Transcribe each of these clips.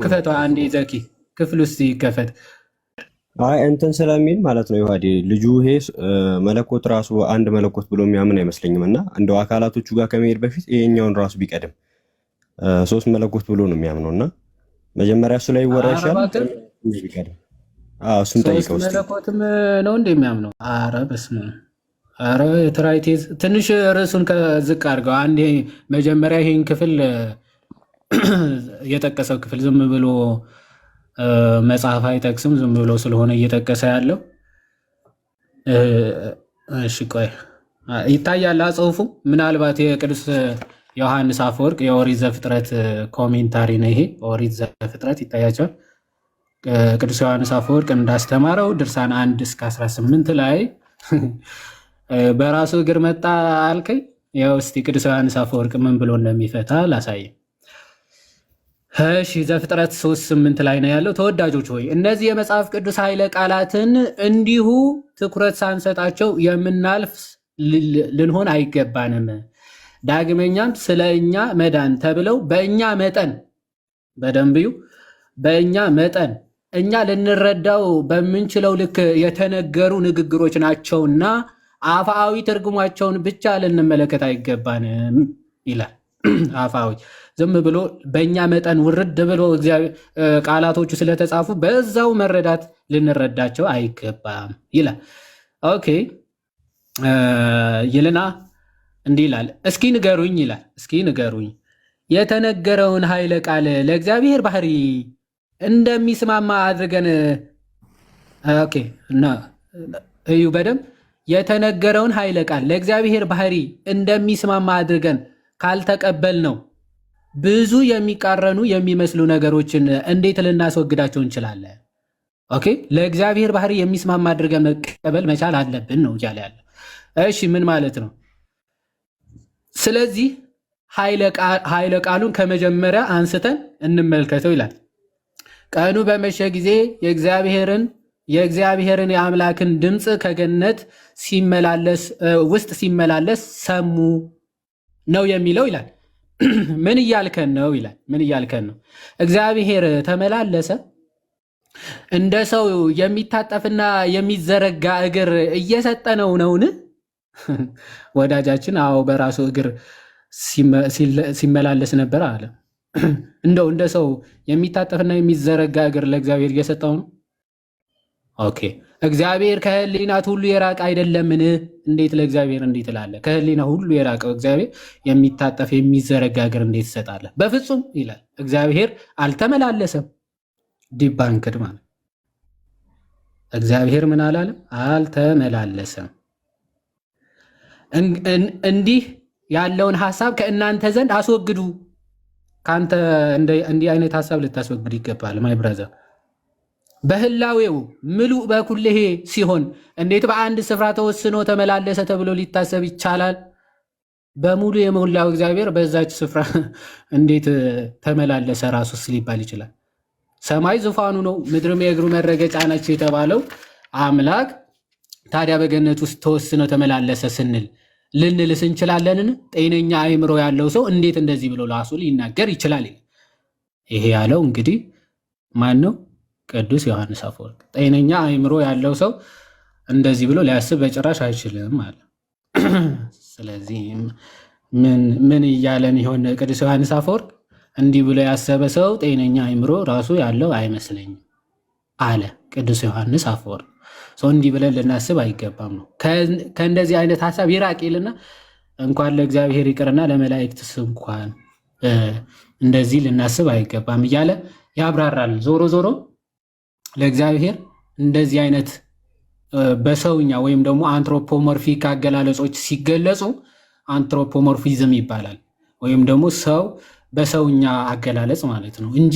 ክፈተው አንዴ ዘኪ ክፍል ውስጥ ይከፈት። አይ እንትን ስለሚል ማለት ነው ይዋዲ ልጁ ይሄ መለኮት ራሱ አንድ መለኮት ብሎ የሚያምን አይመስለኝም። እና እንደው አካላቶቹ ጋር ከመሄድ በፊት ይሄኛውን ራሱ ቢቀድም ሶስት መለኮት ብሎ ነው የሚያምነው። እና መጀመሪያ እሱ ላይ ይወራሻል ቢቀድም እሱን ጠይቀው እስቲ። መለኮትም ነው እንደሚያምነው። ኧረ በስመ አብ። ኧረ ትራይቴዝ ትንሽ ርዕሱን ከዝቅ አድርገው አንዴ መጀመሪያ ይሄን ክፍል የጠቀሰው ክፍል ዝም ብሎ መጽሐፍ አይጠቅስም፣ ዝም ብሎ ስለሆነ እየጠቀሰ ያለው። እሺ ቆይ ይታያል ጽሑፉ። ምናልባት የቅዱስ ዮሐንስ አፈወርቅ የኦሪት ዘፍጥረት ኮሜንታሪ ነው ይሄ። ኦሪት ዘፍጥረት ይታያቸዋል። ቅዱስ ዮሐንስ አፈወርቅ እንዳስተማረው ድርሳን 1-18 ላይ በራሱ እግር መጣ አልከኝ። ያው እስቲ ቅዱስ ዮሐንስ አፈወርቅ ምን ብሎ እንደሚፈታ ላሳይ። እሺ ዘፍጥረት 3:8 ላይ ነው ያለው። ተወዳጆች ሆይ እነዚህ የመጽሐፍ ቅዱስ ኃይለ ቃላትን እንዲሁ ትኩረት ሳንሰጣቸው የምናልፍ ልንሆን አይገባንም። ዳግመኛም ስለ እኛ መዳን ተብለው በእኛ መጠን በደንብዩ በእኛ መጠን እኛ ልንረዳው በምንችለው ልክ የተነገሩ ንግግሮች ናቸውና አፋዊ ትርጉማቸውን ብቻ ልንመለከት አይገባንም ይላል። አፋዊ ዝም ብሎ በእኛ መጠን ውርድ ብሎ ቃላቶቹ ስለተጻፉ በዛው መረዳት ልንረዳቸው አይገባም ይላል። ኦኬ ይልና እንዲህ ይላል። እስኪ ንገሩኝ ይላል። እስኪ ንገሩኝ የተነገረውን ኃይለ ቃል ለእግዚአብሔር ባህሪ እንደሚስማማ አድርገን ኦኬ እና እዩ በደንብ የተነገረውን ኃይለ ቃል ለእግዚአብሔር ባህሪ እንደሚስማማ አድርገን ካልተቀበል ነው ብዙ የሚቃረኑ የሚመስሉ ነገሮችን እንዴት ልናስወግዳቸው እንችላለን? ኦኬ ለእግዚአብሔር ባህሪ የሚስማማ አድርገን መቀበል መቻል አለብን ነው እያለ ያለ። እሺ ምን ማለት ነው? ስለዚህ ኃይለ ቃሉን ከመጀመሪያ አንስተን እንመልከተው ይላል። ቀኑ በመሸ ጊዜ የእግዚአብሔርን የአምላክን ድምፅ ከገነት ውስጥ ሲመላለስ ሰሙ ነው የሚለው ይላል። ምን እያልከን ነው ይላል። ምን እያልከን ነው? እግዚአብሔር ተመላለሰ? እንደ ሰው የሚታጠፍና የሚዘረጋ እግር እየሰጠነው ነውን? ወዳጃችን አዎ በራሱ እግር ሲመላለስ ነበር አለ። እንደው እንደ ሰው የሚታጠፍና የሚዘረጋ እግር ለእግዚአብሔር እየሰጠው ነው? ኦኬ እግዚአብሔር ከህሊናት ሁሉ የራቀ አይደለምን? እንዴት ለእግዚአብሔር እንዴት እላለህ? ከህሊና ሁሉ የራቀው እግዚአብሔር የሚታጠፍ የሚዘረጋ እግር እንዴት ትሰጣለህ? በፍጹም ይላል። እግዚአብሔር አልተመላለሰም። ዲባንክድ ማለት እግዚአብሔር ምን አላለም? አልተመላለሰም። እንዲህ ያለውን ሐሳብ ከእናንተ ዘንድ አስወግዱ። ከአንተ እንዲህ አይነት ሐሳብ ልታስወግድ ይገባል ማይ ብራዘር። በህላዌው ምሉእ በኩልሄ ሲሆን እንዴት በአንድ ስፍራ ተወስኖ ተመላለሰ ተብሎ ሊታሰብ ይቻላል? በሙሉ የሞላው እግዚአብሔር በዛች ስፍራ እንዴት ተመላለሰ ራሱስ ሊባል ይችላል? ሰማይ ዙፋኑ ነው፣ ምድርም የእግሩ መረገጫ ነች የተባለው አምላክ ታዲያ በገነት ውስጥ ተወስኖ ተመላለሰ ስንል ልንልስ እንችላለንን? ጤነኛ አእምሮ ያለው ሰው እንዴት እንደዚህ ብሎ ራሱ ሊናገር ይችላል? ይሄ ያለው እንግዲህ ማን ነው? ቅዱስ ዮሐንስ አፈወርቅ። ጤነኛ አእምሮ ያለው ሰው እንደዚህ ብሎ ሊያስብ በጭራሽ አይችልም አለ። ስለዚህ ምን እያለን ይሆን ቅዱስ ዮሐንስ አፈወርቅ? እንዲህ ብሎ ያሰበ ሰው ጤነኛ አእምሮ ራሱ ያለው አይመስለኝም አለ ቅዱስ ዮሐንስ አፈወርቅ። ሰው እንዲህ ብለን ልናስብ አይገባም ነው። ከእንደዚህ አይነት ሀሳብ ይራቅ ይልና እንኳን ለእግዚአብሔር ይቅርና ለመላእክትስ እንኳን እንደዚህ ልናስብ አይገባም እያለ ያብራራል። ዞሮ ዞሮ ለእግዚአብሔር እንደዚህ አይነት በሰውኛ ወይም ደግሞ አንትሮፖሞርፊክ አገላለጾች ሲገለጹ አንትሮፖሞርፊዝም ይባላል። ወይም ደግሞ ሰው በሰውኛ አገላለጽ ማለት ነው እንጂ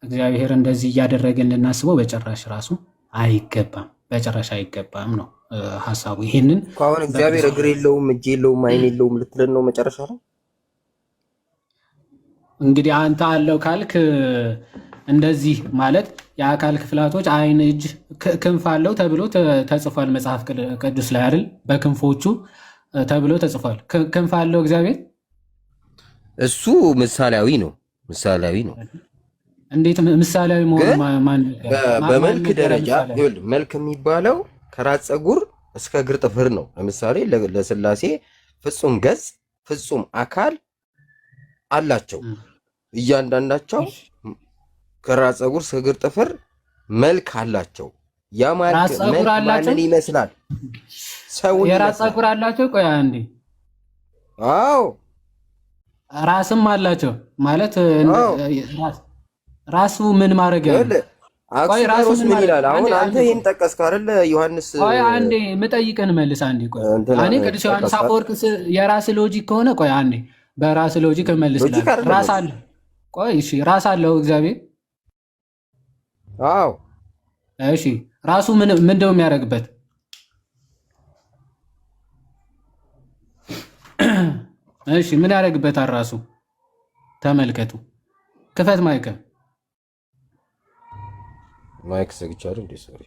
እግዚአብሔር እንደዚህ እያደረገን ልናስበው በጭራሽ ራሱ አይገባም፣ በጭራሽ አይገባም ነው ሀሳቡ። ይሄንን አሁን እግዚአብሔር እግር የለውም እጅ የለውም አይን የለውም ልትለን ነው መጨረሻ ላይ? እንግዲህ አንተ አለው ካልክ እንደዚህ ማለት የአካል ክፍላቶች አይን፣ እጅ፣ ክንፍ አለው ተብሎ ተጽፏል መጽሐፍ ቅዱስ ላይ አይደል? በክንፎቹ ተብሎ ተጽፏል። ክንፍ አለው እግዚአብሔር። እሱ ምሳሌያዊ ነው፣ ምሳሌያዊ ነው። እንዴት ምሳሌያዊ መሆኑ ማን በመልክ ደረጃ ይኸውልህ፣ መልክ የሚባለው ከራስ ፀጉር እስከ እግር ጥፍር ነው። ለምሳሌ ለስላሴ ፍጹም ገጽ ፍጹም አካል አላቸው። እያንዳንዳቸው ከራስ ፀጉር እስከ እግር ጥፍር መልክ አላቸው። ያ ማለት ማንን ይመስላል? ሰው የራስ ፀጉር አላቸው። ቆይ አንዴ፣ አዎ ራስም አላቸው ማለት ራሱ ምን ማድረግ ያለ አክሲማሮስ ምን ይላል? አሁን አንተ ይሄን ጠቀስክ አይደል? ዮሐንስ ቆይ አንዴ ምጠይቅን መልስ አንዴ። ቆይ እኔ ቅዱስ ዮሐንስ አፈወርቅ የራስ ሎጂክ ከሆነ ቆይ አንዴ በራስ ሎጂክ መልስ ይላል። ራስ አለ። ቆይ እሺ ራስ አለው እግዚአብሔር። አዎ እሺ ራሱ ምንድነው የሚያደርግበት? እሺ ምን ያደርግበታል ራሱ? ተመልከቱ። ክፈት ማይክ ዘግቻለሁ እንዴ? ሶሪ።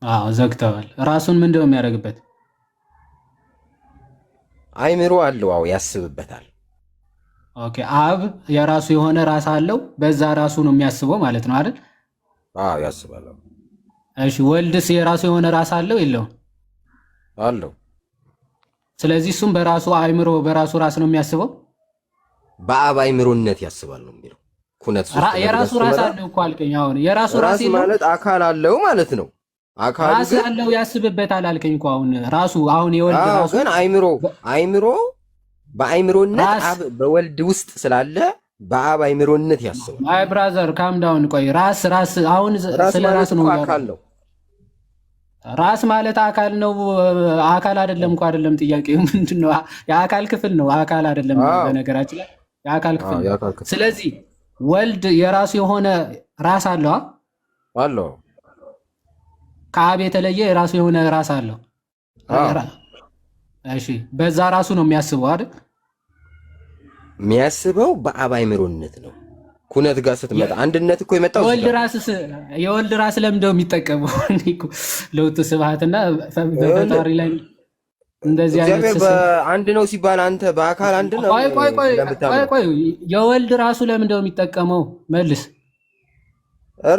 አዎ ዘግተዋል። ራሱን ምንድነው የሚያደርግበት? አይምሮ አለው። አዎ ያስብበታል። ኦኬ አብ የራሱ የሆነ ራስ አለው። በዛ ራሱ ነው የሚያስበው ማለት ነው አይደል? አዎ ያስባል። እሺ ወልድስ የራሱ የሆነ ራስ አለው የለውም? አለው። ስለዚህ እሱም በራሱ አይምሮ በራሱ ራስ ነው የሚያስበው። በአብ አይምሮነት ያስባል ነው የሚለው። ኩነት የራሱ ራስ አለው እኮ አልከኝ። አሁን የራሱ ራስ ማለት አካል አለው ማለት ነው። አካል ራስ አለው ያስብበታል አልከኝ እኮ። አሁን ራሱ አሁን የወልድ ራሱ ግን አይምሮ በአይምሮነት አብ በወልድ ውስጥ ስላለ በአብ አይምሮነት ያስባል። አይ ብራዘር ካም ዳውን። ቆይ ራስ አሁን ስለ ራስ ነው አካል ነው። ራስ ማለት አካል ነው አካል አይደለም እኮ። አይደለም ጥያቄው ምንድነው? የአካል ክፍል ነው አካል አይደለም። በነገራችን ላይ የአካል ክፍል ነው። ስለዚህ ወልድ የራሱ የሆነ ራስ አለው አለው። ከአብ የተለየ የራሱ የሆነ ራስ አለው። እሺ በዛ ራሱ ነው የሚያስበው አይደል? የሚያስበው በአብ አይምሮነት ነው። ኩነት ጋር ስትመጣ አንድነት እኮ የመጣው የወልድ ራስ ለምንድነው የሚጠቀመው? ለውጥ ስብሐትና በፈጣሪ ላይ እንደዚህ አይነት አንድ ነው ሲባል አንተ በአካል አንድ ነው። ቆይ የወልድ ራሱ ለምንድነው የሚጠቀመው? መልስ።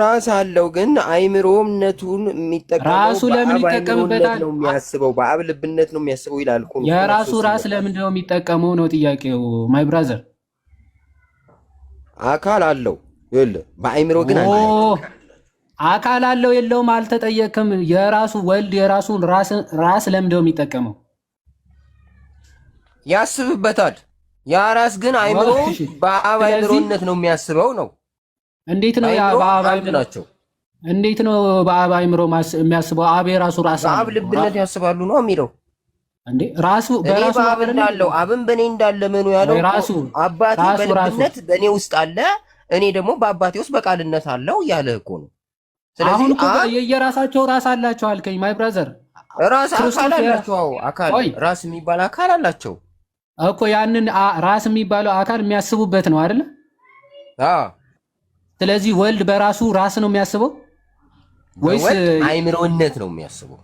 ራስ አለው ግን አይምሮነቱን የሚጠቀመው ራሱ ለምን ይጠቀምበታል? ነው የሚያስበው በአብ ልብነት ነው የሚያስበው ይላል እኮ። የራሱ ራስ ለምንድነው የሚጠቀመው ነው ጥያቄው ማይ ብራዘር። አካል አለው ይኸውልህ፣ በአይምሮ ግን አካል አለው የለውም አልተጠየቅም። የራሱ ወልድ የራሱን ራስ ለምንድነው የሚጠቀመው? ያስብበታል። ያ ራስ ግን አይምሮ በአብ አይምሮነት ነው የሚያስበው ነው። እንዴት ነው በአብ አይምሮ ናቸው? እንዴት ነው በአብ አይምሮ የሚያስበው? አብ የራሱ ራስ አለው። በአብ ልብነት ያስባሉ ነው የሚለው እንዴ? ራሱ በራሱ በአብ እንዳለው አብን በእኔ እንዳለ ምኑ ያለው ራሱ አባቴ በልብነት በእኔ ውስጥ አለ፣ እኔ ደግሞ በአባቴ ውስጥ በቃልነት አለው ያለ እኮ ነው። ስለዚህ አሁን የየራሳቸው ራስ አላቸው አልከኝ ማይ ብራዘር። ራስ አካል አላቸው። አካል ራስ የሚባል አካል አላቸው እኮ። ያንን ራስ የሚባለው አካል የሚያስቡበት ነው አይደል? ስለዚህ ወልድ በራሱ ራስ ነው የሚያስበው ወይስ አይምሮነት ነው የሚያስበው?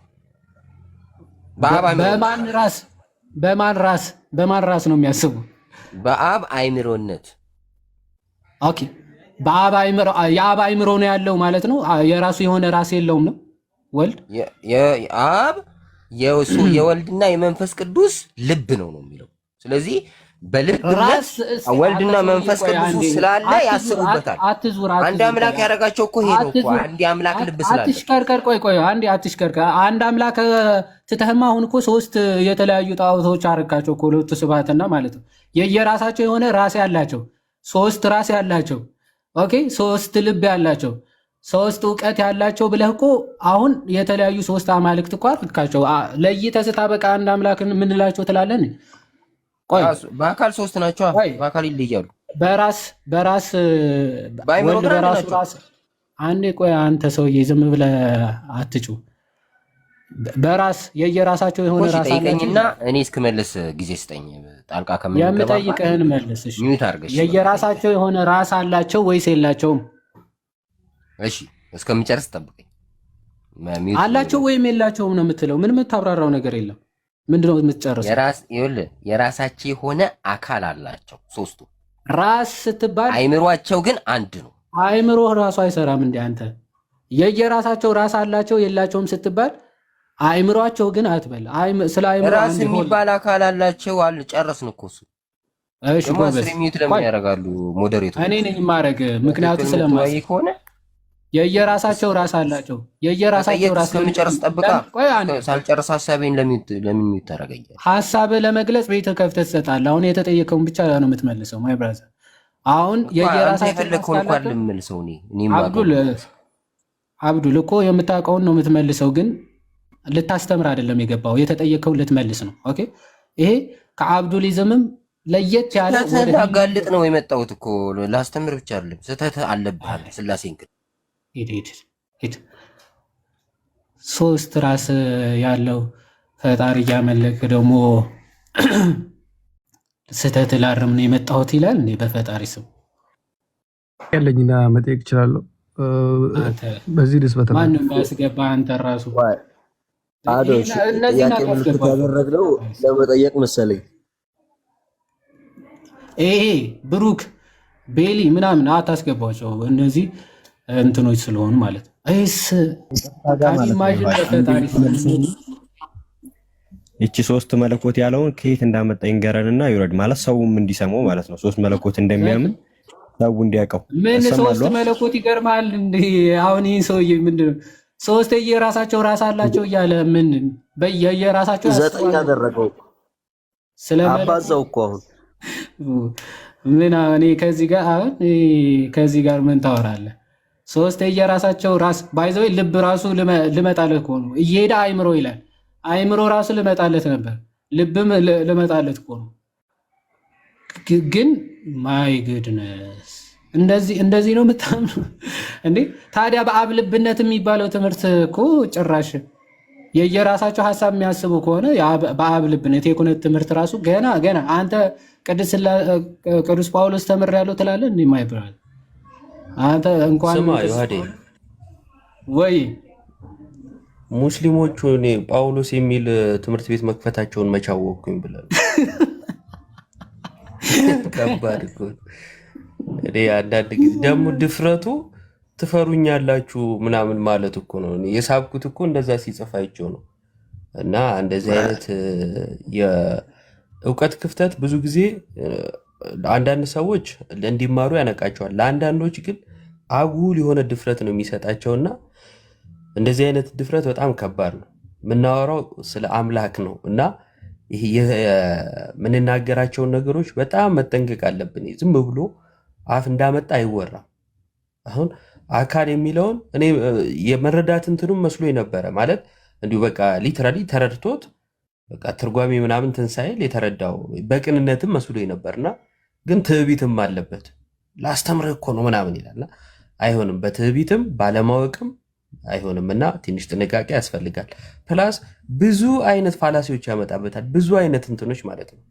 በማን ራስ ነው የሚያስበው? በአብ አይምሮነት። ኦኬ በአብ አይምሮ የአብ አይምሮ ነው ያለው ማለት ነው። የራሱ የሆነ ራስ የለውም ነው ወልድ። አብ የወልድና የመንፈስ ቅዱስ ልብ ነው የሚለው። ስለዚህ በልብነት ወልድና መንፈስ ቅዱስ ስላለ ያስቡበታል። አንድ አምላክ ያደረጋቸው እኮ ሄዶ እኮ አንድ አምላክ ልብ ስላለ። አትሽከርከር። ቆይ አንዴ አትሽከርከር። አንድ አምላክ ትተህማ አሁን እኮ ሶስት የተለያዩ ጣዖቶች አረካቸው እኮ ለውጥ ስብሐትና ማለት ነው። የየራሳቸው የሆነ ራስ ያላቸው ሶስት ራስ ያላቸው ኦኬ፣ ሶስት ልብ ያላቸው ሶስት እውቀት ያላቸው ብለህ እኮ አሁን የተለያዩ ሶስት አማልክት እኮ አረካቸው። ለይተህ ስታበቃ አንድ አምላክ ምንላቸው ትላለን? በአካል ሶስት ናቸው። በአካል ይለያሉ። በራስ ወልድ በራሱ ራስ። አንዴ ቆይ አንተ ሰውዬ ዝም ብለህ አትጩ። በራስ የየራሳቸው የሆነ ራስ አለኝና እኔ እስክመልስ ጊዜ ስጠኝ። ጣልቃ ከምን የምጠይቅህን መልስ። እሺ የየራሳቸው የሆነ ራስ አላቸው ወይስ የላቸውም? እሺ እስከምጨርስ ጠብቀኝ። አላቸው ወይም የላቸውም ነው የምትለው? ምን የምታብራራው ነገር የለም። ምንድነው የምትጨርሰው? የራሳቸው የሆነ አካል አላቸው ሶስቱ። ራስ ስትባል አይምሯቸው ግን አንድ ነው። አእምሮ ራሱ አይሰራም እንደ አንተ የየራሳቸው ራስ አላቸው የላቸውም ስትባል አእምሯቸው ግን አትበል። ስለ አእምሮ ራስ የሚባል አካል አላቸው አለ። ጨረስን እኮ እሱ። እሺ ጎበዝ፣ ሚዩት ለምን ያደርጋሉ ሞዴሬተር? እኔ ነኝ ማረግ ምክንያቱም ስለማይ ከሆነ የየራሳቸው ራስ አላቸው የየራሳቸው ራስ ለምጨርስ ጠብቃ ሳልጨርስ ሐሳቤን ለምን ይታረጋኛል? ሐሳብ ለመግለጽ ቤት ከፍተህ ትሰጣለህ። አሁን የተጠየቀውን ብቻ ነው የምትመልሰው። ማይ ብራዘር አሁን የየራሳቸው የፈለከውን እንኳን ልመልሰው እኔ አብዱል እኮ የምታውቀውን ነው የምትመልሰው፣ ግን ልታስተምር አይደለም የገባው። የተጠየቀውን ልትመልስ ነው። ኦኬ ይሄ ከአብዱሊዝምም ለየት ያለ አጋልጥ ነው የመጣሁት እኮ ላስተምር ብቻ አይደለም። ስህተት አለብህ ስላሴን ግን ሂድ ሶስት ራስ ያለው ፈጣሪ እያመለክ ደግሞ ስህተት ላርም ነው የመጣሁት ይላል እንዴ? በፈጣሪ ስም ያለኝና መጠየቅ እችላለሁ። በዚህ ድስ በተማ ማንም ያስገባ አንተ ራሱ አዶሽ ጥያቄ ምልክት ያደረግነው ለመጠየቅ መሰለኝ። ይሄ ብሩክ ቤሊ ምናምን አታስገባቸው እነዚህ እንትኖች ስለሆኑ ማለት ነው። ይቺ ሶስት መለኮት ያለውን ከየት እንዳመጣ ይንገረንና ይውረድ ማለት ሰውም እንዲሰማው ማለት ነው። ሶስት መለኮት እንደሚያምን ሰው እንዲያውቀው። ምን ሶስት መለኮት ይገርማል እንዴ? አሁን ይሄ ሰውዬ ምንድነው ሶስት የየራሳቸው ራስ አላቸው እያለ ምን በየራሳቸው ዘጠኝ ያደረገው አባዛው እኮ አሁን ምን እኔ ከዚህ ጋር ምን ታወራለህ? ሶስት የየራሳቸው ራስ ባይዘው ልብ ራሱ ልመጣለት እኮ ነው እየሄደ አይምሮ ይላል። አይምሮ ራሱ ልመጣለት ነበር፣ ልብም ልመጣለት እኮ ነው። ግን ማይ ጉድነስ እንደዚህ ነው የምታምኑ እንዴ? ታዲያ በአብ ልብነት የሚባለው ትምህርት እኮ ጭራሽ የየራሳቸው ሀሳብ የሚያስቡ ከሆነ በአብ ልብነት የኩነት ትምህርት ራሱ ገና አንተ ቅዱስ ጳውሎስ ተምሬያለሁ ትላለህ እንዴ? ማይ ብራዘር አንተ እንኳን ስማ ዮሐዴ ወይ ሙስሊሞቹ እኔ ጳውሎስ የሚል ትምህርት ቤት መክፈታቸውን መቻወቅኩኝ ብለው ከባድ እኮ እኔ አንዳንድ ጊዜ ደግሞ ድፍረቱ ትፈሩኛላችሁ ምናምን ማለት እኮ ነው። እኔ የሳብኩት እኮ እንደዛ ሲጽፋቸው ነው። እና እንደዚህ አይነት የእውቀት ክፍተት ብዙ ጊዜ አንዳንድ ሰዎች እንዲማሩ ያነቃቸዋል። ለአንዳንዶች ግን አጉል የሆነ ድፍረት ነው የሚሰጣቸውና እንደዚህ አይነት ድፍረት በጣም ከባድ ነው። የምናወራው ስለ አምላክ ነው እና ይሄ የምንናገራቸውን ነገሮች በጣም መጠንቀቅ አለብን። ዝም ብሎ አፍ እንዳመጣ አይወራም። አሁን አካል የሚለውን እኔ የመረዳት እንትኑም መስሎ ነበረ ማለት እንዲሁ በቃ ሊትራሊ ተረድቶት በቃ ትርጓሜ ምናምን ትንሳኤል የተረዳው በቅንነትም መስሎ ነበርና ግን ትዕቢትም አለበት። ላስተምርህ እኮ ነው ምናምን ይላልና አይሆንም። በትዕቢትም ባለማወቅም አይሆንም እና ትንሽ ጥንቃቄ ያስፈልጋል። ፕላስ ብዙ አይነት ፋላሲዎች ያመጣበታል። ብዙ አይነት እንትኖች ማለት ነው።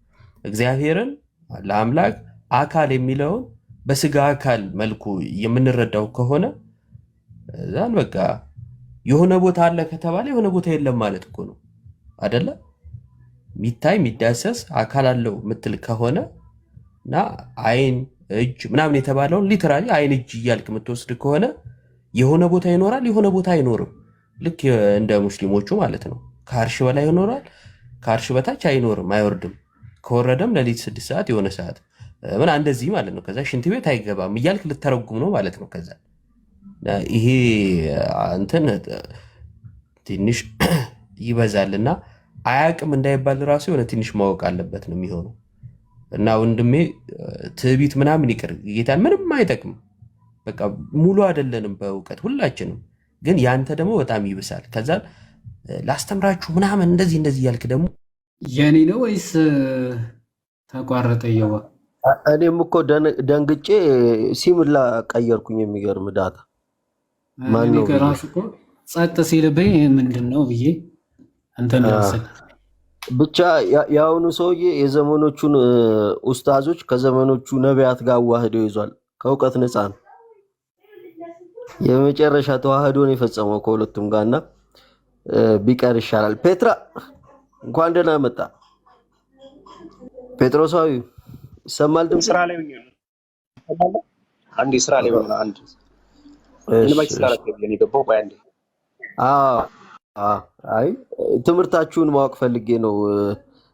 እግዚአብሔርን ለአምላክ አካል የሚለውን በስጋ አካል መልኩ የምንረዳው ከሆነ ዛን በቃ የሆነ ቦታ አለ ከተባለ የሆነ ቦታ የለም ማለት እኮ ነው አይደለ? ሚታይ የሚዳሰስ አካል አለው ምትል ከሆነ እና አይን እጅ ምናምን የተባለውን ሊትራሊ አይን እጅ እያልክ የምትወስድ ከሆነ የሆነ ቦታ ይኖራል፣ የሆነ ቦታ አይኖርም። ልክ እንደ ሙስሊሞቹ ማለት ነው። ከአርሽ በላይ ይኖራል፣ ከአርሽ በታች አይኖርም፣ አይወርድም። ከወረደም ለሊት 6 ሰዓት የሆነ ሰዓት ምን እንደዚህ ማለት ነው። ከዛ ሽንት ቤት አይገባም እያልክ ልተረጉም ነው ማለት ነው። ከዛ ይሄ እንትን ትንሽ ይበዛልና አያቅም እንዳይባል ራሱ የሆነ ትንሽ ማወቅ አለበት ነው የሚሆነው። እና ወንድሜ ትዕቢት ምናምን ይቅር፣ ጌታን ምንም አይጠቅም። በቃ ሙሉ አይደለንም በእውቀት ሁላችንም፣ ግን ያንተ ደግሞ በጣም ይብሳል። ከዛ ላስተምራችሁ ምናምን እንደዚህ እያልክ ደግሞ የኔ ነው ወይስ ተቋረጠ? እየዋ እኔም እኮ ደንግጬ ሲምላ ቀየርኩኝ። የሚገርም ዳታ ማነው ራሱ እኮ ጸጥ ሲልብኝ ምንድን ነው ብዬ እንትን ያሰል ብቻ የአሁኑ ሰውዬ የዘመኖቹን ኡስታዞች ከዘመኖቹ ነቢያት ጋር አዋህደው ይዟል። ከእውቀት ነፃ ነው። የመጨረሻ ተዋህዶን የፈጸመው ከሁለቱም ጋርና ቢቀር ይሻላል። ፔትራ እንኳን ደህና መጣ። ጴጥሮሳዊ ይሰማል ድምጽ? ስራ ላይ ሆኜ ነው። አንዴ ስራ ላይ ሆነ አንድ ኢንቫይት ስላደረገኝ የገባው ባንዴ። አይ ትምህርታችሁን ማወቅ ፈልጌ ነው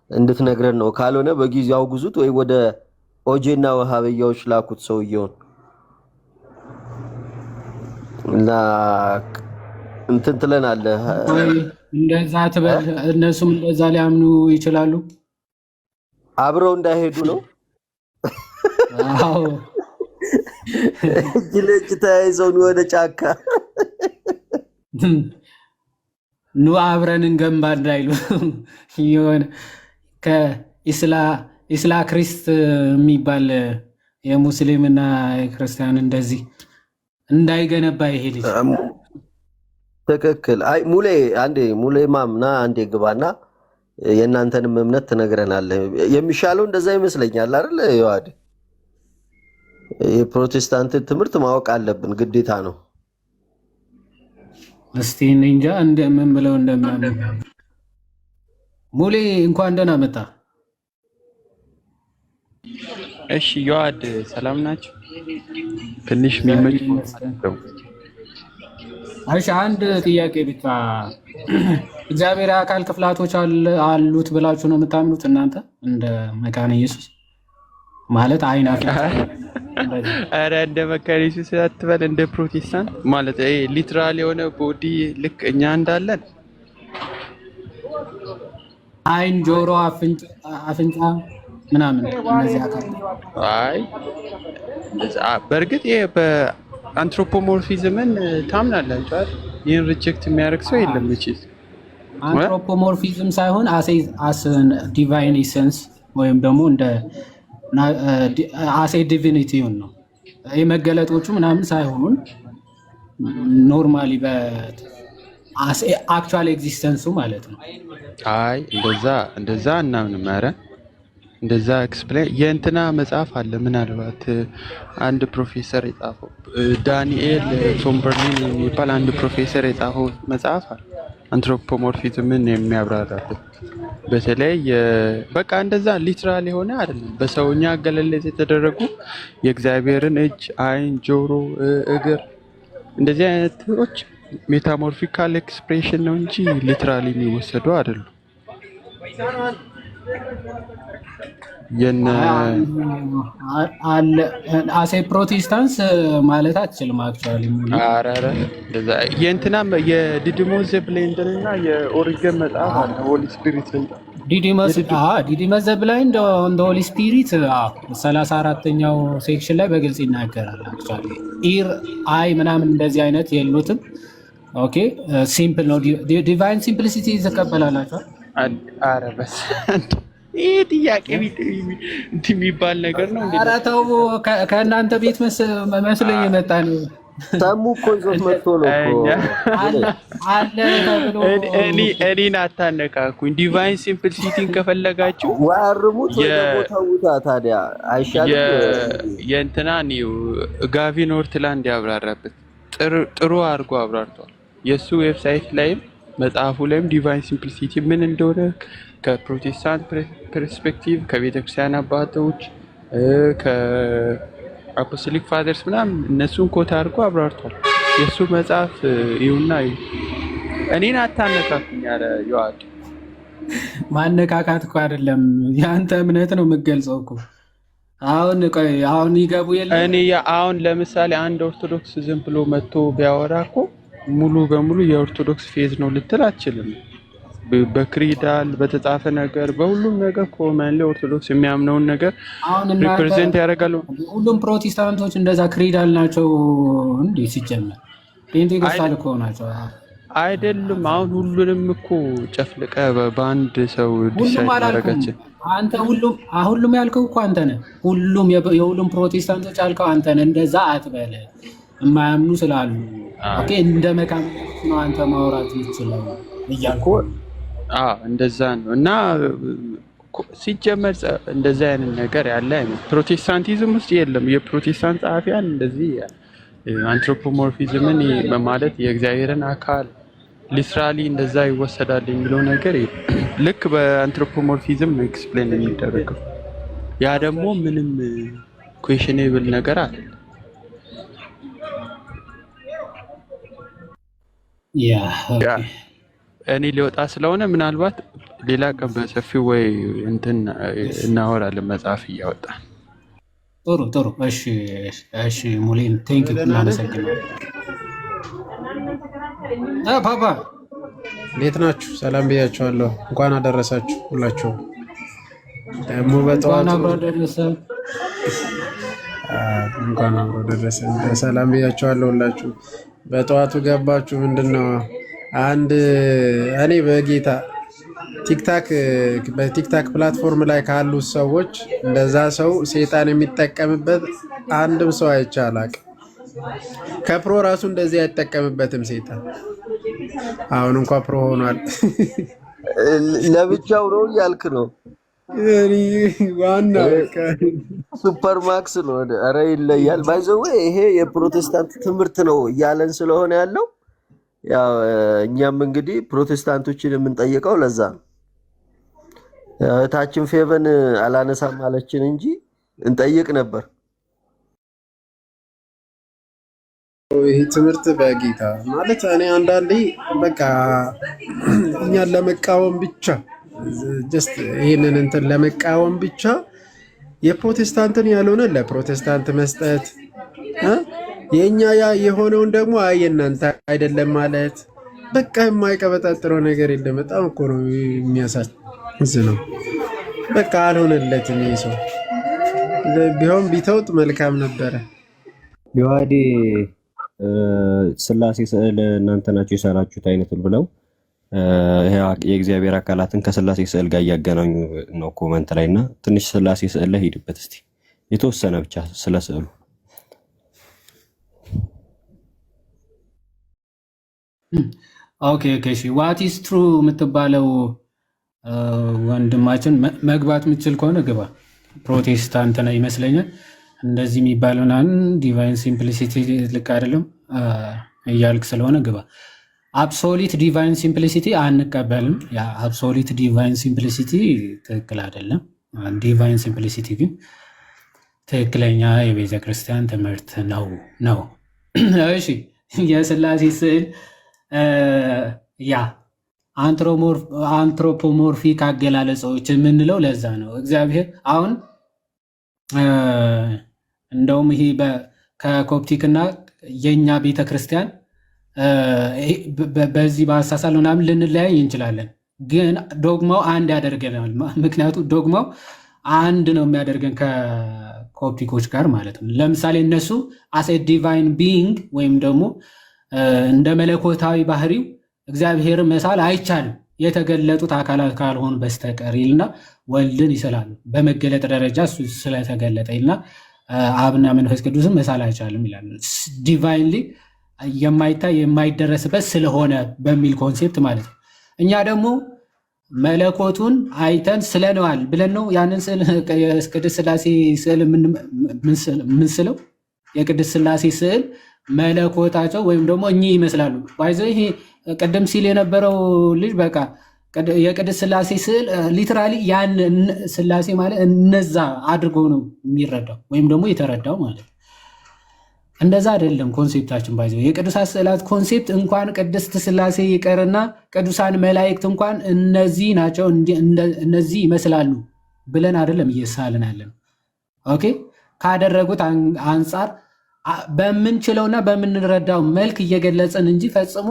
እንድትነግረን ነው። ካልሆነ በጊዜው አውግዙት ወይ ወደ ኦጄና ወሃበያዎች ላኩት ሰውየውን እና እንትን ትለናለህ። እንደዛ ትበል። እነሱም እንደዛ ሊያምኑ ይችላሉ። አብረው እንዳይሄዱ ነው። አዎ እጅ ለእጅ ተያይዘው ወደ ጫካ ኑ አብረን እንገንባ እንዳይሉ የሆነ ከኢስላ ክሪስት የሚባል የሙስሊምና የክርስቲያን እንደዚህ እንዳይገነባ ይሄ ልጅ ትክክል። አይ ሙሌ አንዴ ሙሌ ማምና አንዴ ግባና የእናንተንም እምነት ትነግረናለህ። የሚሻለው እንደዛ ይመስለኛል አይደል? ይዋድ የፕሮቴስታንት ትምህርት ማወቅ አለብን፣ ግዴታ ነው። እስቲ እንጃ እንደምን ብለው እንደሚያምኑ። ሙሌ እንኳን ደህና መጣ። እሺ ይዋድ ሰላም ናችሁ? ትንሽ የሚመች እሺ አንድ ጥያቄ ብቻ። እግዚአብሔር የአካል ክፍላቶች አሉት ብላችሁ ነው የምታምኑት እናንተ እንደ መካነ ኢየሱስ? ማለት አይና አረ እንደ መካነ ኢየሱስ አትበል፣ እንደ ፕሮቴስታንት ማለት ሊትራል የሆነ ቦዲ ልክ እኛ እንዳለን አይን፣ ጆሮ፣ አፍንጫ ምናምን እነዚህ አካል አይ በእርግጥ ይሄ አንትሮፖሞርፊዝምን ታምናላችሁ አይደል? ይህን ሪጀክት የሚያደርግ ሰው የለም። እቺስ አንትሮፖሞርፊዝም ሳይሆን አስ ዲቫይን ኢሰንስ ወይም ደግሞ እንደ አሴ ዲቪኒቲ ነው። ይሄ መገለጦቹ ምናምን ሳይሆን ኖርማሊ በአሴ አክቹዋል ኤግዚስተንሱ ማለት ነው። አይ እንደዛ እናምንም። ኧረ እንደዛ ኤክስፕሌን የእንትና መጽሐፍ አለ። ምናልባት አንድ ፕሮፌሰር የጻፈው ዳንኤል ሶምበርሊን የሚባል አንድ ፕሮፌሰር የጻፈው መጽሐፍ አለ አንትሮፖሞርፊዝምን የሚያብራራበት። በተለይ በቃ እንደዛ ሊትራል የሆነ አይደለም፣ በሰውኛ አገላለጽ የተደረጉ የእግዚአብሔርን እጅ፣ አይን፣ ጆሮ፣ እግር እንደዚህ አይነቶች ሜታሞርፊካል ኤክስፕሬሽን ነው እንጂ ሊትራሊ የሚወሰዱ አይደሉም። አሴ ፕሮቴስታንስ ማለት አትችልም። አክቹዋሊ እንደዛ የእንትና የዲዲሞስ ዘብላይንደን እና የኦሪገን መጽሐፍ አለ ሆሊ ስፒሪት ዲዲመስ ዘብላይንድ እንደ ሆሊ ስፒሪት 34ኛው ሴክሽን ላይ በግልጽ ይናገራል። አክቹዋሊ ኢር አይ ምናምን እንደዚህ አይነት የሉትም። ኦኬ ሲምፕል ነው። ዲቫይን ሲምፕሊሲቲ ተቀበላላችሁ? ኧረ በስንት ይህ ጥያቄ የሚባል ነገር ነው። ኧረ ተው፣ ከእናንተ ቤት መስሎኝ የመጣ ነው። ሰሙ እኮ ይዞት መጥቶ ነው አለ ተብሎ እኔን አታነካኩኝ። ዲቫይን ሲምፕሊሲቲን ከፈለጋችሁ ዋርሙት ወደ ቦታውታ ታዲያ አይሻልም? የእንትና ጋቪን ኦርትላንድ ያብራራበት ጥሩ አድርጎ አብራርቷል። የእሱ ዌብሳይት ላይም መጽሐፉ ላይም ዲቫይን ሲምፕሊሲቲ ምን እንደሆነ ከፕሮቴስታንት ፐርስፔክቲቭ ከቤተክርስቲያን አባቶች ከአፖስቶሊክ ፋዘርስ ምናምን እነሱን ኮት አድርጎ አብራርቷል። የእሱ መጽሐፍ ይሁና። እኔን አታነካኩኝ። ኧረ ይዋድ ማነካካት እኮ አይደለም፣ የአንተ እምነት ነው የምገልጸው እኮ። አሁን ይገቡ የለ እኔ አሁን ለምሳሌ አንድ ኦርቶዶክስ ዝም ብሎ መጥቶ ቢያወራ እኮ ሙሉ በሙሉ የኦርቶዶክስ ፌዝ ነው ልትል አትችልም። በክሪዳል በተጻፈ ነገር በሁሉም ነገር ኮመንሊ ኦርቶዶክስ የሚያምነውን ነገር ሪፕሬዘንት ያደርጋሉ። ሁሉም ፕሮቴስታንቶች እንደዛ ክሪዳል ናቸው እንዴ? ሲጀመር ፔንቴኮስታል እኮ ናቸው አይደሉም? አሁን ሁሉንም እኮ ጨፍልቀ በአንድ ሰው ዲሳይድ ማድረጋችን አንተ ሁሉም ያልከው እኮ አንተ ነህ። የሁሉም ፕሮቴስታንቶች ያልከው አንተ ነህ። እንደዛ አትበለ። የማያምኑ ስላሉ ኦኬ፣ እንደ መካነ ነው አንተ ማውራት ይችላል እያልኩ እንደዛ ነው። እና ሲጀመር እንደዛ አይነት ነገር ያለ ፕሮቴስታንቲዝም ውስጥ የለም። የፕሮቴስታንት ጸሐፊያን እንደዚህ አንትሮፖሞርፊዝምን ማለት የእግዚአብሔርን አካል ሊትራሊ እንደዛ ይወሰዳል የሚለው ነገር ልክ በአንትሮፖሞርፊዝም ነው ኤክስፕሌን የሚደረገው። ያ ደግሞ ምንም ኩዌሽኔብል ነገር አለ። ያ እኔ ሊወጣ ስለሆነ ምናልባት ሌላ ቀን በሰፊው ወይ እንትን እናወራለን መጽሐፍ እያወጣ። ጥሩ። እሺ ሙሌን ቴንክ ዩ እናመሰግናለን። ፓፓ እንዴት ናችሁ? ሰላም ብያችኋለሁ። እንኳን አደረሳችሁ ሁላችሁ። ደግሞ በጠዋቱ እንኳን አብሮ ደረሰ። ሰላም ብያችኋለሁ ሁላችሁ። በጠዋቱ ገባችሁ። ምንድነው አንድ እኔ በጌታ በቲክታክ ፕላትፎርም ላይ ካሉ ሰዎች እንደዛ ሰው ሴጣን የሚጠቀምበት አንድም ሰው አይቼ አላቅም። ከፕሮ ራሱ እንደዚህ አይጠቀምበትም ሴጣን። አሁን እንኳን ፕሮ ሆኗል። ለብቻው ነው እያልክ ነው? ዋና ሱፐር ማክስ ነው። ኧረ ይለያል። ባይዘው ይሄ የፕሮቴስታንት ትምህርት ነው እያለን ስለሆነ ያለው ያው እኛም እንግዲህ ፕሮቴስታንቶችን የምንጠይቀው ለዛ ነው። እህታችን ፌቨን አላነሳም አለችን እንጂ እንጠይቅ ነበር። ይህ ትምህርት በጌታ ማለት እኔ አንዳንዴ በቃ እኛን ለመቃወም ብቻ ጀስት ይህንን እንትን ለመቃወም ብቻ የፕሮቴስታንትን ያልሆነ ለፕሮቴስታንት መስጠት የእኛ ያ የሆነውን ደግሞ አይ የእናንተ አይደለም ማለት በቃ የማይቀበጣጥረው ነገር የለም። በጣም እኮ ነው የሚያሳዝነው። በቃ አልሆነለትም። ይህ ሰው ቢሆን ቢተውጥ መልካም ነበረ። ዮሐዴ ስላሴ ስዕል እናንተ ናቸው የሰራችሁት አይነት ብለው የእግዚአብሔር አካላትን ከስላሴ ስዕል ጋር እያገናኙ ነው ኮመንት ላይ እና ትንሽ ስላሴ ስዕል ላይ ሄድበት እስቲ የተወሰነ ብቻ ስለ ስዕሉ። ኦኬ እሺ። ዋት ኢዝ ትሩ የምትባለው ወንድማችን መግባት የምችል ከሆነ ግባ። ፕሮቴስታንት ነው ይመስለኛል። እንደዚህ የሚባለው ዲቫይን ሲምፕሊሲቲ ልክ አይደለም እያልክ ስለሆነ ግባ። አብሶሊት ዲቫይን ሲምፕሊሲቲ አንቀበልም። ያ አብሶሊት ዲቫይን ሲምፕሊሲቲ ትክክል አይደለም። ዲቫይን ሲምፕሊሲቲ ግን ትክክለኛ የቤተ ክርስቲያን ትምህርት ነው። እሺ የስላሴ ስዕል ያ አንትሮፖሞርፊክ አገላለጾች የምንለው ለዛ ነው። እግዚአብሔር አሁን እንደውም ይሄ ከኮፕቲክና የኛ ቤተክርስቲያን በዚህ በአሳሳል ምናምን ልንለያይ እንችላለን፣ ግን ዶግማው አንድ ያደርገናል። ምክንያቱም ዶግማው አንድ ነው የሚያደርገን ከኮፕቲኮች ጋር ማለት ነው። ለምሳሌ እነሱ አስ ዲቫይን ቢይንግ ወይም ደግሞ እንደ መለኮታዊ ባህሪው እግዚአብሔር መሳል አይቻልም የተገለጡት አካላት ካልሆኑ በስተቀር ይልና ወልድን ይስላሉ። በመገለጥ ደረጃ እሱ ስለተገለጠ ይልና አብና መንፈስ ቅዱስን መሳል አይቻልም ይላሉ። ዲቫይንሊ የማይታይ የማይደረስበት ስለሆነ በሚል ኮንሴፕት ማለት ነው። እኛ ደግሞ መለኮቱን አይተን ስለነዋል ብለን ነው ያንን ስዕል የቅድስት ሥላሴ ስዕል የምንስለው። የቅድስት ሥላሴ ስዕል መለኮታቸው ወይም ደግሞ እኚህ ይመስላሉ። ባይዘ ይሄ ቅድም ሲል የነበረው ልጅ በቃ የቅድስት ሥላሴ ስዕል ሊትራሊ ያን ሥላሴ ማለት እነዛ አድርጎ ነው የሚረዳው ወይም ደግሞ የተረዳው ማለት ነው። እንደዛ አይደለም ኮንሴፕታችን። ባይዘው የቅዱሳት ስዕላት ኮንሴፕት እንኳን ቅድስት ሥላሴ ይቀርና ቅዱሳን መላእክት እንኳን እነዚህ ናቸው እነዚህ ይመስላሉ ብለን አይደለም እየሳልን ያለን። ኦኬ ካደረጉት አንጻር በምንችለውና በምንረዳው መልክ እየገለጽን እንጂ ፈጽሞ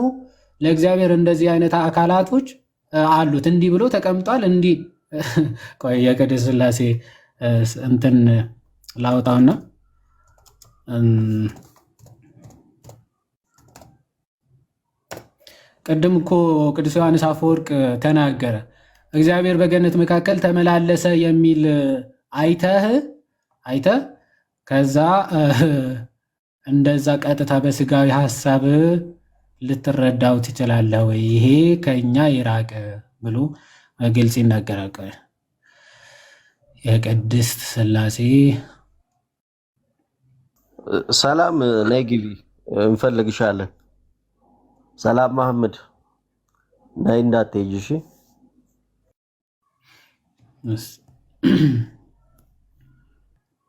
ለእግዚአብሔር እንደዚህ አይነት አካላቶች አሉት እንዲህ ብሎ ተቀምጧል እንዲህ ቆይ የቅድስት ሥላሴ እንትን ላውጣውና ቅድም እኮ ቅዱስ ዮሐንስ አፈወርቅ ተናገረ። እግዚአብሔር በገነት መካከል ተመላለሰ የሚል አይተህ ከዛ እንደዛ ቀጥታ በስጋዊ ሐሳብ ልትረዳው ትችላለህ ወይ? ይሄ ከኛ ይራቅ ብሎ ግልጽ ይናገራል። የቅድስት ሥላሴ ሰላም ነይ ግቢ፣ እንፈልግሻለን። ሰላም መሐመድ ነይ እንዳትሄጂ እሺ።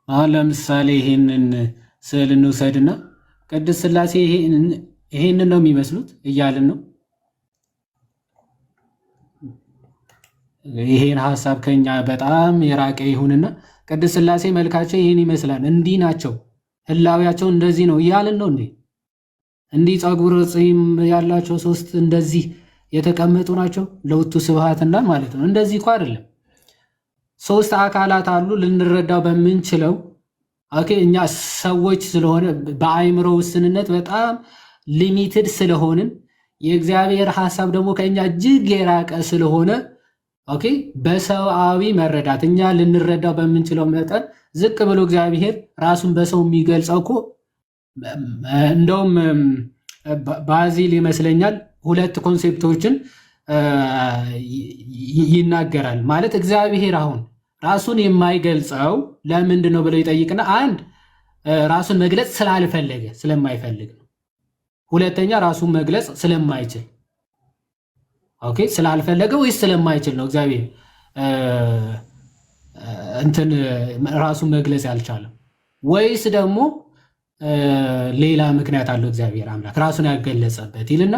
አሁን ለምሳሌ ይሄንን ስዕል እንውሰድና ቅድስት ሥላሴ ይሄንን ነው የሚመስሉት እያልን ነው። ይሄን ሐሳብ ከኛ በጣም የራቀ ይሁንና ቅድስት ሥላሴ መልካቸው ይሄን ይመስላል፣ እንዲህ ናቸው፣ ህላዊያቸው እንደዚህ ነው እያልን ነው እንዴ? እንዲህ ጸጉር ጺም ያላቸው ሶስት እንደዚህ የተቀመጡ ናቸው ለውቱ ስብሐት እንዳል ማለት ነው። እንደዚህ እኮ አይደለም። ሶስት አካላት አሉ ልንረዳው በምንችለው። ኦኬ እኛ ሰዎች ስለሆነ በአይምሮ ውስንነት በጣም ሊሚትድ ስለሆንን የእግዚአብሔር ሐሳብ ደግሞ ከኛ እጅግ የራቀ ስለሆነ ኦኬ በሰዋዊ መረዳት እኛ ልንረዳው በምንችለው መጠን ዝቅ ብሎ እግዚአብሔር ራሱን በሰው የሚገልጸው እኮ እንደውም ባዚል ይመስለኛል ሁለት ኮንሴፕቶችን ይናገራል። ማለት እግዚአብሔር አሁን ራሱን የማይገልጸው ለምንድን ነው ብለው ይጠይቅና አንድ ራሱን መግለጽ ስላልፈለገ ስለማይፈልግ ነው። ሁለተኛ ራሱን መግለጽ ስለማይችል ኦኬ ስላልፈለገ ወይስ ስለማይችል ነው እግዚአብሔር እንትን ራሱን መግለጽ ያልቻለው? ወይስ ደግሞ ሌላ ምክንያት አለው እግዚአብሔር አምላክ ራሱን ያገለጸበት ይልና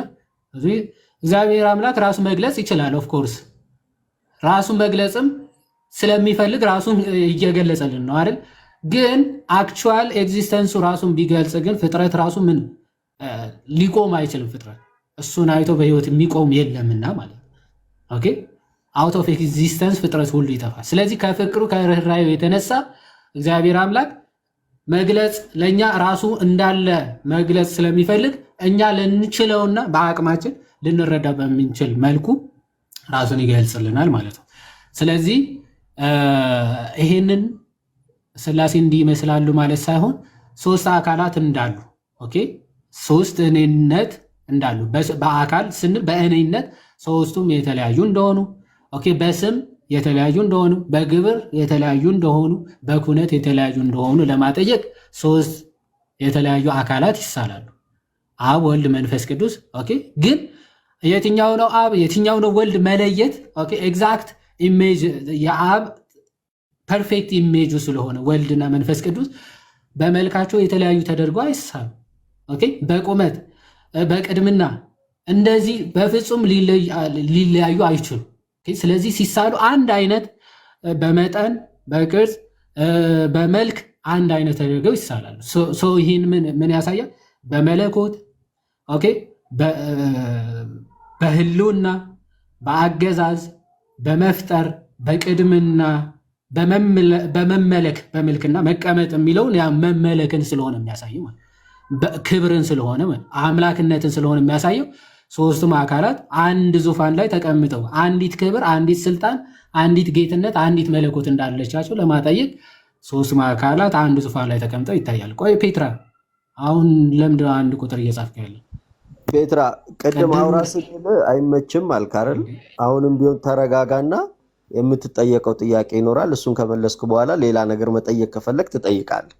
እግዚአብሔር አምላክ ራሱን መግለጽ ይችላል። ኦፍ ኮርስ ራሱን መግለጽም ስለሚፈልግ ራሱን እየገለጸልን ነው አይደል? ግን አክቹዋል ኤግዚስተንሱ ራሱን ቢገልጽ ግን ፍጥረት ራሱ ምን ሊቆም አይችልም። ፍጥረት እሱን አይቶ በህይወት የሚቆም የለምና ማለት ነው። ኦኬ አውት ኦፍ ኤግዚስተንስ ፍጥረት ሁሉ ይጠፋል። ስለዚህ ከፍቅሩ ከርኅራኄው የተነሳ እግዚአብሔር አምላክ መግለጽ ለእኛ ራሱ እንዳለ መግለጽ ስለሚፈልግ እኛ ልንችለውና በአቅማችን ልንረዳ በምንችል መልኩ ራሱን ይገልጽልናል ማለት ነው። ስለዚህ ይሄንን ሥላሴ እንዲህ ይመስላሉ ማለት ሳይሆን ሶስት አካላት እንዳሉ ኦኬ ሶስት እኔነት እንዳሉ በአካል ስንል በእኔነት ሶስቱም የተለያዩ እንደሆኑ ኦኬ በስም የተለያዩ እንደሆኑ በግብር የተለያዩ እንደሆኑ በኩነት የተለያዩ እንደሆኑ ለማጠየቅ ሶስት የተለያዩ አካላት ይሳላሉ። አብ ወልድ መንፈስ ቅዱስ ኦኬ ግን የትኛው ነው አብ የትኛው ነው ወልድ መለየት ኦኬ ኤግዛክት ኢሜጅ የአብ ፐርፌክት ኢሜጁ ስለሆነ ወልድና መንፈስ ቅዱስ በመልካቸው የተለያዩ ተደርገው አይሳሉ። ኦኬ በቁመት በቅድምና እንደዚህ በፍጹም ሊለያዩ አይችሉም። ስለዚህ ሲሳሉ አንድ አይነት በመጠን በቅርጽ በመልክ አንድ አይነት ተደርገው ይሳላሉ። ይህን ምን ያሳያል? በመለኮት ኦኬ በህልውና በአገዛዝ በመፍጠር በቅድምና በመመለክ በመልክና መቀመጥ የሚለውን ያ መመለክን ስለሆነ የሚያሳየው ክብርን ስለሆነ አምላክነትን ስለሆነ የሚያሳየው ሶስቱም አካላት አንድ ዙፋን ላይ ተቀምጠው አንዲት ክብር፣ አንዲት ስልጣን፣ አንዲት ጌትነት፣ አንዲት መለኮት እንዳለቻቸው ለማጠየቅ ሶስቱም አካላት አንድ ዙፋን ላይ ተቀምጠው ይታያል። ቆይ ፔትራ አሁን ለምንድን ነው አንድ ቁጥር እየጻፍክ ያለ? ፔትራ ቅድም አውራ ስትል አይመችም አልክ አይደል? አሁንም ቢሆን ተረጋጋና የምትጠየቀው ጥያቄ ይኖራል። እሱን ከመለስክ በኋላ ሌላ ነገር መጠየቅ ከፈለክ ትጠይቃለህ።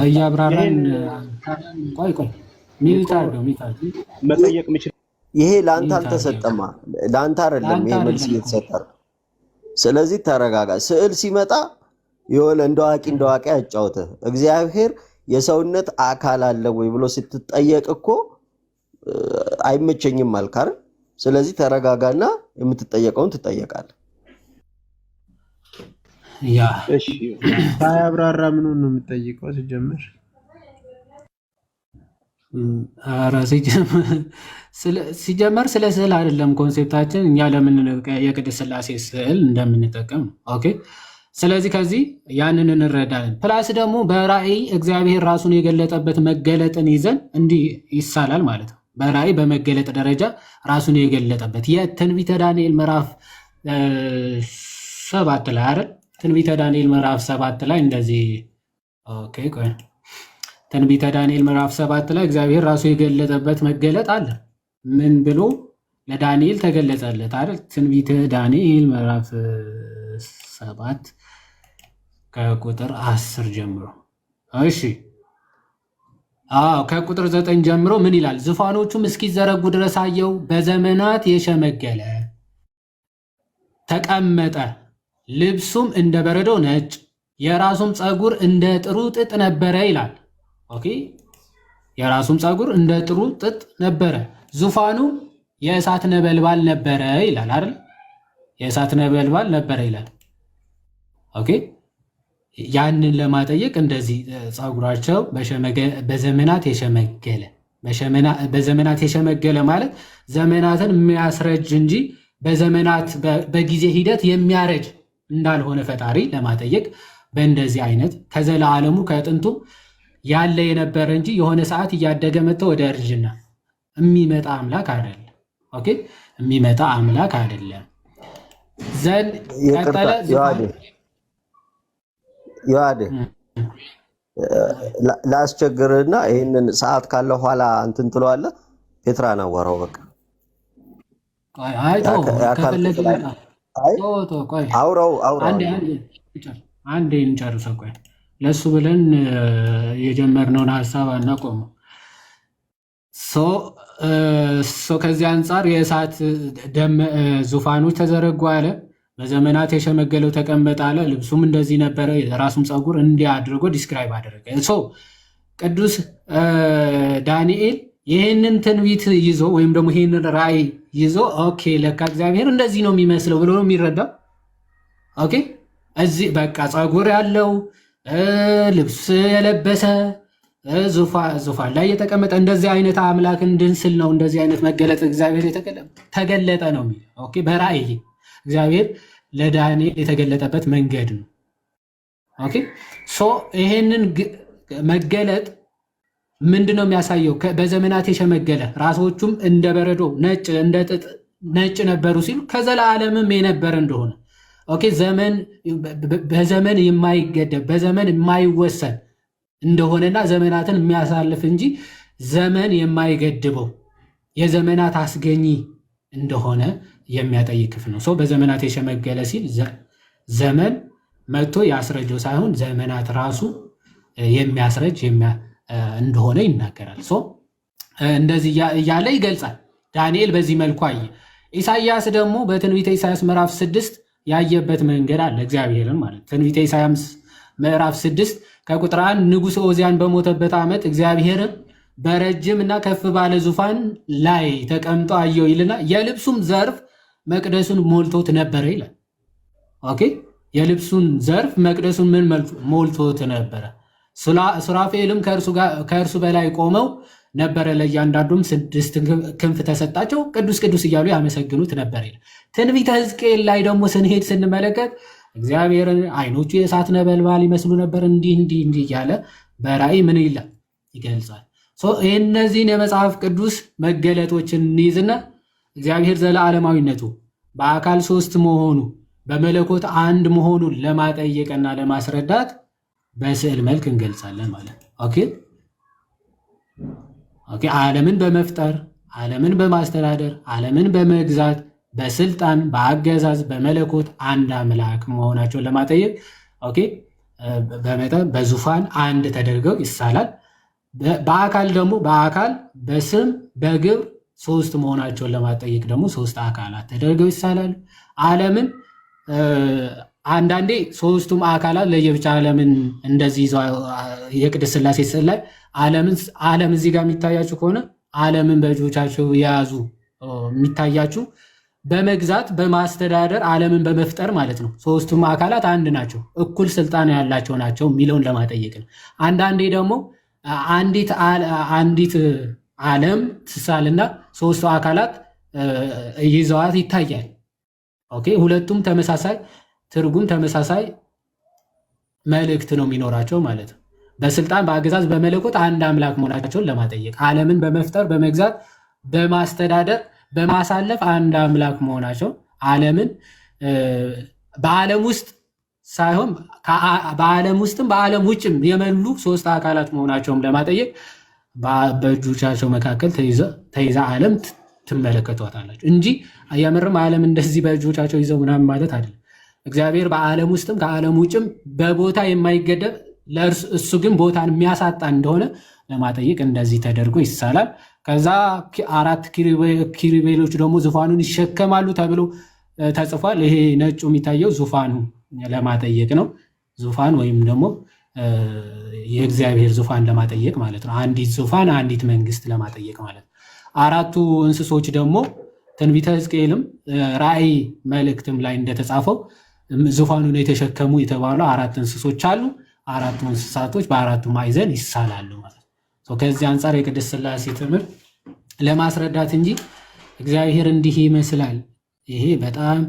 እያብራራን ቆይ ሚዩት አድርገው መጠየቅ የምችል ይሄ ለአንተ አልተሰጠማ፣ ለአንተ አይደለም ይሄ መልስ እየተሰጠ ነው። ስለዚህ ተረጋጋ። ስዕል ሲመጣ የሆነ እንደዋቂ ያጫውትህ። እግዚአብሔር የሰውነት አካል አለ ወይ ብሎ ስትጠየቅ እኮ አይመቸኝም አልክ አይደል? ስለዚህ ተረጋጋና የምትጠየቀውን ትጠየቃለህ። ያ እሺ ሳያብራራ ምን ነው የምትጠይቀው? ሲጀመር ሲጀመር ስለ ስዕል አይደለም ኮንሴፕታችን። እኛ ለምን የቅድስት ሥላሴ ስዕል እንደምንጠቀም ነው። ኦኬ ስለዚህ ከዚህ ያንን እንረዳለን። ፕላስ ደግሞ በራእይ እግዚአብሔር ራሱን የገለጠበት መገለጥን ይዘን እንዲህ ይሳላል ማለት ነው። በራእይ በመገለጥ ደረጃ ራሱን የገለጠበት የትንቢተ ዳንኤል ምዕራፍ 7 ላይ አይደል? ትንቢተ ዳንኤል ምዕራፍ 7 ላይ እንደዚህ ኦኬ ቆይ ትንቢተ ዳንኤል ምዕራፍ 7 ላይ እግዚአብሔር ራሱ የገለጠበት መገለጥ አለ። ምን ብሎ ለዳንኤል ተገለጸለት አይደል? ትንቢተ ዳንኤል ምዕራፍ 7 ከቁጥር 10 ጀምሮ እሺ ከቁጥር 9 ጀምሮ ምን ይላል? ዙፋኖቹም እስኪዘረጉ ድረስ አየው፣ በዘመናት የሸመገለ ተቀመጠ፣ ልብሱም እንደ በረዶ ነጭ፣ የራሱም ፀጉር እንደ ጥሩ ጥጥ ነበረ ይላል። ኦኬ የራሱም ፀጉር እንደ ጥሩ ጥጥ ነበረ፣ ዙፋኑ የእሳት ነበልባል ነበረ ይላል አይደል? የእሳት ነበልባል ነበረ ይላል። ኦኬ ያንን ለማጠየቅ እንደዚህ ፀጉራቸው በዘመናት የሸመገለ ማለት ዘመናትን የሚያስረጅ እንጂ በዘመናት በጊዜ ሂደት የሚያረጅ እንዳልሆነ ፈጣሪ ለማጠየቅ በእንደዚህ አይነት ከዘላለሙ ከጥንቱ ያለ የነበረ እንጂ የሆነ ሰዓት እያደገ መጥተው ወደ እርጅና የሚመጣ አምላክ አይደለም። ኦኬ የሚመጣ አምላክ አይደለም። ዘን ቀጠለ ዮሐዴ ላስቸግርና ይህንን ሰዓት ካለ ኋላ እንትን ትለዋለህ። ፔትራን አዋራው በቃ አውራው አንዴ እንጨርሰው። ቆይ ለሱ ብለን የጀመርነውን ሀሳብ አናቆመው። ከዚህ አንጻር የእሳት ዙፋኖች ተዘረጉ አለ። በዘመናት የሸመገለው ተቀመጠ አለ። ልብሱም እንደዚህ ነበረ፣ የራሱም ፀጉር እንዲህ አድርጎ ዲስክራይብ አደረገ። ቅዱስ ዳንኤል ይህንን ትንቢት ይዞ ወይም ደግሞ ይህንን ራእይ ይዞ ኦኬ ለካ እግዚአብሔር እንደዚህ ነው የሚመስለው ብሎ ነው የሚረዳው። ኦኬ እዚህ በቃ ፀጉር ያለው ልብስ የለበሰ ዙፋን ላይ የተቀመጠ እንደዚህ አይነት አምላክ እንድንስል ነው እንደዚህ አይነት መገለጥ እግዚአብሔር ተገለጠ ነው የሚለው። ኦኬ በራእይ እግዚአብሔር ለዳንኤል የተገለጠበት መንገድ ነው። ኦኬ ይሄንን መገለጥ ምንድን ነው የሚያሳየው? በዘመናት የሸመገለ ራሶቹም እንደ በረዶ ነጭ እንደ ጥጥ ነጭ ነበሩ ሲሉ ከዘላለምም የነበረ እንደሆነ ኦኬ በዘመን የማይገደብ በዘመን የማይወሰን እንደሆነና ዘመናትን የሚያሳልፍ እንጂ ዘመን የማይገድበው የዘመናት አስገኚ እንደሆነ የሚያጠይቅ ክፍል ነው። በዘመናት የሸመገለ ሲል ዘመን መጥቶ ያስረጀው ሳይሆን ዘመናት ራሱ የሚያስረጅ እንደሆነ ይናገራል። እንደዚህ እያለ ይገልጻል። ዳንኤል በዚህ መልኩ አየ። ኢሳይያስ ደግሞ በትንቢተ ኢሳይያስ ምዕራፍ 6 ያየበት መንገድ አለ። እግዚአብሔርን ማለት ትንቢተ ኢሳይያስ ምዕራፍ 6 ከቁጥር 1 ንጉሥ ኦዚያን በሞተበት ዓመት እግዚአብሔርን በረጅም እና ከፍ ባለ ዙፋን ላይ ተቀምጦ አየው ይልና የልብሱም ዘርፍ መቅደሱን ሞልቶት ነበረ ይላል። ኦኬ የልብሱን ዘርፍ መቅደሱን ምን ሞልቶት ነበረ? ሱራፌልም ከእርሱ በላይ ቆመው ነበረ፣ ለእያንዳንዱም 6 ክንፍ ተሰጣቸው፣ ቅዱስ ቅዱስ እያሉ ያመሰግኑት ነበር ይላል። ትንቢተ ሕዝቅኤል ላይ ደግሞ ስንሄድ ስንመለከት እግዚአብሔርን አይኖቹ የእሳት ነበልባል ይመስሉ ነበር፣ እንዲህ እያለ በራእይ ምን ይላል ይገልጻል። እነዚህን የመጽሐፍ ቅዱስ መገለጦችን እንይዝና እግዚአብሔር ዘለዓለማዊነቱ በአካል 3 መሆኑ በመለኮት አንድ መሆኑን ለማጠየቅና ለማስረዳት በስዕል መልክ እንገልጻለን ማለት ነው። ኦኬ ዓለምን በመፍጠር ዓለምን በማስተዳደር ዓለምን በመግዛት በስልጣን በአገዛዝ በመለኮት አንድ አምላክ መሆናቸውን ለማጠየቅ ኦኬ በመጠን በዙፋን አንድ ተደርገው ይሳላል። በአካል ደግሞ በአካል በስም በግብር 3 መሆናቸውን ለማጠየቅ ደግሞ 3 አካላት ተደርገው ይሳላሉ። ዓለምን አንዳንዴ 3ቱም አካላት ለየብቻ ዓለምን እንደዚህ ይዘው የቅድስት ሥላሴ ስዕል ላይ ዓለም እዚህ ጋር የሚታያችሁ ከሆነ ዓለምን በእጆቻቸው የያዙ የሚታያችሁ በመግዛት በማስተዳደር ዓለምን በመፍጠር ማለት ነው። 3ቱም አካላት አንድ ናቸው፣ እኩል ስልጣን ያላቸው ናቸው የሚለውን ለማጠየቅ ነው። አንዳንዴ ደግሞ አንዲት ዓለም ትሳልና 3ቱ አካላት ይዘዋት ይታያል። ኦኬ ሁለቱም ተመሳሳይ ትርጉም ተመሳሳይ መልእክት ነው የሚኖራቸው ማለት ነው። በስልጣን በአገዛዝ በመለኮት አንድ አምላክ መሆናቸውን ለማጠየቅ ዓለምን በመፍጠር በመግዛት በማስተዳደር በማሳለፍ አንድ አምላክ መሆናቸው ዓለምን በዓለም ውስጥ ሳይሆን በዓለም ውስጥም በዓለም ውጭም የመሉ 3 አካላት መሆናቸውም ለማጠየቅ በእጆቻቸው መካከል ተይዛ ዓለም ትመለከቷታላችሁ እንጂ የምርም ዓለም እንደዚህ በእጆቻቸው ይዘው ምናምን ማለት አይደለም። እግዚአብሔር በዓለም ውስጥም ከዓለም ውጭም በቦታ የማይገደብ እሱ ግን ቦታን የሚያሳጣ እንደሆነ ለማጠየቅ እንደዚህ ተደርጎ ይሳላል። ከዛ 4 ኪሩቤሎች ደግሞ ዙፋኑን ይሸከማሉ ተብሎ ተጽፏል። ይሄ ነጩ የሚታየው ዙፋኑ ለማጠየቅ ነው። ዙፋን ወይም ደግሞ የእግዚአብሔር ዙፋን ለማጠየቅ ማለት ነው። አንዲት ዙፋን፣ አንዲት መንግስት ለማጠየቅ ማለት ነው። አራቱ እንስሶች ደግሞ ትንቢተ ሕዝቅኤልም ራእይ መልእክትም ላይ እንደተጻፈው ዙፋኑን የተሸከሙ የተባሉ አራት እንስሶች አሉ። አራቱ እንስሳቶች በአራቱ ማዕዘን ይሳላሉ ማለት ነው። ከዚህ አንጻር የቅድስት ሥላሴ ትምህርት ለማስረዳት እንጂ እግዚአብሔር እንዲህ ይመስላል፣ ይሄ በጣም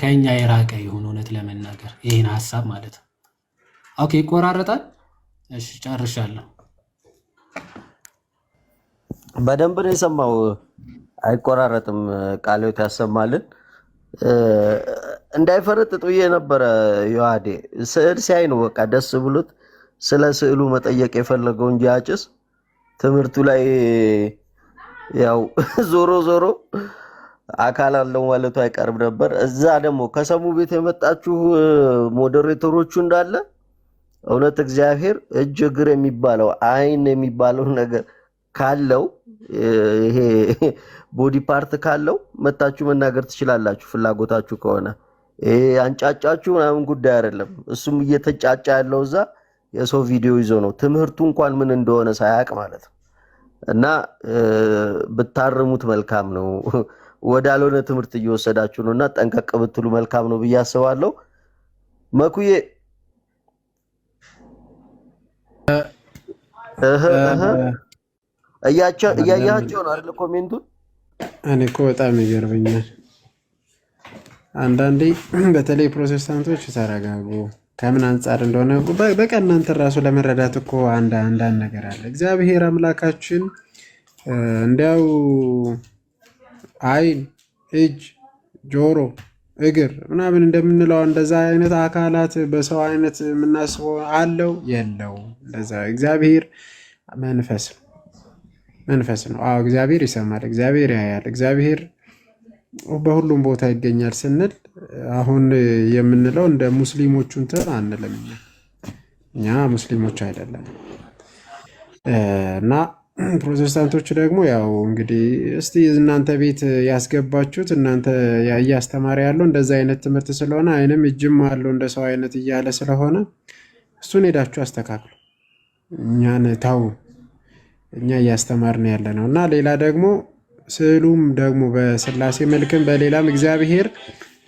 ከኛ የራቀ የሆነ እውነት ለመናገር ይህን ሀሳብ ማለት ነው። ኦኬ፣ ይቆራረጣል። እሺ፣ ጨርሻለሁ። በደንብ ነው የሰማው። አይቆራረጥም። ቃልዮት ያሰማልን። እንዳይፈረጥጥ ብዬ ነበረ። ዮሐዴ ስዕል ሲያይ ነው በቃ ደስ ብሎት ስለ ስዕሉ መጠየቅ የፈለገው እንጂ አጭስ ትምህርቱ ላይ ያው ዞሮ ዞሮ አካል አለው ማለቱ አይቀርም ነበር። እዛ ደግሞ ከሰሙ ቤት የመጣችሁ ሞዴሬተሮቹ እንዳለ እውነት እግዚአብሔር እጅ እግር የሚባለው አይን የሚባለው ነገር ካለው ይሄ ቦዲ ፓርት ካለው መታችሁ መናገር ትችላላችሁ ፍላጎታችሁ ከሆነ። ይሄ አንጫጫችሁ ምናምን ጉዳይ አይደለም። እሱም እየተጫጫ ያለው እዛ የሰው ቪዲዮ ይዞ ነው ትምህርቱ እንኳን ምን እንደሆነ ሳያውቅ ማለት ነው። እና ብታርሙት መልካም ነው። ወዳልሆነ ትምህርት እየወሰዳችሁ ነው እና ጠንቀቅ ብትሉ መልካም ነው ብዬ አስባለሁ። መኩዬ እያያቸው ነው አይደል? ኮሜንቱን እኔ እኮ በጣም ይገርመኛል አንዳንዴ። በተለይ ፕሮቴስታንቶች ተረጋጉ። ከምን አንጻር እንደሆነ በቃ እናንተ ራሱ ለመረዳት እኮ አንዳንድ ነገር አለ። እግዚአብሔር አምላካችን እንዲያው አይን፣ እጅ፣ ጆሮ፣ እግር ምናምን እንደምንለው እንደዛ አይነት አካላት በሰው አይነት የምናስበው አለው የለው? እንደዛ እግዚአብሔር መንፈስ ነው። አዎ እግዚአብሔር ይሰማል፣ እግዚአብሔር ያያል፣ እግዚአብሔር በሁሉም ቦታ ይገኛል ስንል አሁን የምንለው እንደ ሙስሊሞቹ እንትን አንልም። እኛ ሙስሊሞች አይደለም። እና ፕሮቴስታንቶች ደግሞ ያው እንግዲህ እስቲ እናንተ ቤት ያስገባችሁት እናንተ እያስተማረ ያለው እንደዛ አይነት ትምህርት ስለሆነ አይንም እጅም አለው እንደ ሰው አይነት እያለ ስለሆነ እሱን ሄዳችሁ አስተካክሉ። እኛን ታው እኛ እያስተማርን ያለ ነው። እና ሌላ ደግሞ ስዕሉም ደግሞ በስላሴ መልክም በሌላም እግዚአብሔር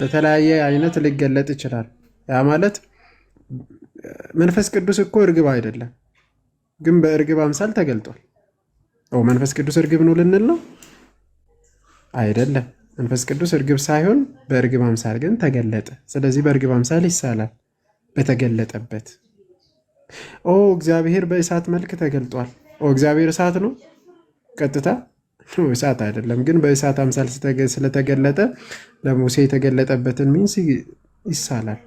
በተለያየ አይነት ሊገለጥ ይችላል። ያ ማለት መንፈስ ቅዱስ እኮ እርግብ አይደለም፣ ግን በእርግብ አምሳል ተገልጧል። መንፈስ ቅዱስ እርግብ ነው ልንል ነው? አይደለም። መንፈስ ቅዱስ እርግብ ሳይሆን በእርግብ አምሳል ግን ተገለጠ። ስለዚህ በእርግብ አምሳል ይሳላል በተገለጠበት። እግዚአብሔር በእሳት መልክ ተገልጧል። እግዚአብሔር እሳት ነው ቀጥታ እሳት አይደለም፣ ግን በእሳት አምሳል ስለተገለጠ ለሙሴ የተገለጠበትን ሚንስ ይሳላል።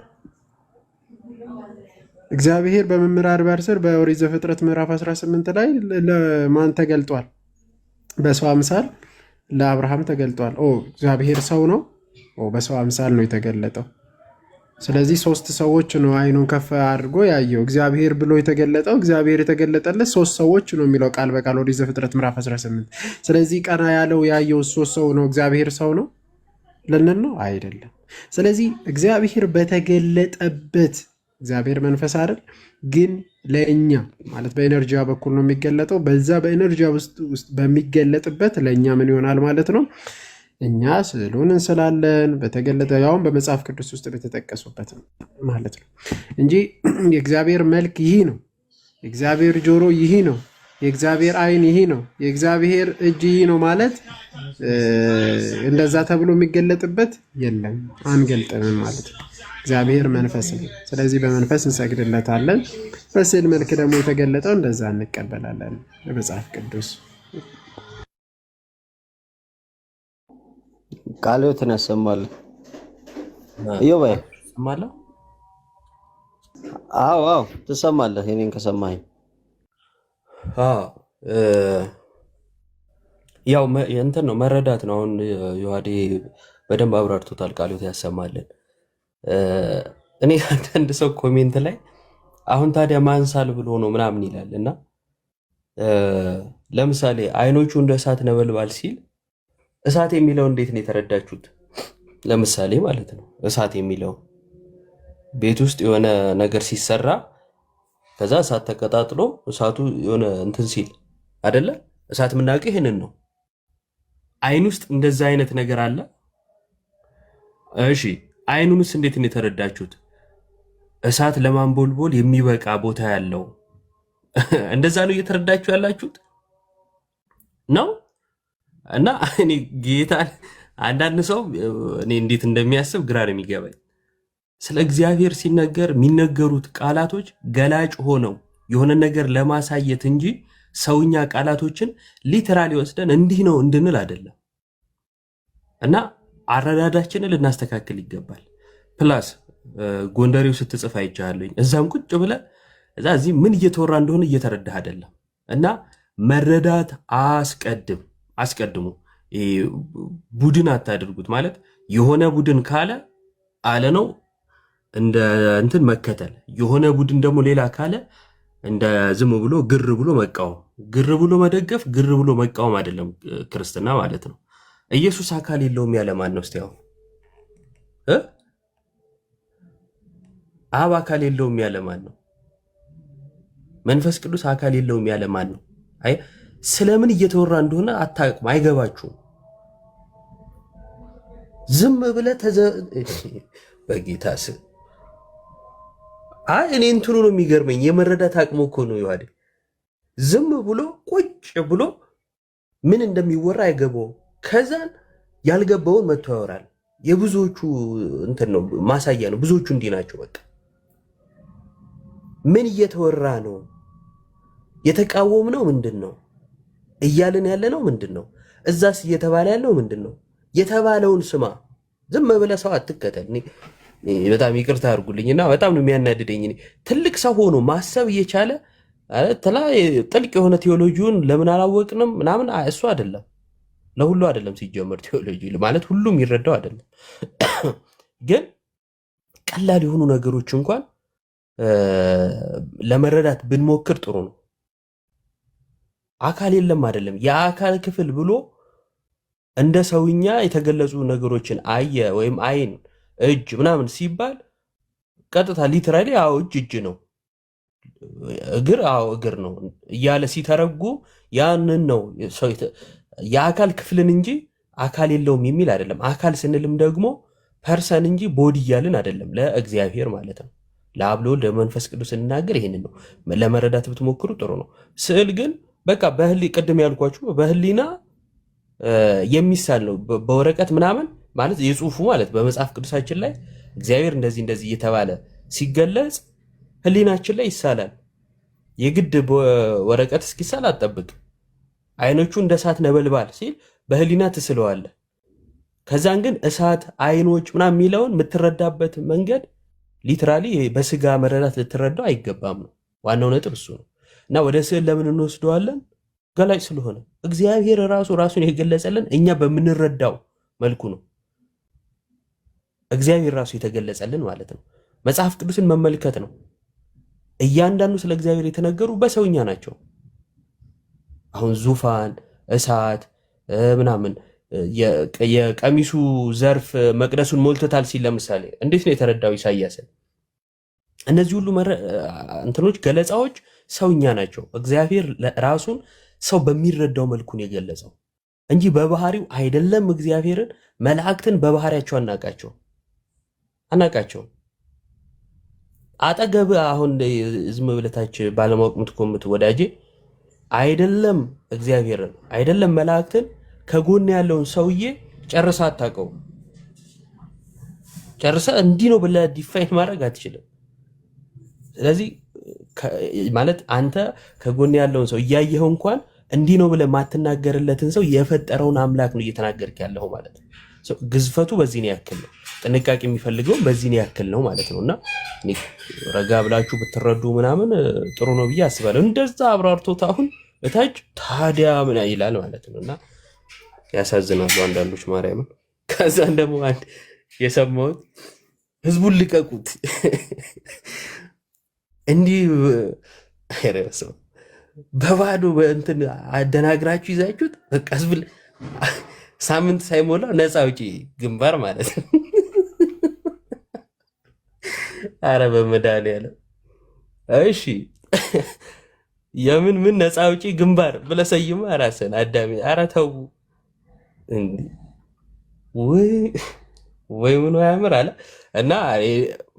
እግዚአብሔር በመምህር አድባር ስር በኦሪት ዘፍጥረት ምዕራፍ 18 ላይ ለማን ተገልጧል? በሰው አምሳል ለአብርሃም ተገልጧል። እግዚአብሔር ሰው ነው? በሰው አምሳል ነው የተገለጠው። ስለዚህ ሶስት ሰዎች ነው አይኑን ከፍ አድርጎ ያየው እግዚአብሔር ብሎ የተገለጠው። እግዚአብሔር የተገለጠለት ሶስት ሰዎች ነው የሚለው ቃል በቃል ኦሪት ዘፍጥረት ምዕራፍ 18። ስለዚህ ቀና ያለው ያየው ሶስት ሰው ነው። እግዚአብሔር ሰው ነው ልንል ነው? አይደለም። ስለዚህ እግዚአብሔር በተገለጠበት እግዚአብሔር መንፈስ አይደል? ግን ለእኛ ማለት በኤነርጂያ በኩል ነው የሚገለጠው። በዛ በኤነርጂያ ውስጥ በሚገለጥበት ለእኛ ምን ይሆናል ማለት ነው? እኛ ስዕሉን እንስላለን በተገለጠ ያውም በመጽሐፍ ቅዱስ ውስጥ በተጠቀሱበት ማለት ነው እንጂ የእግዚአብሔር መልክ ይህ ነው፣ የእግዚአብሔር ጆሮ ይህ ነው፣ የእግዚአብሔር አይን ይህ ነው፣ የእግዚአብሔር እጅ ይህ ነው ማለት እንደዛ ተብሎ የሚገለጥበት የለም። አንገልጥንም ማለት ነው። እግዚአብሔር መንፈስ ነው። ስለዚህ በመንፈስ እንሰግድለታለን። በስዕል መልክ ደግሞ የተገለጠው እንደዛ እንቀበላለን በመጽሐፍ ቅዱስ። ቃልዮትን ያሰማል። እዮባይ ሰማለሁ። አዎ ትሰማለህ። እኔን ከሰማኝ ያው እንትን ነው መረዳት ነው። አሁን ዮሐዴ በደንብ አብራርቶታል። ቃልዮት ያሰማልን። እኔ አንዳንድ ሰው ኮሜንት ላይ አሁን ታዲያ ማንሳል ብሎ ነው ምናምን ይላል እና ለምሳሌ አይኖቹ እንደ እሳት ነበልባል ሲል እሳት የሚለው እንዴት ነው የተረዳችሁት? ለምሳሌ ማለት ነው እሳት የሚለው ቤት ውስጥ የሆነ ነገር ሲሰራ ከዛ እሳት ተቀጣጥሎ እሳቱ የሆነ እንትን ሲል አይደለ? እሳት የምናውቀው ይሄንን ነው። አይን ውስጥ እንደዛ አይነት ነገር አለ። እሺ አይኑንስ እንዴት ነው የተረዳችሁት? እሳት ለማንቦልቦል የሚበቃ ቦታ ያለው እንደዛ ነው እየተረዳችሁ ያላችሁት ነው። እና እኔ ጌታ አንዳንድ ሰው እኔ እንዴት እንደሚያስብ ግራ ነው የሚገባኝ። ስለ እግዚአብሔር ሲነገር የሚነገሩት ቃላቶች ገላጭ ሆነው የሆነ ነገር ለማሳየት እንጂ ሰውኛ ቃላቶችን ሊተራሊ ወስደን እንዲህ ነው እንድንል አይደለም። እና አረዳዳችንን ልናስተካክል ይገባል። ፕላስ ጎንደሬው ስትጽፍ አይቻለኝ እዛም ቁጭ ብለ እዛ እዚህ ምን እየተወራ እንደሆነ እየተረዳህ አይደለም። እና መረዳት አስቀድሙ። ቡድን አታድርጉት። ማለት የሆነ ቡድን ካለ አለ ነው እንደ እንትን መከተል፣ የሆነ ቡድን ደግሞ ሌላ ካለ እንደ ዝም ብሎ ግር ብሎ መቃወም፣ ግር ብሎ መደገፍ፣ ግር ብሎ መቃወም አይደለም ክርስትና ማለት ነው። ኢየሱስ አካል የለውም ያለ ማን ነው? እስቲ አሁን አብ አካል የለውም ያለ ማን ነው? መንፈስ ቅዱስ አካል የለውም ያለ ማን ነው? አይ ስለምን እየተወራ እንደሆነ አታውቁም፣ አይገባችሁም። ዝም ብለህ በጌታ ስም እኔ እንትኑ ነው የሚገርመኝ፣ የመረዳት አቅሙ እኮ ነው ይዋደ ዝም ብሎ ቁጭ ብሎ ምን እንደሚወራ አይገባውም። ከዛን ያልገባውን መጥቶ ያወራል። የብዙዎቹ እንትን ነው ማሳያ ነው። ብዙዎቹ እንዲህ ናቸው። በቃ ምን እየተወራ ነው? የተቃወም ነው ምንድን ነው እያልን ያለ ነው ምንድን ነው? እዛስ እየተባለ ያለው ምንድን ነው? የተባለውን ስማ። ዝም ብለህ ሰው አትከተል። በጣም ይቅርታ አድርጉልኝና በጣም ነው የሚያናድደኝ። ትልቅ ሰው ሆኖ ማሰብ እየቻለ ጥልቅ የሆነ ቴዎሎጂውን ለምን አላወቅንም ምናምን እሱ አይደለም፣ ለሁሉ አይደለም። ሲጀመር ቴዎሎጂ ማለት ሁሉም ይረዳው አይደለም። ግን ቀላል የሆኑ ነገሮች እንኳን ለመረዳት ብንሞክር ጥሩ ነው። አካል የለም አይደለም፣ የአካል ክፍል ብሎ እንደ ሰውኛ የተገለጹ ነገሮችን አየ ወይም አይን፣ እጅ ምናምን ሲባል ቀጥታ ሊትራሊ አዎ እጅ ነው፣ እግር አዎ እግር ነው እያለ ሲተረጉም ያንን ነው የአካል ክፍልን እንጂ አካል የለውም የሚል አይደለም። አካል ስንልም ደግሞ ፐርሰን እንጂ ቦዲ እያልን አይደለም፣ ለእግዚአብሔር ማለት ነው። ለአብ ለወልድ ለመንፈስ ቅዱስ ስንናገር ይሄንን ነው። ለመረዳት ብትሞክሩ ጥሩ ነው። ስዕል ግን በቃ ቅድም ያልኳችሁ በህሊና የሚሳል ነው። በወረቀት ምናምን ማለት የጽሁፉ ማለት በመጽሐፍ ቅዱሳችን ላይ እግዚአብሔር እንደዚህ እንደዚህ እየተባለ ሲገለጽ ህሊናችን ላይ ይሳላል። የግድ በወረቀት እስኪሳል አትጠብቅ። አይኖቹ እንደ እሳት ነበልባል ሲል በህሊና ትስለዋለ። ከዛን ግን እሳት አይኖች ምናምን የሚለውን የምትረዳበት መንገድ ሊትራሊ በስጋ መረዳት ልትረዳው አይገባም ነው። ዋናው ነጥብ እሱ ነው። እና ወደ ስዕል ለምን እንወስደዋለን? ገላጭ ስለሆነ እግዚአብሔር ራሱን የገለጸልን እኛ በምንረዳው መልኩ ነው። እግዚአብሔር ራሱ የተገለጸልን ማለት ነው። መጽሐፍ ቅዱስን መመልከት ነው። እያንዳንዱ ስለ እግዚአብሔር የተነገሩ በሰውኛ ናቸው። አሁን ዙፋን፣ እሳት ምናምን የቀሚሱ ዘርፍ መቅደሱን ሞልቶታል ሲል ለምሳሌ እንዴት ነው የተረዳው ኢሳይያስን? እነዚህ ሁሉ እንትኖች ገለጻዎች ሰውኛ ናቸው። እግዚአብሔር ራሱን ሰው በሚረዳው መልኩ ነው የገለጸው እንጂ በባህሪው አይደለም። እግዚአብሔርን መላእክትን በባህሪያቸው አናቃቸው። አጠገብ አሁን ዝም ብለታች ባለማወቅ ምትኮምት ወዳጄ አይደለም እግዚአብሔርን አይደለም መላእክትን ከጎን ያለውን ሰውዬ ጨርሰ አታውቀው። ጨርሰ እንዲህ ነው ብለህ ዲፋይን ማድረግ አትችልም። ስለዚህ ማለት አንተ ከጎን ያለውን ሰው እያየኸው እንኳን እንዲህ ነው ብለህ ማትናገርለትን ሰው የፈጠረውን አምላክ ነው እየተናገርክ ያለው ማለት ነው። ግዝፈቱ በዚህ ያክል ነው። ጥንቃቄ የሚፈልገው በዚህ ያክል ነው ማለት ነውና ረጋ ብላችሁ ብትረዱ ምናምን ጥሩ ነው ብዬ አስባለሁ። እንደዛ አብራርቶት አሁን እታች ታዲያ ምን ይላል ማለት ነውና ያሳዝናሉ አንዳንዶች ማርያምን። ከዛን ደግሞ አንድ የሰማሁት ህዝቡን ልቀቁት እንዲህ አይረሰው በባዶ በእንትን አደናግራችሁ ይዛችሁት በቃ ህዝብ ሳምንት ሳይሞላው ነፃ አውጪ ግንባር ማለት ነው። አረ በመድኃኒዓለም እሺ የምን ምን ነፃ አውጪ ግንባር ብለህ ሰይማ ራስህን አዳሚ። ኧረ ተው እንዴ! ወይ ምን ያምር አለ እና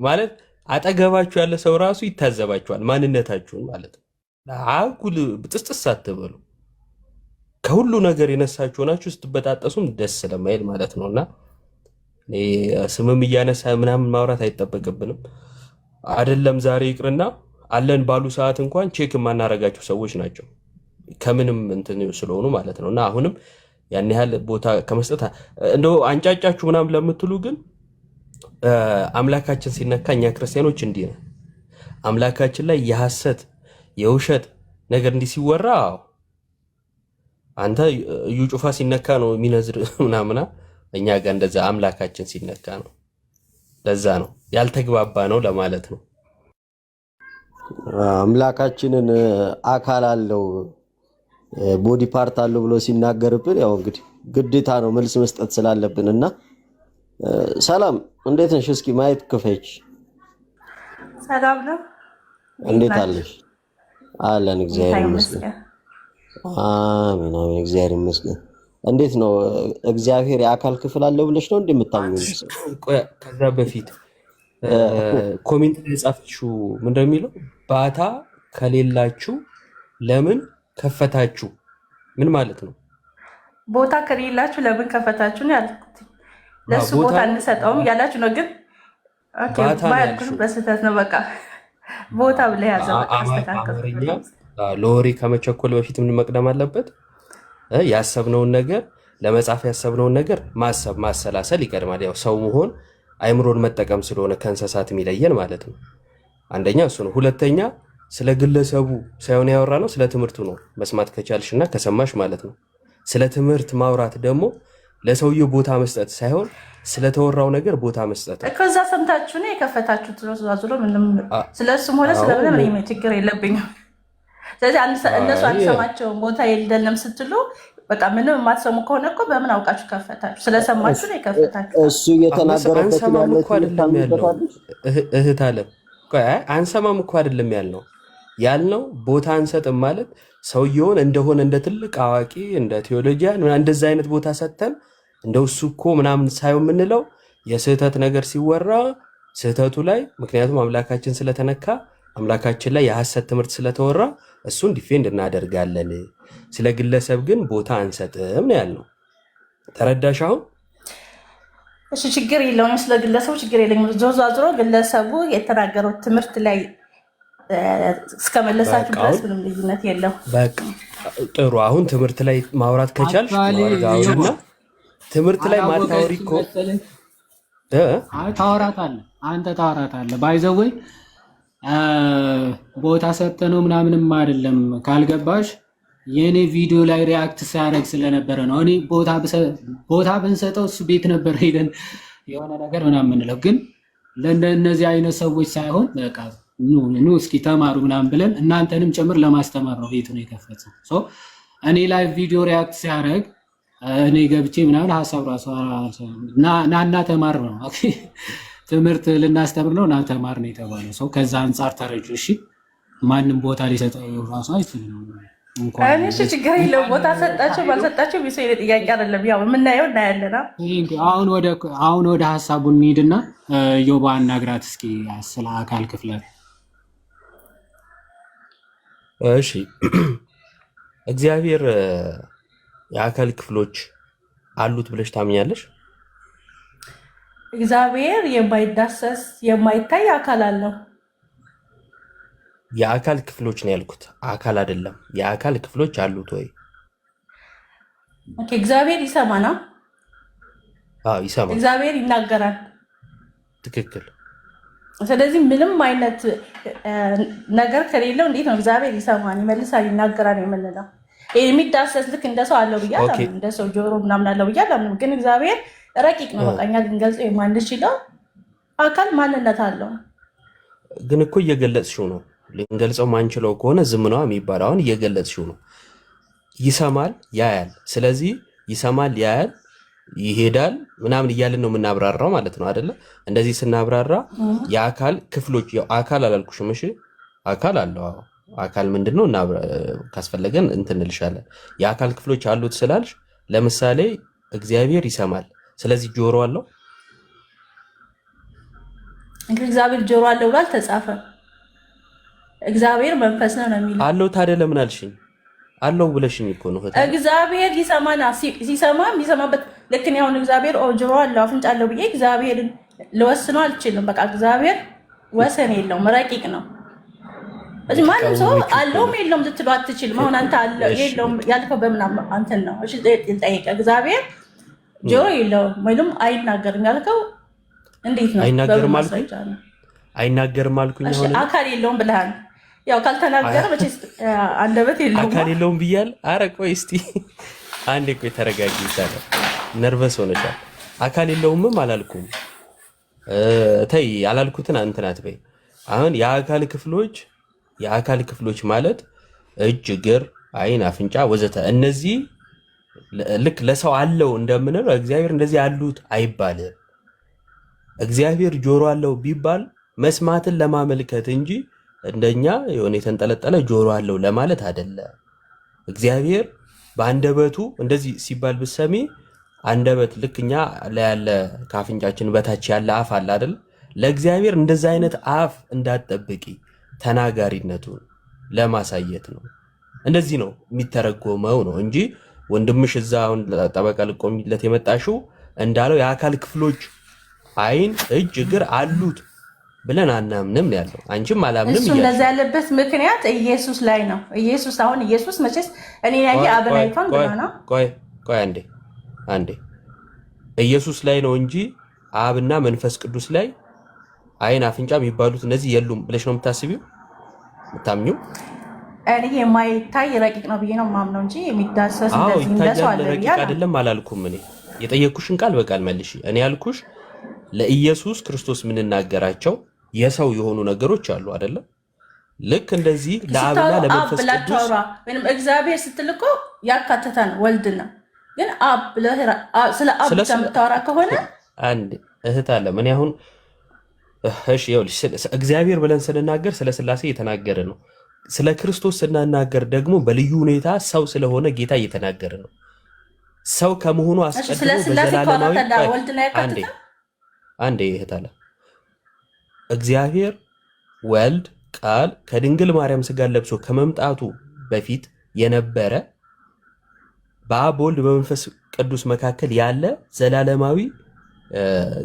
ማለት አጠገባችሁ ያለ ሰው ራሱ ይታዘባችኋል ማንነታችሁን ማለት ነው። አጉል ብጥስጥስ አትበሉ። ከሁሉ ነገር የነሳችሁ ናችሁ ስትበጣጠሱም ደስ ስለማይል ማለት ነውና ስምም እያነሳ ምናምን ማውራት አይጠበቅብንም። አይደለም ዛሬ ይቅርና አለን ባሉ ሰዓት እንኳን ቼክ የማናረጋቸው ሰዎች ናቸው ከምንም እንትን ስለሆኑ ማለት ነውና አሁንም ያን ያህል ቦታ ከመስጠት እንደው አንጫጫችሁ ምናምን ለምትሉ ግን አምላካችን ሲነካ እኛ ክርስቲያኖች እንዲህ ነው። አምላካችን ላይ የሐሰት የውሸት ነገር እንዲህ ሲወራ አንተ እዩ ጩፋ ሲነካ ነው የሚነዝር ምናምና እኛ ጋር እንደዛ አምላካችን ሲነካ ነው። ለዛ ነው ያልተግባባ ነው ለማለት ነው። አምላካችንን አካል አለው ቦዲ ፓርት አለው ብሎ ሲናገርብን ያው እንግዲህ ግዴታ ነው መልስ መስጠት ስላለብን እና ሰላም እንዴት ነሽ? እስኪ ማየት ክፈች። ሰላም ነው። እንዴት አለሽ? አለን እግዚአብሔር ይመስገን። አሜን አሜን እግዚአብሔር ይመስገን። እንዴት ነው እግዚአብሔር የአካል ክፍል አለው ብለሽ ነው እንደምታምኚው? ከዛ በፊት ኮሜንት ላይ ጻፍሽው ምንድነው የሚለው? ባታ ከሌላችሁ ለምን ከፈታችሁ? ምን ማለት ነው? ቦታ ከሌላችሁ ለምን ከፈታችሁ ነው ያልኩት። ለሱ ቦታ እንሰጠውም ያላችሁ ነው። ግን ኦኬ ባያልኩት በስህተት ነው። በቃ ቦታ ብለ ያዘው አስተካከለ። ለወሬ ከመቸኮል በፊት ምን መቅደም አለበት? ያሰብነውን ነገር ለመጻፍ ያሰብነውን ነገር ማሰብ ማሰላሰል ይቀድማል። ያው ሰው መሆን አይምሮን መጠቀም ስለሆነ ከእንስሳት የሚለየን ማለት ነው። አንደኛ እሱ ነው። ሁለተኛ ስለ ግለሰቡ ሳይሆን ያወራ ነው ስለ ትምህርቱ ነው። መስማት ከቻልሽና ከሰማሽ ማለት ነው። ስለ ትምህርት ማውራት ደግሞ ለሰውየው ቦታ መስጠት ሳይሆን ስለተወራው ነገር ቦታ መስጠት ነው። ከዛ ሰምታችሁ ነው የከፈታችሁት። ስለዚህ ምንም ስለሱም ሆነ ስለምን ምንም ችግር የለብኝም። ስለዚህ እነሱ አንሰማቸው ቦታ የለንም ስትሉ በቃ ምንም የማትሰሙ ከሆነ እኮ በምን አውቃችሁ ከፈታችሁ? ስለሰማችሁ ነው የከፈታችሁ። እሱ እየተናገረበት አንሰማም እኮ አይደለም ያለው እህት አለ። አንሰማም እኮ አይደለም ያልነው ቦታ አንሰጥም ማለት ሰውየውን እንደሆነ እንደ ትልቅ አዋቂ እንደ ቴዎሎጂያን እንደዛ አይነት ቦታ ሰጥተን እንደው እሱ እኮ ምናምን ሳይሆን የምንለው የስህተት ነገር ሲወራ ስህተቱ ላይ ምክንያቱም አምላካችን ስለተነካ አምላካችን ላይ የሐሰት ትምህርት ስለተወራ እሱን ዲፌንድ እናደርጋለን። ስለ ግለሰብ ግን ቦታ አንሰጥም ነው ያልነው። ተረዳሽ አሁን? እሺ ችግር የለውም። ስለ ግለሰቡ ችግር የለኝም። ዞሮ ግለሰቡ የተናገረው ትምህርት ላይ እስከመለሳችሁ ድረስ ምንም ልዩነት የለው። በቃ ጥሩ። አሁን ትምህርት ላይ ማውራት ከቻልሽ ማውራትና ትምህርት ላይ ማታወሪ እኮ ታወራታለህ አንተ ታወራታለህ። ባይዘወይ ቦታ ሰጥተነው ምናምንም አይደለም። ካልገባሽ የኔ ቪዲዮ ላይ ሪያክት ሲያደርግ ስለነበረ ነው። እኔ ቦታ ብንሰጠው እሱ ቤት ነበር ሄደን የሆነ ነገር ምናምን የምንለው፣ ግን ለእነዚህ አይነት ሰዎች ሳይሆን በቃ ኑ እስኪ ተማሩ ምናምን ብለን እናንተንም ጭምር ለማስተማር ነው ቤቱን የከፈተው። እኔ ላይ ቪዲዮ ሪያክት ሲያደርግ እኔ ገብቼ ምናምን ሀሳብ ራሱ ናና ተማር ነው ትምህርት ልናስተምር ነው እና ተማር ነው የተባለው ሰው። ከዛ አንጻር ተረጁ። እሺ ማንም ቦታ ሊሰጠው ራሱ አይችልም። እሺ ችግር የለውም። ቦታ ሰጣቸው ባልሰጣቸው ቢሰይ ጥያቄ አይደለም። ያው የምናየው እናያለና አሁን ወደ ሀሳቡ እንሂድና ዮባ አናግራት እስኪ ስለ አካል ክፍል። እሺ እግዚአብሔር የአካል ክፍሎች አሉት ብለሽ ታምኛለሽ? እግዚአብሔር የማይዳሰስ የማይታይ አካል አለው። የአካል ክፍሎች ነው ያልኩት፣ አካል አይደለም። የአካል ክፍሎች አሉት ወይ? ኦኬ እግዚአብሔር ይሰማና? አዎ ይሰማል። እግዚአብሔር ይናገራል። ትክክል። ስለዚህ ምንም አይነት ነገር ከሌለው እንዴት ነው እግዚአብሔር ይሰማን ይመልሳል ይናገራል የምንለው? የሚዳሰስ ልክ እንደ ሰው አለው ብያለሁ፣ እንደ ሰው ጆሮ ምናምን አለው ብያለሁ። ግን እግዚአብሔር ረቂቅ ነው። በቃ እኛ ልንገልጸው የማንችለው አካል ማንነት አለው። ግን እኮ እየገለጽሽው ነው። ልንገልጸው ማንችለው ከሆነ ዝም ነው የሚባለው። አሁን እየገለጽሽው ነው። ይሰማል፣ ያያል። ስለዚህ ይሰማል፣ ያያል፣ ይሄዳል ምናምን እያልን ነው የምናብራራው ማለት ነው አይደለ? እንደዚህ ስናብራራ የአካል ክፍሎች አካል አላልኩሽም? እሺ አካል አለው። አካል ምንድነው እና ካስፈለገን እንትን እንልሻለን። የአካል ክፍሎች አሉት ስላልሽ ለምሳሌ እግዚአብሔር ይሰማል፣ ስለዚህ ጆሮ አለው። እንግዲህ እግዚአብሔር ጆሮ አለው ብሎ አልተጻፈም። እግዚአብሔር መንፈስ ነው የሚለው አለው። ታዲያ ለምን አልሽኝ? አለው ብለሽኝ እኮ ነው። እግዚአብሔር ይሰማና ሲሰማ የሚሰማበት ልክ ነው። አሁን እግዚአብሔር ጆሮ አለው አፍንጫ አለው ብዬ እግዚአብሔርን ልወስነው አልችልም። በቃ እግዚአብሔር ወሰን የለውም፣ ረቂቅ ነው። እዚህ ማንም ሰው አለውም የለውም ልትሉ አትችልም። አሁን አንተ አለ የለውም ያልከው በምን አንተን ነው? እሺ ጠይቀ። እግዚአብሔር ጆሮ የለውም ወይም አይናገርም ያልከው እንዴት ነው? አይናገርም አልኩኝ። አይናገርም አልኩኝ። አሁን አካል የለውም ብለሃል። ያው ካልተናገረ መቼስ አንደበት የለውም። አካል የለውም ብያል። ኧረ ቆይ እስቲ አንዴ ቆይ ተረጋጊ። ይቻላል ነርቨስ ሆነሻል። አካል የለውምም አላልኩም። ተይ ያላልኩትን እንትን አትበይ። አሁን የአካል ክፍሎች ማለት እጅ፣ እግር፣ አይን፣ አፍንጫ ወዘተ እነዚህ ልክ ለሰው አለው እንደምንለው እግዚአብሔር እንደዚህ ያሉት አይባልም። እግዚአብሔር ጆሮ አለው ቢባል መስማትን ለማመልከት እንጂ እንደኛ የሆነ የተንጠለጠለ ጆሮ አለው ለማለት አይደለም። እግዚአብሔር በአንደበቱ እንደዚህ ሲባል ብትሰሚ አንደበት ልክኛ ላይ ያለ ከአፍንጫችን በታች ያለ አፍ አለ አይደል? ለእግዚአብሔር እንደዛ አይነት አፍ እንዳትጠብቂ ተናጋሪነቱን ለማሳየት ነው። እንደዚህ ነው የሚተረጎመው ነው እንጂ ወንድምሽ እዛ አሁን ጠበቃ ልቆሚለት የመጣሽው እንዳለው የአካል ክፍሎች አይን፣ እጅ፣ እግር አሉት ብለን አናምንም ነው ያለው። አንቺም አላምንም እሱ እንደዛ ያለበት ምክንያት ኢየሱስ ላይ ነው። ኢየሱስ መቼስ እኔ ያየ አብን አይቷን ብለና ቆይ አንዴ ኢየሱስ ላይ ነው እንጂ አብና መንፈስ ቅዱስ ላይ አይን፣ አፍንጫ የሚባሉት እነዚህ የሉም ብለሽ ነው የምታስቢው የምታምኚው? እኔ የማይታይ ረቂቅ ነው ብዬ ነው የማምነው እንጂ የሚዳሰስ እንደዚህ እንደሰው አለ ረቂቅ አይደለም አላልኩም። እኔ የጠየኩሽን ቃል በቃል መልሽ። እኔ ያልኩሽ ለኢየሱስ ክርስቶስ የምንናገራቸው የሰው የሆኑ ነገሮች አሉ አይደለም? ልክ እንደዚህ ለአብና ለመንፈስ ቅዱስ ወይንም እግዚአብሔር ስትልቆ ያካተታን ወልድ ነው። ግን ስለ አብ ብቻ የምታወራ ከሆነ አንድ እህት አለ። ምን ያሁን እሺ ይኸውልሽ እግዚአብሔር ብለን ስንናገር ስለ ሥላሴ እየተናገረ ነው። ስለ ክርስቶስ ስናናገር ደግሞ በልዩ ሁኔታ ሰው ስለሆነ ጌታ እየተናገረ ነው። ሰው ከመሆኑ አስቀድሞ በዘላለማዊ አንዴ እህት አለ እግዚአብሔር ወልድ ቃል ከድንግል ማርያም ስጋን ለብሶ ከመምጣቱ በፊት የነበረ በአብ ወልድ በመንፈስ ቅዱስ መካከል ያለ ዘላለማዊ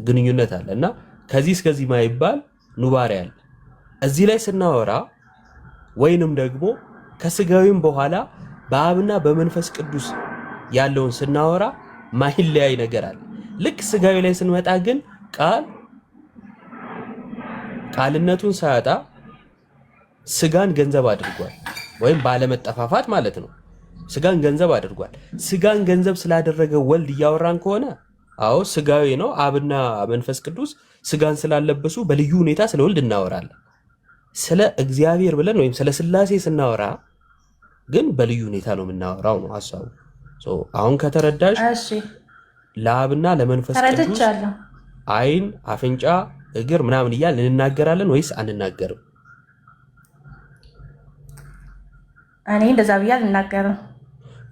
ግንኙነት አለ እና ከዚህ እስከዚህ ማይባል ኑባሬ አለ። እዚህ ላይ ስናወራ ወይንም ደግሞ ከስጋዊም በኋላ በአብና በመንፈስ ቅዱስ ያለውን ስናወራ ማይለያይ ነገር አለ። ልክ ስጋዊ ላይ ስንመጣ ግን ቃልነቱን ሳያጣ ስጋን ገንዘብ አድርጓል። ወይም ባለመጠፋፋት ማለት ነው። ስጋን ገንዘብ አድርጓል። ስጋን ገንዘብ ስላደረገ ወልድ እያወራን ከሆነ አዎ ስጋዊ ነው። አብና መንፈስ ቅዱስ ስጋን ስላለበሱ በልዩ ሁኔታ ስለ ወልድ እናወራለን። ስለ እግዚአብሔር ብለን ወይም ስለ ሥላሴ ስናወራ ግን በልዩ ሁኔታ ነው የምናወራው ነው ሐሳቡ። አሁን ከተረዳሽ ለአብና ለመንፈስ ቅዱስ አይን፣ አፍንጫ፣ እግር ምናምን እያልን እንናገራለን ወይስ አንናገርም? እኔ እንደዛ ብዬ አልናገርም።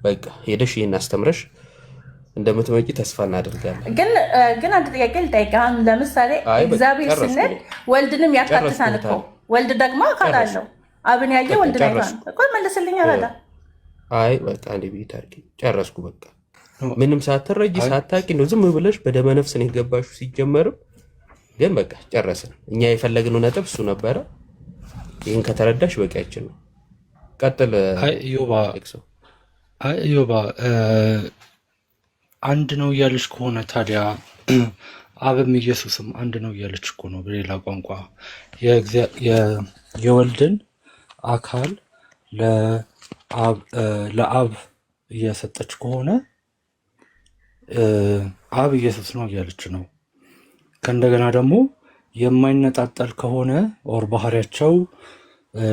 በቃ ሄደሽ ይሄን አስተምረሽ እንደምትመጪ ተስፋ እናደርጋለን። ግን አንድ ጥያቄ ልጠይቅህ። ለምሳሌ እግዚአብሔር ስንል ወልድንም ያካትታል እኮ። ወልድ ደግሞ አካል አለው። አብን ያየ ወልድ ላይ ነው እኮ። መልስልኝ አላለ። አይ በቃ አንዴ ቤት አድርጊ። ጨረስኩ በቃ። ምንም ሳትረጂ ሳታቂ ነው ዝም ብለሽ በደመ ነፍስ ነው የገባሽው። ሲጀመርም ግን በቃ ጨረስን። እኛ የፈለግነው ነጥብ እሱ ነበረ። ይህን ከተረዳሽ በቂያችን ነው። ቀጥል። ዮባ አንድ ነው እያለች ከሆነ ታዲያ አብም ኢየሱስም አንድ ነው እያለች እኮ ነው። በሌላ ቋንቋ የወልድን አካል ለአብ እየሰጠች ከሆነ አብ ኢየሱስ ነው እያለች ነው። ከእንደገና ደግሞ የማይነጣጠል ከሆነ ኦር ባህሪያቸው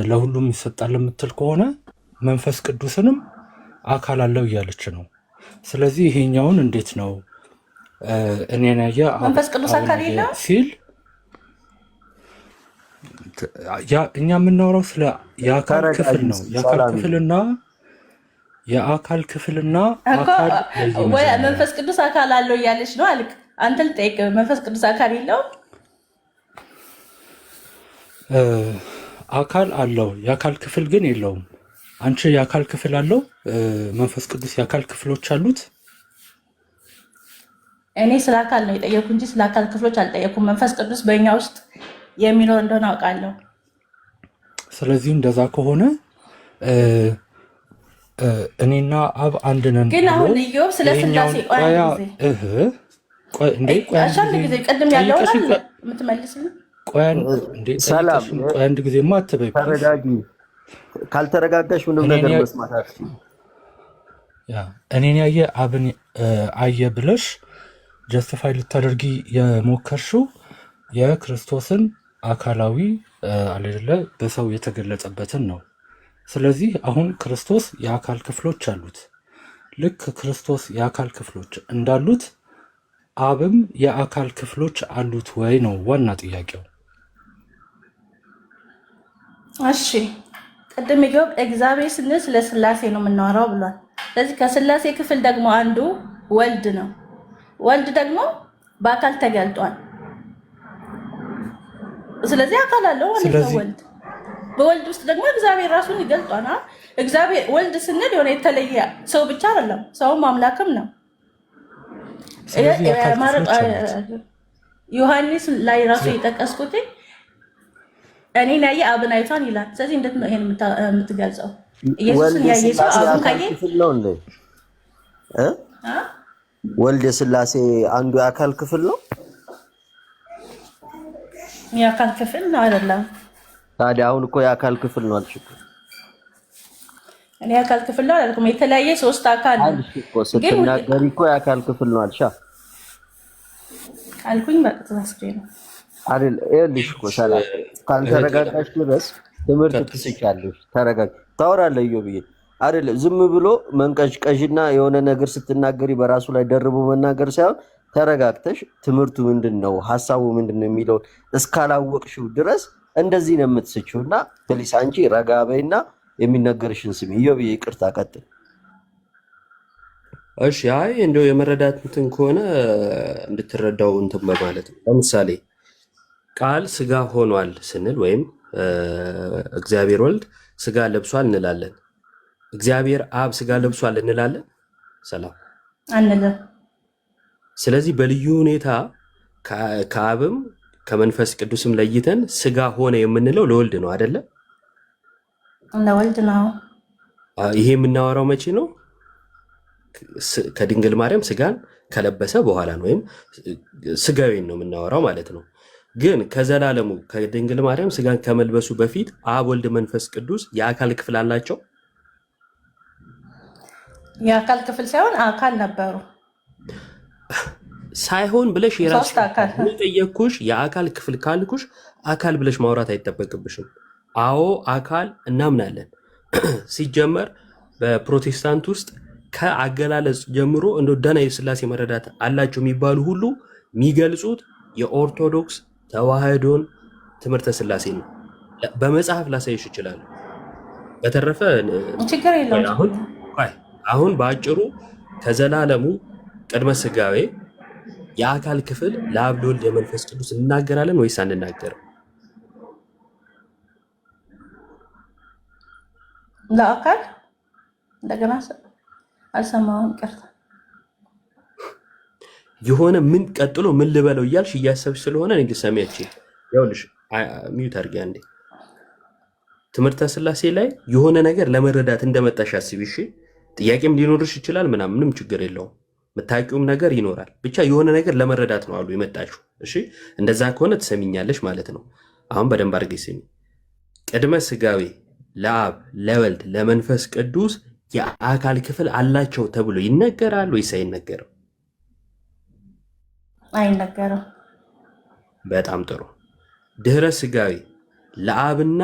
ለሁሉም ይሰጣል የምትል ከሆነ መንፈስ ቅዱስንም አካል አለው እያለች ነው። ስለዚህ ይሄኛውን እንዴት ነው እኔን ያየ መንፈስ ቅዱስ አካል የለው ሲል እኛ የምናወራው ስለ የአካል ክፍል ተረጋጊ ነው። የአካል ሰላም ክፍልና የአካል ክፍልና እኮ አካል ወይ ለየመጀመሪያ መንፈስ ቅዱስ አካል አለው እያለች ነው አልክ። አንተ ልጠይቅ፣ መንፈስ ቅዱስ አካል የለውም? አካል አለው፣ የአካል ክፍል ግን የለውም። አንቺ የአካል ክፍል አለው፣ መንፈስ ቅዱስ የአካል ክፍሎች አሉት። እኔ ስለ አካል ነው የጠየኩ እንጂ ስለ አካል ክፍሎች አልጠየኩም። መንፈስ ቅዱስ በእኛ ውስጥ የሚኖር እንደሆነ አውቃለሁ። ስለዚህ እንደዛ ከሆነ እኔና አብ አንድ ነን ግን ብሎ አሁን ኢዮብ ስለ ስላሴ ቆይ አንድ ጊዜ ቅድም ያለውን አለ የምትመልስልኝ? ቆይ አንድ ጊዜማ አትበይ። ተረጋጊ። ካልተረጋጋሽ ምንም ነገር መስማት አትችይም። እኔን ያየ አብን አየ ብለሽ ጀስቲፋይ ልታደርጊ የሞከርሽው የክርስቶስን አካላዊ አይደለ በሰው የተገለጸበትን ነው። ስለዚህ አሁን ክርስቶስ የአካል ክፍሎች አሉት። ልክ ክርስቶስ የአካል ክፍሎች እንዳሉት አብም የአካል ክፍሎች አሉት ወይ ነው ዋና ጥያቄው። እሺ ቅድም ኢዮብ እግዚአብሔር ስንል ስለ ስላሴ ነው የምናወራው ብሏል። ስለዚህ ከስላሴ ክፍል ደግሞ አንዱ ወልድ ነው። ወልድ ደግሞ በአካል ተገልጧል። ስለዚህ አካል አለው ማለት ነው ወልድ። በወልድ ውስጥ ደግሞ እግዚአብሔር ራሱን ይገልጧል። እግዚአብሔር ወልድ ስንል የሆነ የተለየ ሰው ብቻ አይደለም፣ ሰውም አምላክም ነው። ዮሐንስ ላይ ራሱ የጠቀስኩት እኔን ያየ አብን አይቷል ይላል። ስለዚህ እንዴት ነው ይሄን የምትገልጸው? ኢየሱስን ያየ ሰው አብን ካየ ነው እንዴ? ወልድ የስላሴ አንዱ የአካል ክፍል ነው። የአካል ክፍል ነው አይደለም? ታዲያ አሁን እኮ የአካል ክፍል ነው አልሽ እኮ። እኔ የአካል ክፍል ነው አላልኩም። የተለያየ ሶስት አካል ነው አልሽ እኮ። ስትናገሪ እኮ የአካል ክፍል ነው አልሻ አልኩኝ። በቃ ተሳስቼ ነው አይደል? ይኸውልሽ እኮ ሰላም ካልተረጋጋሽ ድረስ ትምህርት ትስጫለሽ። ተረጋግ ታወራለህ ኢዮብዬ አይደል? ዝም ብሎ መንቀዥቀዥና የሆነ ነገር ስትናገሪ በራሱ ላይ ደርቦ መናገር ሳይሆን ተረጋግተሽ ትምህርቱ ምንድነው ሐሳቡ ምንድነው የሚለውን እስካላወቅሽው ድረስ እንደዚህ ነው የምትስጪው። እና ፕሊስ አንቺ ረጋ በይና የሚነገርሽን ስሚ። ኢዮብዬ ይቅርታ ቀጥል። እሺ አይ እንደው የመረዳት እንትን ከሆነ እንድትረዳው እንትን በማለት ነው። ለምሳሌ ቃል ስጋ ሆኗል ስንል ወይም እግዚአብሔር ወልድ ስጋ ለብሷል እንላለን። እግዚአብሔር አብ ስጋ ለብሷል እንላለን? ሰላም አንልም። ስለዚህ በልዩ ሁኔታ ከአብም ከመንፈስ ቅዱስም ለይተን ስጋ ሆነ የምንለው ለወልድ ነው አይደለ? ለወልድ ነው። ይሄ የምናወራው መቼ ነው? ከድንግል ማርያም ስጋን ከለበሰ በኋላ ነው፣ ወይም ስጋዊን ነው የምናወራው ማለት ነው። ግን ከዘላለሙ ከድንግል ማርያም ስጋን ከመልበሱ በፊት አብ፣ ወልድ፣ መንፈስ ቅዱስ የአካል ክፍል አላቸው? የአካል ክፍል ሳይሆን አካል ነበሩ። ሳይሆን ብለሽ የራስሽ ጠየቅኩሽ። የአካል ክፍል ካልኩሽ አካል ብለሽ ማውራት አይጠበቅብሽም። አዎ አካል እናምናለን። ሲጀመር በፕሮቴስታንት ውስጥ ከአገላለጽ ጀምሮ እንደ ደህና የሥላሴ መረዳት አላቸው የሚባሉ ሁሉ የሚገልጹት የኦርቶዶክስ ተዋህዶን ትምህርተ ሥላሴ ነው። በመጽሐፍ ላሳይሽ ይችላል። በተረፈ ችግር የለውም። አሁን በአጭሩ ከዘላለሙ ቅድመ ስጋዌ የአካል ክፍል ለአብ፣ ለወልድ፣ ለመንፈስ ቅዱስ እንናገራለን ወይስ አንናገርም? ለአካል እንደገና አልሰማሁም፣ ይቅርታ። የሆነ ምን ቀጥሎ ምን ልበለው እያልሽ እያሰብሽ ስለሆነ እንግዲህ ሰሚያችን ያውልሽ ሚዩት አድርጊ አንዴ። ትምህርተ ሥላሴ ላይ የሆነ ነገር ለመረዳት እንደመጣሽ አስቢ። እሺ ጥያቄም ሊኖርሽ ይችላል፣ ምንም ችግር የለውም። የምታውቂውም ነገር ይኖራል። ብቻ የሆነ ነገር ለመረዳት ነው አሉ የመጣችሁ። እሺ እንደዛ ከሆነ ትሰሚኛለሽ ማለት ነው። አሁን በደንብ አድርገሽ ስሚ። ቅድመ ስጋዌ ለአብ፣ ለወልድ፣ ለመንፈስ ቅዱስ የአካል ክፍል አላቸው ተብሎ ይነገራል ወይስ አይነገርም? አይነገርም። በጣም ጥሩ። ድህረ ስጋዌ ለአብና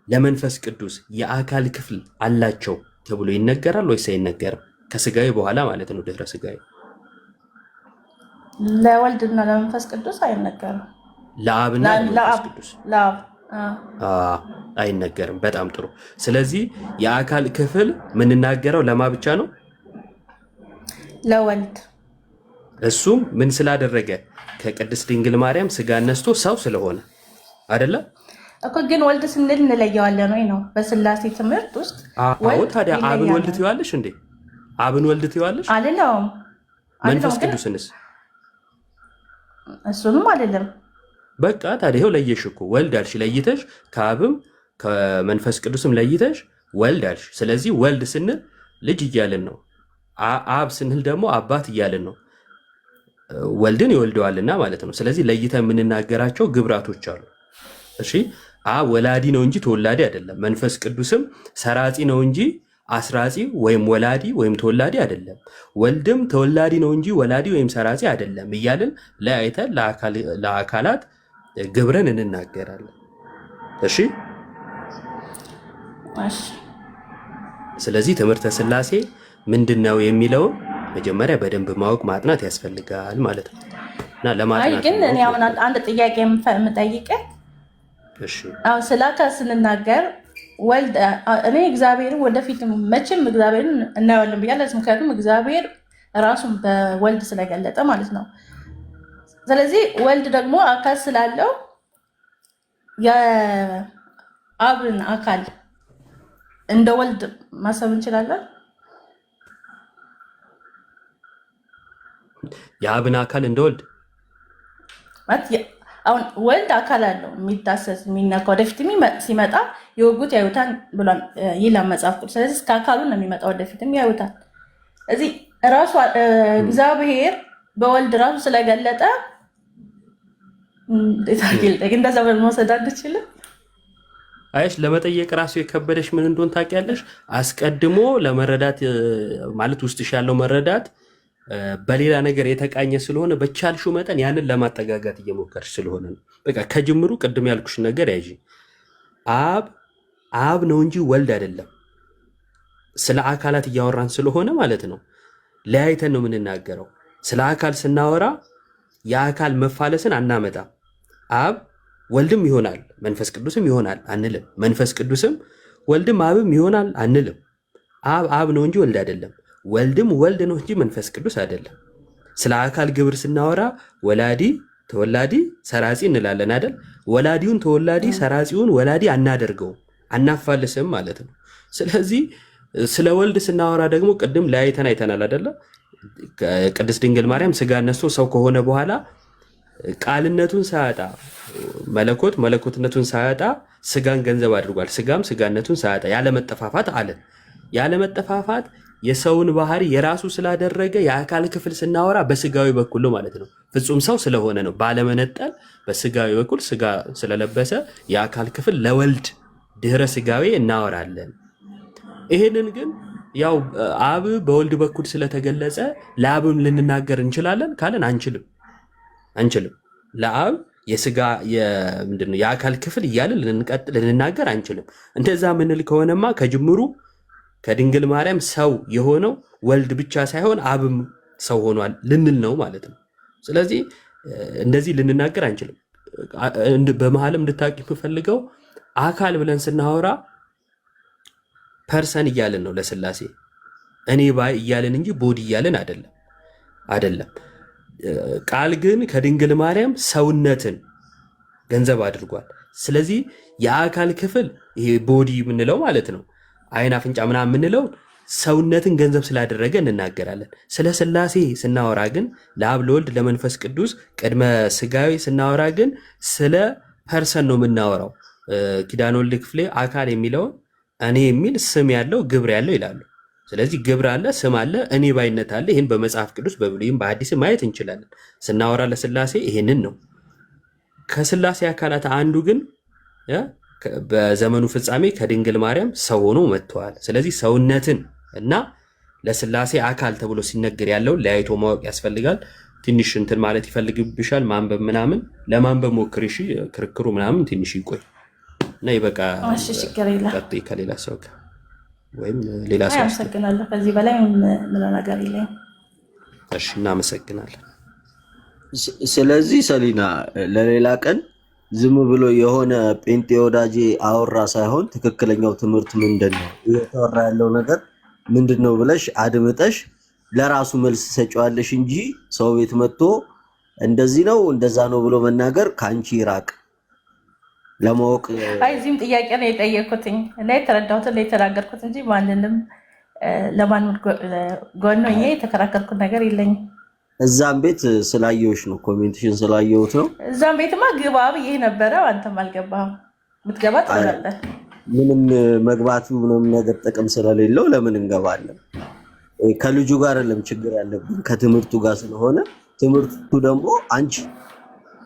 ለመንፈስ ቅዱስ የአካል ክፍል አላቸው ተብሎ ይነገራል ወይስ አይነገርም? ከስጋዊ በኋላ ማለት ነው። ድህረ ስጋዊ ለወልድና ለመንፈስ ቅዱስ አይነገርም። ለአብና ለመንፈስ ቅዱስ አይነገርም። በጣም ጥሩ። ስለዚህ የአካል ክፍል የምንናገረው ለማ ብቻ ነው? ለወልድ። እሱም ምን ስላደረገ? ከቅድስት ድንግል ማርያም ስጋ ነስቶ ሰው ስለሆነ አይደለ እኮ። ግን ወልድ ስንል እንለየዋለን ወይ ነው በስላሴ ትምህርት ውስጥ? አዎ። ታዲያ አብን ወልድ ትይዋለሽ እንዴ? አብን ወልድ ትይዋለሽ? አልለውም። መንፈስ ቅዱስንስ? እሱንም አይደለም። በቃ ታዲያ ይኸው ለየሽ እኮ። ወልድ አልሽ ለይተሽ፣ ከአብም ከመንፈስ ቅዱስም ለይተሽ ወልድ አልሽ። ስለዚህ ወልድ ስንል ልጅ እያልን ነው። አብ ስንል ደግሞ አባት እያልን ነው። ወልድን ይወልደዋልና ማለት ነው። ስለዚህ ለይተን የምንናገራቸው ግብራቶች አሉ። እሺ፣ አብ ወላዲ ነው እንጂ ተወላዲ አይደለም። መንፈስ ቅዱስም ሰራጺ ነው እንጂ አስራጺ ወይም ወላዲ ወይም ተወላዲ አይደለም። ወልድም ተወላዲ ነው እንጂ ወላዲ ወይም ሰራጺ አይደለም እያልን ለያይተን ለአካላት ግብረን እንናገራለን። እሺ። ስለዚህ ትምህርተ ሥላሴ ምንድነው የሚለውን መጀመሪያ በደንብ ማወቅ ማጥናት ያስፈልጋል ማለት ነው። እና ለማጥናት ግን እኔ አሁን አንድ ጥያቄ የምጠይቅህ፣ እሺ፣ አሁን ስለ አካል ስንናገር ወልድ እኔ እግዚአብሔርን ወደፊት መቼም እግዚአብሔርን እናየዋለን ብያለሁ። ምክንያቱም እግዚአብሔር ራሱን በወልድ ስለገለጠ ማለት ነው። ስለዚህ ወልድ ደግሞ አካል ስላለው የአብን አካል እንደ ወልድ ማሰብ እንችላለን። የአብን አካል እንደ ወልድ አሁን ወልድ አካል አለው የሚዳሰስ የሚነካ፣ ወደፊት ሲመጣ የወጉት ያዩታል ብሏል ይላል መጽሐፍ ቅዱስ። ስለዚህ እስከ አካሉ ነው የሚመጣ፣ ወደፊትም ያዩታል። እዚህ ራሱ እግዚአብሔር በወልድ ራሱ ስለገለጠ እንደዛ መውሰድ አንችልም። አይሽ ለመጠየቅ ራሱ የከበደሽ ምን እንደሆነ ታውቂያለሽ? አስቀድሞ ለመረዳት ማለት ውስጥሽ ያለው መረዳት በሌላ ነገር የተቃኘ ስለሆነ በቻልሽው መጠን ያንን ለማጠጋጋት እየሞከርሽ ስለሆነ ነው። በቃ ከጅምሩ ቅድም ያልኩሽ ነገር ያዢ። አብ ነው እንጂ ወልድ አይደለም። ስለ አካላት እያወራን ስለሆነ ማለት ነው። ለያይተን ነው የምንናገረው። ስለ አካል ስናወራ የአካል መፋለስን አናመጣም። አብ ወልድም ይሆናል መንፈስ ቅዱስም ይሆናል አንልም። መንፈስ ቅዱስም ወልድም አብም ይሆናል አንልም። አብ ነው እንጂ ወልድ አይደለም። ወልድም ወልድ ነው እንጂ መንፈስ ቅዱስ አይደለም። ስለ አካል ግብር ስናወራ ወላዲ፣ ተወላዲ፣ ሰራጺ እንላለን አይደል? ወላዲውን ተወላዲ፣ ሰራጺውን ወላዲ አናደርገውም፣ አናፋልስም ማለት ነው። ስለዚህ ስለ ወልድ ስናወራ ደግሞ ቅድም ለያይተን አይተናል አይደለ? ቅድስት ድንግል ማርያም ስጋ ነስቶ ሰው ከሆነ በኋላ ቃልነቱን ሳያጣ መለኮትነቱን ሳያጣ ስጋን ገንዘብ አድርጓል። ስጋም ስጋነቱን ሳያጣ ያለመጠፋፋት አለን። ያለመጠፋፋት የሰውን ባህሪ የራሱ ስላደረገ የአካል ክፍል ስናወራ በስጋዊ በኩል ነው ማለት ነው። ፍጹም ሰው ስለሆነ ነው። ባለመነጠል በስጋዊ በኩል ስጋ ስለለበሰ የአካል ክፍል ለወልድ ድህረ ስጋዊ እናወራለን። ይሄንን ግን ያው አብ በወልድ በኩል ስለተገለጸ ለአብም ልንናገር እንችላለን ካለን አንችልም። ለአብ የስጋ ምንድነው የአካል ክፍል እያለ ልንናገር አንችልም። እንደዛ ምንል ከሆነማ ከጅምሩ ከድንግል ማርያም ሰው የሆነው ወልድ ብቻ ሳይሆን አብም ሰው ሆኗል ልንል ነው ማለት ነው። ስለዚህ እንደዚህ ልንናገር አንችልም። በመሀልም እንድታውቂ የምፈልገው አካል ብለን ስናወራ ፐርሰን እያልን ነው ለስላሴ እኔ ባይ እያልን እንጂ ቦዲ እያልን አይደለም። ቃል ግን ከድንግል ማርያም ሰውነትን ገንዘብ አድርጓል። ስለዚህ የአካል ክፍል ይሄ ቦዲ የምንለው ማለት ነው አይን፣ አፍንጫ ምናምን የምንለው ሰውነትን ገንዘብ ስላደረገ እንናገራለን። ስለ ስላሴ ስናወራ ግን ለአብ ለወልድ ለመንፈስ ቅዱስ ቅድመ ስጋዊ ስናወራ ግን ስለ ፐርሰን ነው የምናወራው። ኪዳነ ወልድ ክፍሌ አካል የሚለውን እኔ የሚል ስም ያለው ግብር ያለው ይላሉ። ስለዚህ ግብር አለ፣ ስም አለ፣ እኔ ባይነት አለ። ይህን በመጽሐፍ ቅዱስ በብሉይም በሐዲስ ማየት እንችላለን። ስናወራ ለስላሴ ይህንን ነው። ከስላሴ አካላት አንዱ ግን በዘመኑ ፍጻሜ ከድንግል ማርያም ሰው ሆኖ መጥተዋል። ስለዚህ ሰውነትን እና ለስላሴ አካል ተብሎ ሲነገር ያለውን ለያይቶ ማወቅ ያስፈልጋል። ትንሽ እንትን ማለት ይፈልግብሻል። ማንበብ ምናምን ለማንበብ ሞክሪ። እሺ፣ ክርክሩ ምናምን ትንሽ ይቆይ እና ይበቃ። ቀጥይ ከሌላ ሰው ጋር ወይም ሌላ ሰው። አመሰግናለሁ። ከዚህ በላይ ምን ነገር የለኝም። እሺ፣ እናመሰግናለን። ስለዚህ ሰሊና ለሌላ ቀን ዝም ብሎ የሆነ ጴንጤ ወዳጄ አወራ ሳይሆን ትክክለኛው ትምህርት ምንድን ነው እየተወራ ያለው ነገር ምንድን ነው ብለሽ አድምጠሽ ለራሱ መልስ ሰጪዋለሽ እንጂ ሰው ቤት መጥቶ እንደዚህ ነው እንደዛ ነው ብሎ መናገር ካንቺ ይራቅ። ለማወቅ አይ እዚህም ጥያቄ ነው የጠየኩትኝ እና የተረዳሁትን የተናገርኩት እንጂ ማንንም ለማንም ጎኖኜ የተከራከርኩት ነገር የለኝም። እዛም ቤት ስላየሁሽ ነው፣ ኮሜንቴሽን ስላየሁት ነው። እዛም ቤትማ ግባ ብዬ ነበረ፣ አንተም አልገባህም። ምትገባ ትላለህ። ምንም መግባቱ ምንም ነገር ጥቅም ስለሌለው ለምን እንገባለን? ከልጁ ጋር አይደለም ችግር ያለብን ከትምህርቱ ጋር ስለሆነ ትምህርቱ ደግሞ አንቺ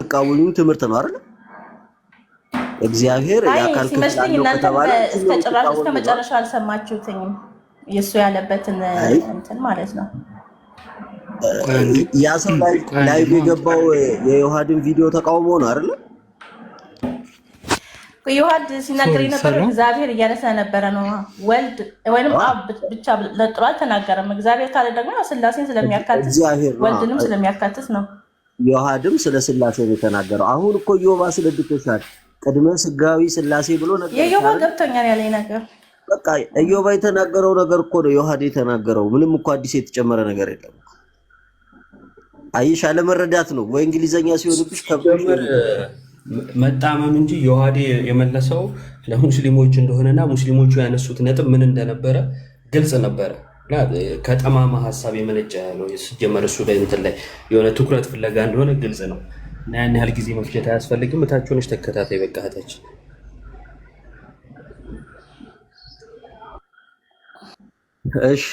ተቃወሚው ትምህርት ነው አይደል? እግዚአብሔር ያካል ሲመስለኝ እናንተ እስከ መጨረሻ አልሰማችሁትኝም። የሱ ያለበትን እንትን ማለት ነው። ያ ሰው ላይቭ የገባው የዮሐድን ቪዲዮ ተቃውሞ ነው አይደል? ዮሐድ ሲናገር የነበረው እግዚአብሔር እያለ ስለነበረ ነው። ወልድ ወይንም አብ ብቻ ለጥሮ አልተናገረም። እግዚአብሔር ካለ ደግሞ ስላሴን ስለሚያካትት ወልድንም ስለሚያካትት ነው። ዮሐድም ስለ ስላሴ ነው የተናገረው። አሁን እኮ ዮባ ስለድቶሻል ቅድመ ስጋዊ ስላሴ ብሎ ነገር የዮባ ገብቶኛል ያለኝ ነገር በቃ ዮባ የተናገረው ነገር እኮ ነው ዮሐድ የተናገረው። ምንም እኮ አዲስ የተጨመረ ነገር የለም። አይሽ አለመረዳት ነው ወይ እንግሊዘኛ ሲሆንብሽ ከብር መጣመም እንጂ ዮሐዴ የመለሰው ለሙስሊሞች እንደሆነና ሙስሊሞቹ ያነሱት ነጥብ ምን እንደነበረ ግልጽ ነበረ። ከጠማማ ሐሳብ የመነጨ ነው ሲጀመር እሱ ላይ እንትን ላይ የሆነ ትኩረት ፍለጋ እንደሆነ ግልጽ ነው። እና ያን ያህል ጊዜ መፍጀት አያስፈልግም። እታችሁንሽ ተከታታይ በቃ እህታች እሺ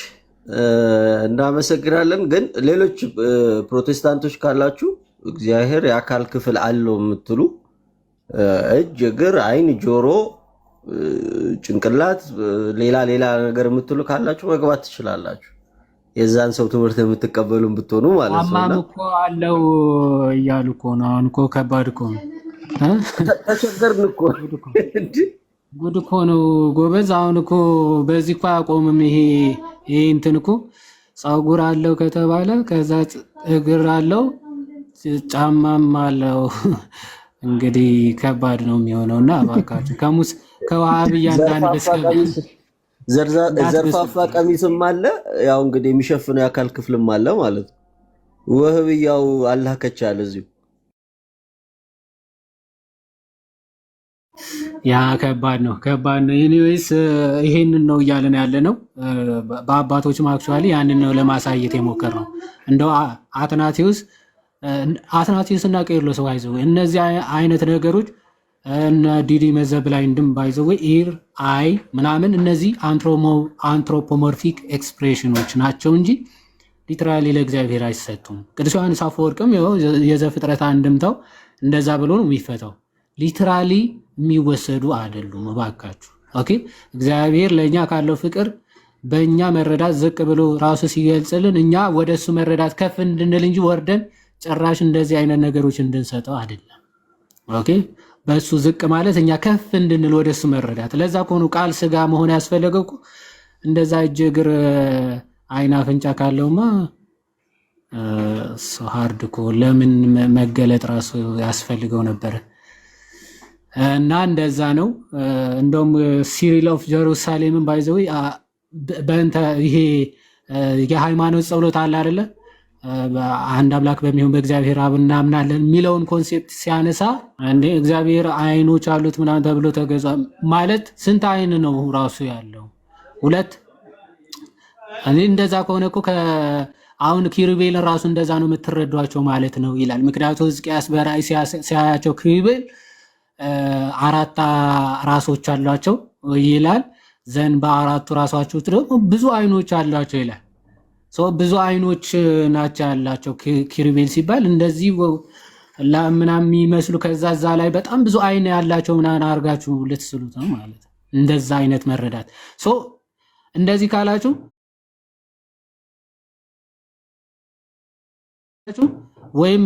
እናመሰግናለን። ግን ሌሎች ፕሮቴስታንቶች ካላችሁ እግዚአብሔር የአካል ክፍል አለው የምትሉ እጅ፣ እግር፣ አይን፣ ጆሮ፣ ጭንቅላት፣ ሌላ ሌላ ነገር የምትሉ ካላችሁ መግባት ትችላላችሁ። የዛን ሰው ትምህርት የምትቀበሉን ብትሆኑ ማለት ነው። አማም እኮ አለው እያሉ እኮ ነው። አሁን እኮ ከባድ እኮ ነው። ተቸገርን እኮ ጉድ እኮ ነው ጎበዝ። አሁን እኮ በዚህ እኮ አያቆምም። ይሄ እንትን እኮ ፀጉር አለው ከተባለ ከዛ እግር አለው ጫማም አለው። እንግዲህ ከባድ ነው የሚሆነው እና እባካችሁ ከዋሃብያ እንዳንበስከ ዘርፋፋ ቀሚስም አለ። ያው እንግዲህ የሚሸፍነው የአካል ክፍልም አለ ማለት ነው። ወህብያው አላህ ከቻለ እዚሁ ያ ከባድ ነው። ኤኒዌይስ ይሄንን ነው እያለን ያለ ነው። በአባቶችም አክቹዋሊ ያንን ነው ለማሳየት የሞከር ነው። እንደው አትናቴዎስ እና ቄርሎስ ባይዘው እነዚህ አይነት ነገሮች እነ ዲዲ መዘብ ላይ እንድም ባይዘው ኢር አይ ምናምን እነዚህ አንትሮፖሞርፊክ ኤክስፕሬሽኖች ናቸው እንጂ ሊትራሊ ለእግዚአብሔር አይሰጡም። ቅዱስ ዮሐንስ አፈወርቅም የዘፍጥረት አንድምታው እንደዛ ብሎ ነው የሚፈታው። ሊትራሊ የሚወሰዱ አይደሉም። እባካችሁ ኦኬ። እግዚአብሔር ለእኛ ካለው ፍቅር በእኛ መረዳት ዝቅ ብሎ ራሱ ሲገልጽልን እኛ ወደ እሱ መረዳት ከፍ እንድንል እንጂ ወርደን ጭራሽ እንደዚህ አይነት ነገሮች እንድንሰጠው አይደለም። ኦኬ። በእሱ ዝቅ ማለት እኛ ከፍ እንድንል ወደ እሱ መረዳት። ለዛ ከሆኑ ቃል ስጋ መሆን ያስፈለገው እኮ እንደዛ እጅ እግር አይን አፍንጫ ካለውማ ሃርድ እኮ ለምን መገለጥ ራሱ ያስፈልገው ነበረ። እና እንደዛ ነው። እንደውም ሲሪል ኦፍ ጀሩሳሌምን ባይዘው በእንተ ይሄ የሃይማኖት ጸሎት አለ አይደለ? አንድ አምላክ በሚሆን በእግዚአብሔር አብ እናምናለን የሚለውን ኮንሴፕት ሲያነሳ እንዴ እግዚአብሔር አይኖች አሉት ምናምን ተብሎ ተገዛ ማለት ስንት አይን ነው ራሱ ያለው? ሁለት። እኔ እንደዛ ከሆነ እኮ አሁን ኪሩቤልን ራሱ እንደዛ ነው የምትረዷቸው ማለት ነው ይላል። ምክንያቱም ሕዝቅያስ በራእይ ሲያያቸው ኪሩቤል አራት ራሶች አሏቸው ይላል። ዘን በአራቱ ራሶች ደግሞ ብዙ አይኖች አሏቸው ይላል። ብዙ አይኖች ናቸው ያላቸው ኪሩቤል ሲባል እንደዚህ ምናምን የሚመስሉ ከዛ ላይ በጣም ብዙ አይን ያላቸው ምናምን አድርጋችሁ ልትስሉት ነው ማለት ነው። እንደዛ አይነት መረዳት እንደዚህ ካላችሁ ወይም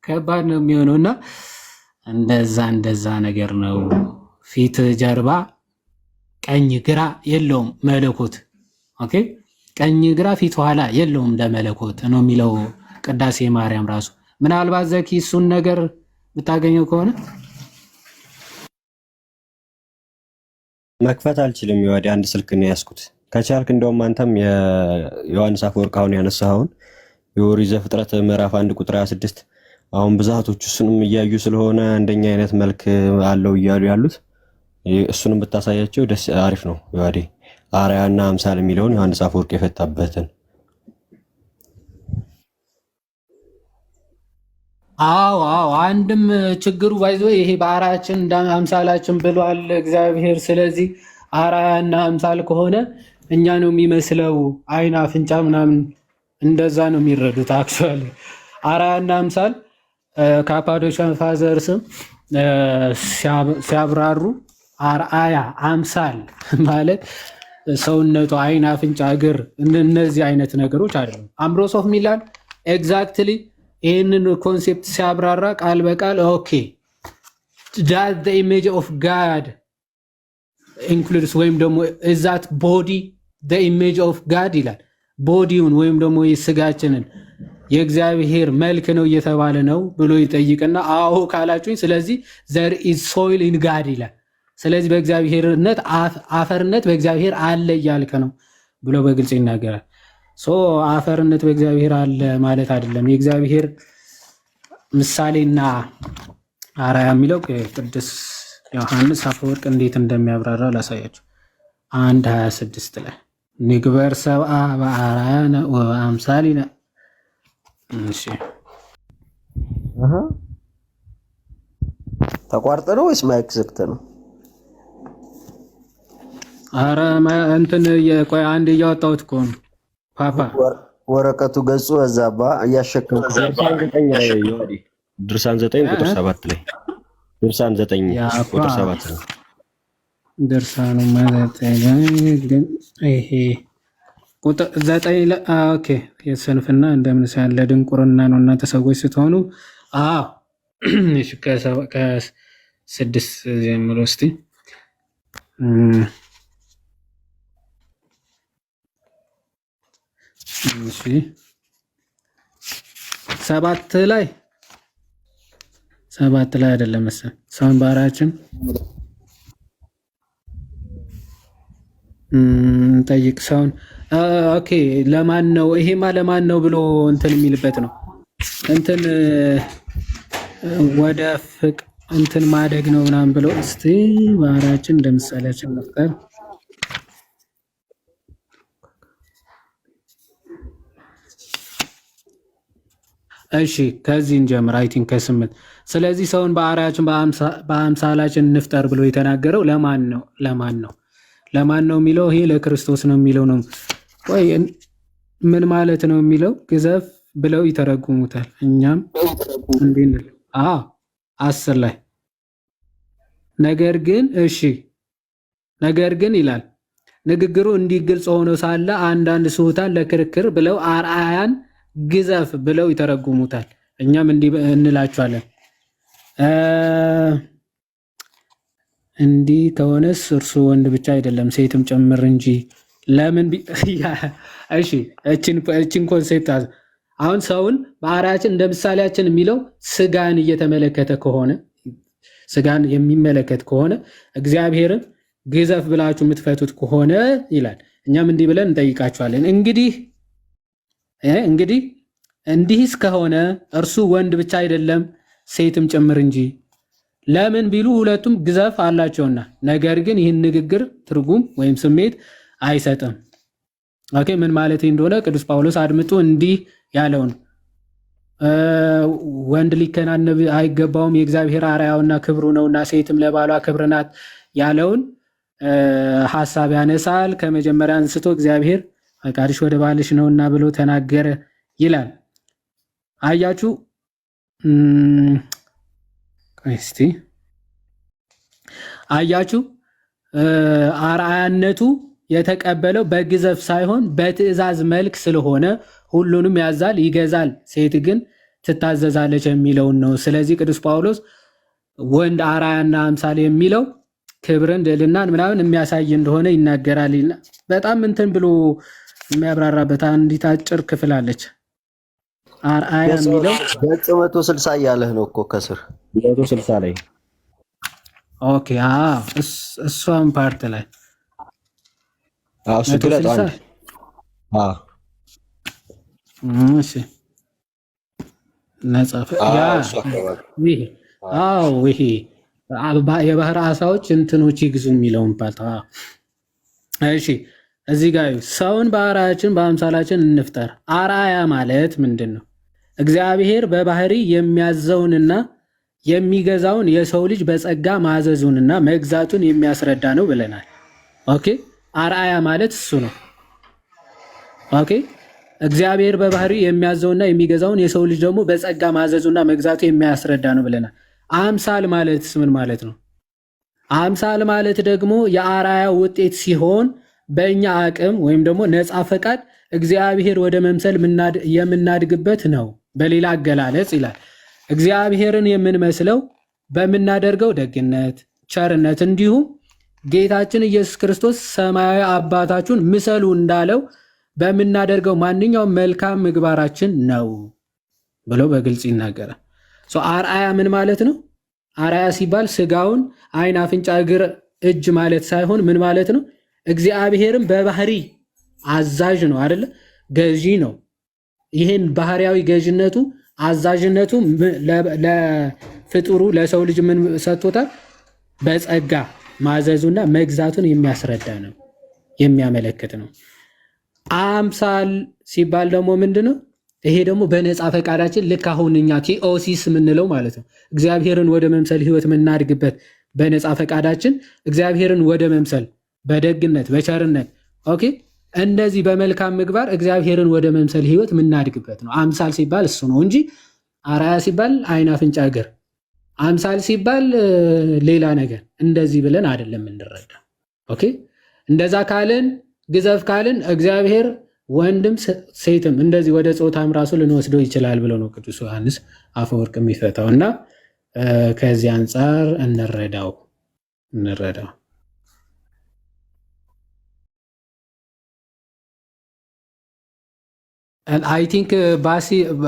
ከባድ ነው የሚሆነው እና እንደዛ ነገር ነው። ፊት ጀርባ ቀኝ ግራ የለውም መለኮት። ኦኬ ቀኝ ግራ ፊት ኋላ የለውም ለመለኮት ነው የሚለው ቅዳሴ ማርያም ራሱ። ምናልባት ዘኪ እሱን ነገር ብታገኘው ከሆነ መክፈት አልችልም። ይወዲ አንድ ስልክ ነው ያስኩት። ከቻልክ እንደውም አንተም የዮሐንስ አፈወርቅ አሁን ያነሳውን የኦሪት ዘፍጥረት ምዕራፍ 1 ቁጥር 26 አሁን ብዙሃቶቹ እሱንም እያዩ ስለሆነ እንደኛ አይነት መልክ አለው እያሉ ያሉት እሱንም ብታሳያቸው ደስ አሪፍ ነው። ይወዲ አርአያና አምሳል የሚለውን ዮሐንስ አፈወርቅ የፈታበትን አዎ አንድም ችግሩ ባይዞ ይሄ በአርአያችን አምሳላችን ብሏል እግዚአብሔር። ስለዚህ አርአያና አምሳል ከሆነ እኛ ነው የሚመስለው አይን አፍንጫ ምናምን እንደዛ ነው የሚረዱት። አክቹአሊ አርአያና አምሳል ካፓዶሻን ፋዘርስም ሲያብራሩ አርአያ አምሳል ማለት ሰውነቱ አይን አፍንጫ እግር እነዚህ አይነት ነገሮች አይደሉም። አምብሮሶፍ ሚላን ኤግዛክትሊ ይህንን ኮንሴፕት ሲያብራራ ቃል በቃል ኦኬ ዳት ዘ ኢሜጅ ኦፍ ጋድ ኢንክሉድስ ወይም ደግሞ እዛት ቦዲ ዘ ኢሜጅ ኦፍ ጋድ ይላል። ቦዲውን ወይም ደግሞ የስጋችንን የእግዚአብሔር መልክ ነው እየተባለ ነው ብሎ ይጠይቅና አዎ ካላችሁኝ ስለዚህ ዘር ኢዝ ሶይል ኢን ጋድ ይላል። ስለዚህ በእግዚአብሔርነት አፈርነት በእግዚአብሔር አለ እያልከ ነው ብሎ በግልጽ ይናገራል። ሶ አፈርነት በእግዚአብሔር አለ ማለት አይደለም። የእግዚአብሔር ምሳሌና አርአያ የሚለው ቅዱስ ዮሐንስ አፈወርቅ እንዴት እንደሚያብራራው ላሳያችሁ። 1:26 ላይ ንግበር ሰብአ በአርአያነ ወአምሳሊነ። እሺ ተቋርጠ ነው ወይስ ማይክ ዘግተ ነው? አረ እንትን የቆይ አንድ እያወጣሁት እኮ ነው ፓፓ ወረቀቱ ገጹ እዛባ እያሸከምኩ ድርሳን 9 ቁጥር 7 ላይ ድርሳን 9 ቁጥር 7 ነው። ድርሳኑ ማለት ግን ይሄ ቁጥር 9 ላይ ኦኬ የሰንፍና እንደምን ያለ ድንቁርና ነው እናንተ ሰዎች ስትሆኑ። አዎ እሺ ከ6 ጀምሮ እስቲ እሺ 7 ላይ አይደለም መሰለኝ ሰውን ባራችን ጠይቅ ሰውን ኦኬ ለማን ነው ይሄማ ለማን ነው ብሎ እንትን የሚልበት ነው። እንትን ወደ ፍቅ እንትን ማደግ ነው ምናምን ብሎ እስቲ ባራችን እንደምሳሌያችን መፍጠር እሺ ከዚህ እንጀምር። አይ ቲንክ ከ8 ስለዚህ ሰውን በአርአያችን በአምሳላችን እንፍጠር ብሎ የተናገረው ለማን ነው የሚለው ይሄ ለክርስቶስ ነው የሚለው ነው ወይ ምን ማለት ነው የሚለው ግዘፍ ብለው ይተረጉሙታል። እኛም እንዴ ነው 10 ላይ ነገር ግን ይላል ንግግሩ እንዲህ ግልጽ ሆኖ ሳለ አንዳንድ ስሁታን ለክርክር ብለው አርአያን ግዘፍ ብለው ይተረጉሙታል። እኛም እንዲህ እንላቸዋለን። እንዲህ ከሆነስ እርሱ ወንድ ብቻ አይደለም ሴትም ጨምር እንጂ ለምን እሺ እቺን ኮንሴፕት አሁን ሰውን በአርአያችን እንደ ምሳሌያችን የሚለው ስጋን እየተመለከተ ከሆነ ስጋን የሚመለከት ከሆነ እግዚአብሔርን ግዘፍ ብላችሁ የምትፈቱት ከሆነ ይላል። እኛም እንዲህ ብለን እንጠይቃቸዋለን። እንግዲህ እንዲህስ ከሆነ እርሱ ወንድ ብቻ አይደለም ሴትም ጭምር እንጂ ለምን ቢሉ ሁለቱም ግዘፍ አላቸውና፣ ነገር ግን ይህን ንግግር ትርጉም ወይም ስሜት አይሰጥም። ኦኬ ምን ማለት እንደሆነ ቅዱስ ጳውሎስ አድምጡ እንዲህ ያለውን ወንድ ሊከናነብ አይገባውም የእግዚአብሔር አርአያውና ክብሩ ነውና ሴትም ለባሏ ክብር ናት ያለውን ሐሳብ ያነሳል። ከመጀመሪያ አንስቶ እግዚአብሔር ፈቃድሽ ወደ ባልሽ ነውና ብሎ ተናገረ ይላል። አያችሁ እስቲ አያችሁ አርአያነቱ የተቀበለው በግዘፍ ሳይሆን በትእዛዝ መልክ ስለሆነ ሁሉንም ያዛል፣ ይገዛል፣ ሴት ግን ትታዘዛለች የሚለውን ነው። ስለዚህ ቅዱስ ጳውሎስ ወንድ አርአያና አምሳል የሚለው ክብርን ልዕልናን ምናምን የሚያሳይ እንደሆነ ይናገራል። በጣም እንትን ብሎ የሚያብራራበት አንዲት አጭር ክፍል አለች። አርአያ የሚለው ገጽ 160 እያለህ ነው እኮ ከስር 160 ላይ ኦኬ። እሷን ፓርት ላይ እሱ ግለጥ አንድ እሺ ነጻፍ ያ ይሄ የባህር አሳዎች እንትኖች ይግዙ የሚለውን ፓርት እሺ። እዚህ ጋር ሰውን በአርአያችን በአምሳላችን እንፍጠር። አርአያ ማለት ምንድን ነው? እግዚአብሔር በባህሪ የሚያዘውንና የሚገዛውን የሰው ልጅ በጸጋ ማዘዙንና መግዛቱን የሚያስረዳ ነው ብለናል። ኦኬ አርአያ ማለት እሱ ነው። ኦኬ እግዚአብሔር በባህሪ የሚያዘውና የሚገዛውን የሰው ልጅ ደግሞ በጸጋ ማዘዙና መግዛቱ የሚያስረዳ ነው ብለናል። አምሳል ማለት ምን ማለት ነው? አምሳል ማለት ደግሞ የአርአያ ውጤት ሲሆን በእኛ አቅም ወይም ደግሞ ነፃ ፈቃድ እግዚአብሔር ወደ መምሰል የምናድግበት ነው። በሌላ አገላለጽ ይላል እግዚአብሔርን የምንመስለው በምናደርገው ደግነት፣ ቸርነት እንዲሁም ጌታችን ኢየሱስ ክርስቶስ ሰማያዊ አባታችሁን ምሰሉ እንዳለው በምናደርገው ማንኛውም መልካም ምግባራችን ነው ብሎ በግልጽ ይናገራል። አርአያ ምን ማለት ነው? አርአያ ሲባል ስጋውን፣ ዓይን፣ አፍንጫ፣ እግር፣ እጅ ማለት ሳይሆን ምን ማለት ነው? እግዚአብሔርን በባህሪ አዛዥ ነው አይደለ? ገዢ ነው። ይህን ባህሪያዊ ገዥነቱ አዛዥነቱ ለፍጡሩ ለሰው ልጅ ምን ሰጥቶታል? በጸጋ ማዘዙና መግዛቱን የሚያስረዳ ነው፣ የሚያመለክት ነው። አምሳል ሲባል ደግሞ ምንድነው? ይሄ ደግሞ በነፃ ፈቃዳችን ልክ አሁን እኛ ቲኦሲስ የምንለው ማለት ነው። እግዚአብሔርን ወደ መምሰል ህይወት የምናድግበት በነፃ ፈቃዳችን እግዚአብሔርን ወደ መምሰል በደግነት በቸርነት ኦኬ፣ እንደዚህ በመልካም ምግባር እግዚአብሔርን ወደ መምሰል ህይወት የምናድግበት ነው። አምሳል ሲባል እሱ ነው እንጂ አርአያ ሲባል ዓይን፣ አፍንጫ፣ እግር፣ አምሳል ሲባል ሌላ ነገር እንደዚህ ብለን አይደለም እንረዳ። ኦኬ እንደዛ ካልን ግዘፍ ካልን እግዚአብሔር ወንድም ሴትም እንደዚህ ወደ ጾታም ራሱ ልንወስደው ይችላል ብሎ ነው ቅዱስ ዮሐንስ አፈወርቅ የሚፈታው እና ከዚህ አንጻር እንረዳው። አይ ቲንክ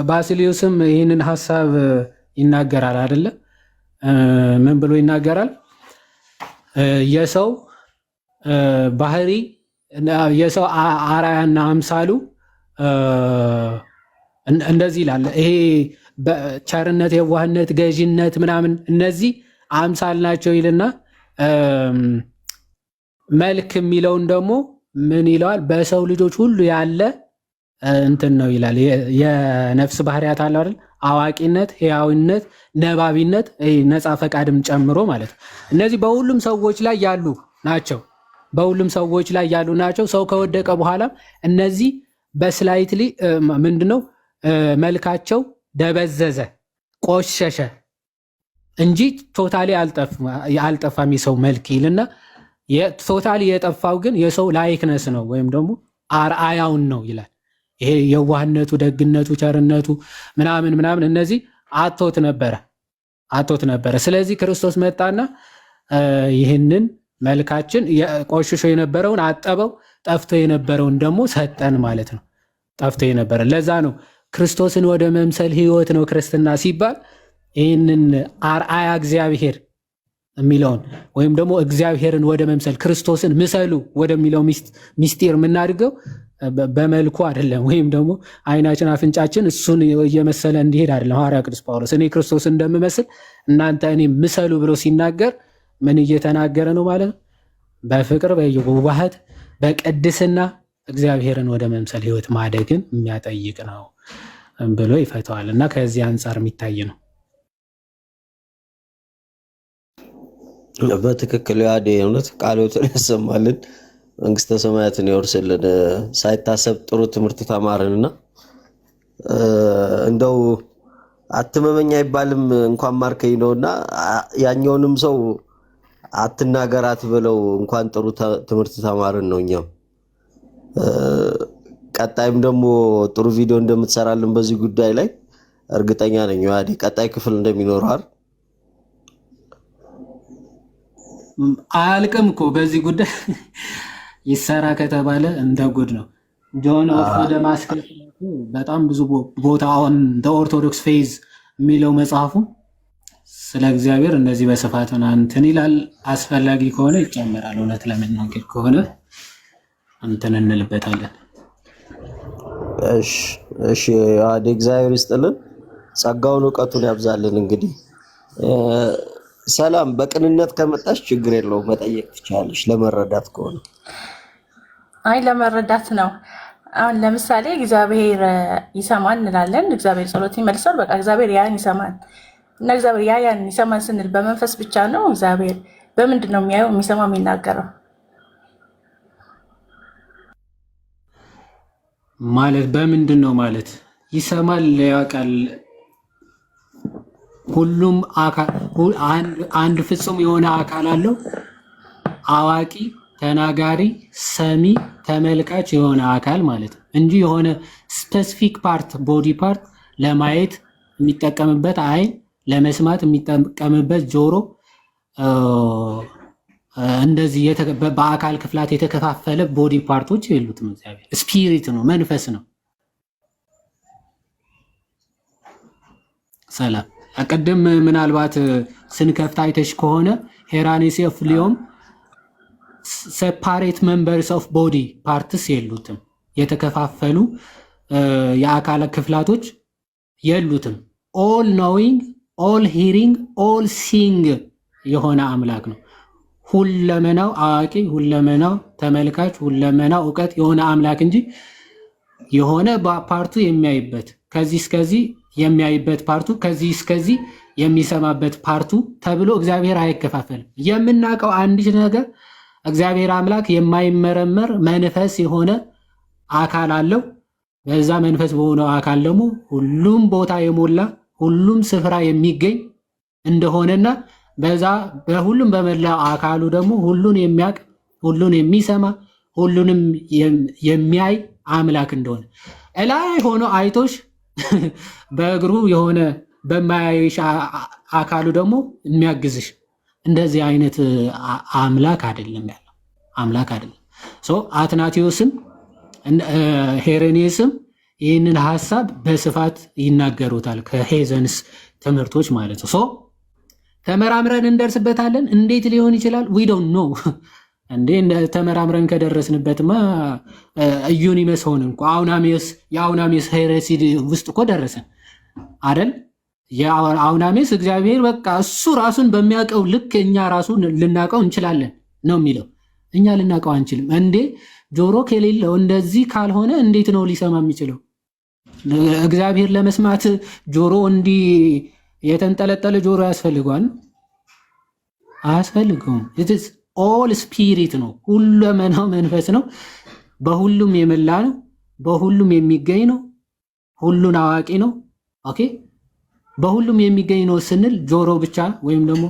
ባሲሊዮስም ይህንን ሀሳብ ይናገራል አይደለ? ምን ብሎ ይናገራል? የሰው ባህሪ የሰው አርአያና አምሳሉ እንደዚህ ይላል። ይሄ ቸርነት፣ የዋህነት፣ ገዥነት ምናምን እነዚህ አምሳል ናቸው ይልና መልክ የሚለውን ደግሞ ምን ይለዋል? በሰው ልጆች ሁሉ ያለ እንትን ነው ይላል። የነፍስ ባህሪያት አለ አይደል? አዋቂነት፣ ሕያዊነት፣ ነባቢነት፣ ነፃ ፈቃድም ጨምሮ ማለት ነው። እነዚህ በሁሉም ሰዎች ላይ ያሉ ናቸው። በሁሉም ሰዎች ላይ ያሉ ናቸው። ሰው ከወደቀ በኋላ እነዚህ በስላይትሊ ምንድነው መልካቸው ደበዘዘ፣ ቆሸሸ እንጂ ቶታሊ አልጠፋም የሰው መልክ ይልና ቶታሊ የጠፋው ግን የሰው ላይክነስ ነው ወይም ደግሞ አርአያውን ነው ይላል። ይሄ የዋህነቱ፣ ደግነቱ፣ ቸርነቱ ምናምን እነዚህ አቶት ነበረ። ስለዚህ ክርስቶስ መጣና ይህንን መልካችን ቆሽሾ የነበረውን አጠበው፣ ጠፍቶ የነበረውን ደግሞ ሰጠን ማለት ነው። ጠፍቶ የነበረ ለዛ ነው ክርስቶስን ወደ መምሰል ህይወት ነው ክርስትና ሲባል ይህንን አርአያ እግዚአብሔር የሚለውን ወይም ደግሞ እግዚአብሔርን ወደ መምሰል ክርስቶስን ምሰሉ ወደሚለው ሚስጢር የምናድገው በመልኩ አይደለም። ወይም ደግሞ ዓይናችን አፍንጫችን እሱን እየመሰለ እንዲሄድ አይደለም። ሐዋርያ ቅዱስ ጳውሎስ እኔ ክርስቶስን እንደምመስል እናንተ እኔ ምሰሉ ብሎ ሲናገር ምን እየተናገረ ነው ማለት ነው? በፍቅር በየዋህነት በቅድስና እግዚአብሔርን ወደ መምሰል ህይወት ማደግን የሚያጠይቅ ነው ብሎ ይፈተዋል እና ከዚህ አንጻር የሚታይ ነው። በትክክል ያዴ እውነት ቃሎትን ያሰማልን፣ መንግስተ ሰማያትን ያወርስልን። ሳይታሰብ ጥሩ ትምህርት ተማርንና እንደው አትመመኝ አይባልም እንኳን ማርከኝ ነውና ያኛውንም ሰው አትናገራት ብለው እንኳን ጥሩ ትምህርት ተማርን ነው። እኛም ቀጣይም ደግሞ ጥሩ ቪዲዮ እንደምትሰራልን በዚህ ጉዳይ ላይ እርግጠኛ ነኝ። ያዴ ቀጣይ ክፍል እንደሚኖረው አይደል? አያልቅም እኮ በዚህ ጉዳይ ይሰራ ከተባለ እንደ ጉድ ነው። ጆን ኦፍ ደማስከስ በጣም ብዙ ቦታ አሁን ኦርቶዶክስ ፌዝ የሚለው መጽሐፉ ስለ እግዚአብሔር እንደዚህ በስፋት እንትን ይላል። አስፈላጊ ከሆነ ይጨምራል። እውነት ለመናገር ከሆነ እንትን እንልበታለን። እሺ እግዚአብሔር ይስጥልን፣ ጸጋውን እውቀቱን ያብዛልን። እንግዲህ ሰላም በቅንነት ከመጣሽ ችግር የለውም መጠየቅ ትችላለሽ፣ ለመረዳት ከሆነ። አይ ለመረዳት ነው። አሁን ለምሳሌ እግዚአብሔር ይሰማል እንላለን። እግዚአብሔር ጸሎት ይመልሳል። በቃ እግዚአብሔር ያን ይሰማል እና እግዚአብሔር ያን ይሰማል ስንል በመንፈስ ብቻ ነው? እግዚአብሔር በምንድን ነው የሚያየው፣ የሚሰማው፣ የሚናገረው? ማለት በምንድን ነው ማለት ይሰማል፣ ያውቃል። ሁሉም አካል አንድ ፍጹም የሆነ አካል አለው። አዋቂ፣ ተናጋሪ፣ ሰሚ፣ ተመልካች የሆነ አካል ማለት ነው እንጂ የሆነ ስፔሲፊክ ፓርት ቦዲ ፓርት ለማየት የሚጠቀምበት አይን፣ ለመስማት የሚጠቀምበት ጆሮ፣ እንደዚህ በአካል ክፍላት የተከፋፈለ ቦዲ ፓርቶች የሉትም። እግዚአብሔር ስፒሪት ነው፣ መንፈስ ነው። ሰላም ቅድም ምናልባት ስንከፍት አይተሽ ከሆነ ሄራኔስ ኦፍ ሊዮም ሴፓሬት ሜምበርስ ኦፍ ቦዲ ፓርትስ የሉትም። የተከፋፈሉ የአካል ክፍላቶች የሉትም። ኦል ኖዊንግ፣ ኦል ሂሪንግ፣ ኦል ሲንግ የሆነ አምላክ ነው። ሁለመናው አዋቂ፣ ሁለመናው ተመልካች፣ ሁለመናው እውቀት የሆነ አምላክ እንጂ የሆነ ፓርቱ የሚያይበት ከዚህ እስከዚህ የሚያይበት ፓርቱ ከዚህ እስከዚህ የሚሰማበት ፓርቱ ተብሎ እግዚአብሔር አይከፋፈልም። የምናውቀው አንዲት ነገር እግዚአብሔር አምላክ የማይመረመር መንፈስ የሆነ አካል አለው። በዛ መንፈስ በሆነው አካል ደግሞ ሁሉም ቦታ የሞላ ሁሉም ስፍራ የሚገኝ እንደሆነና በዛ በሁሉም በመላው አካሉ ደግሞ ሁሉን የሚያውቅ ሁሉን የሚሰማ ሁሉንም የሚያይ አምላክ እንደሆነ እላይ ሆኖ አይቶሽ በእግሩ የሆነ በማያይሽ አካሉ ደግሞ የሚያግዝሽ እንደዚህ አይነት አምላክ አይደለም ያለው አምላክ አይደለም። አትናቴዎስም ሄሬኔስም ይህንን ሀሳብ በስፋት ይናገሩታል ከሄዘንስ ትምህርቶች ማለት ነው። ተመራምረን እንደርስበታለን። እንዴት ሊሆን ይችላል? ዊ ዶንት ኖ። እንዴ ተመራምረን ከደረስንበትማ ዩኒመስ ሆነ እንኳ የአውናሜስ ሄሬሲ ውስጥ እኮ ደረሰን አይደል? የአውናሜስ እግዚአብሔር በቃ እሱ ራሱን በሚያውቀው ልክ እኛ ራሱን ልናውቀው እንችላለን ነው የሚለው። እኛ ልናውቀው አንችልም። እንዴ ጆሮ ከሌለው እንደዚህ ካልሆነ እንዴት ነው ሊሰማ የሚችለው? እግዚአብሔር ለመስማት ጆሮ እንዲህ የተንጠለጠለ ጆሮ ያስፈልገዋል? አያስፈልገውም። ኢትስ ኦል ስፒሪት ነው። ሁለመናው መንፈስ ነው። በሁሉም የመላ ነው። በሁሉም የሚገኝ ነው። ሁሉን አዋቂ ነው። ኦኬ። በሁሉም የሚገኝ ነው ስንል ጆሮ ብቻ ወይም ደግሞ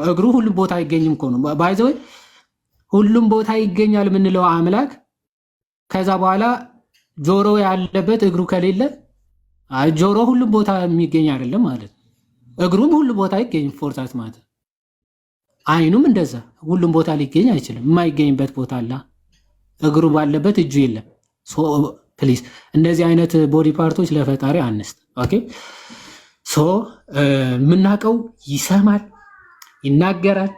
እግሩ ሁሉም ቦታ አይገኝም እኮ ነው። ባይዘ ወይ ሁሉም ቦታ ይገኛል የምንለው አምላክ ከዛ በኋላ ጆሮ ያለበት እግሩ ከሌለ ጆሮ ሁሉም ቦታ የሚገኝ አይደለም ማለት ነው። እግሩም ሁሉ ቦታ አይገኝም ፎርሳት ማለት ነው። አይኑም እንደዛ ሁሉም ቦታ ሊገኝ አይችልም። የማይገኝበት ቦታ አለ። እግሩ ባለበት እጁ የለም። ፕሊዝ እንደዚህ አይነት ቦዲ ፓርቶች ለፈጣሪ አንስት። ኦኬ የምናውቀው ይሰማል፣ ይናገራል፣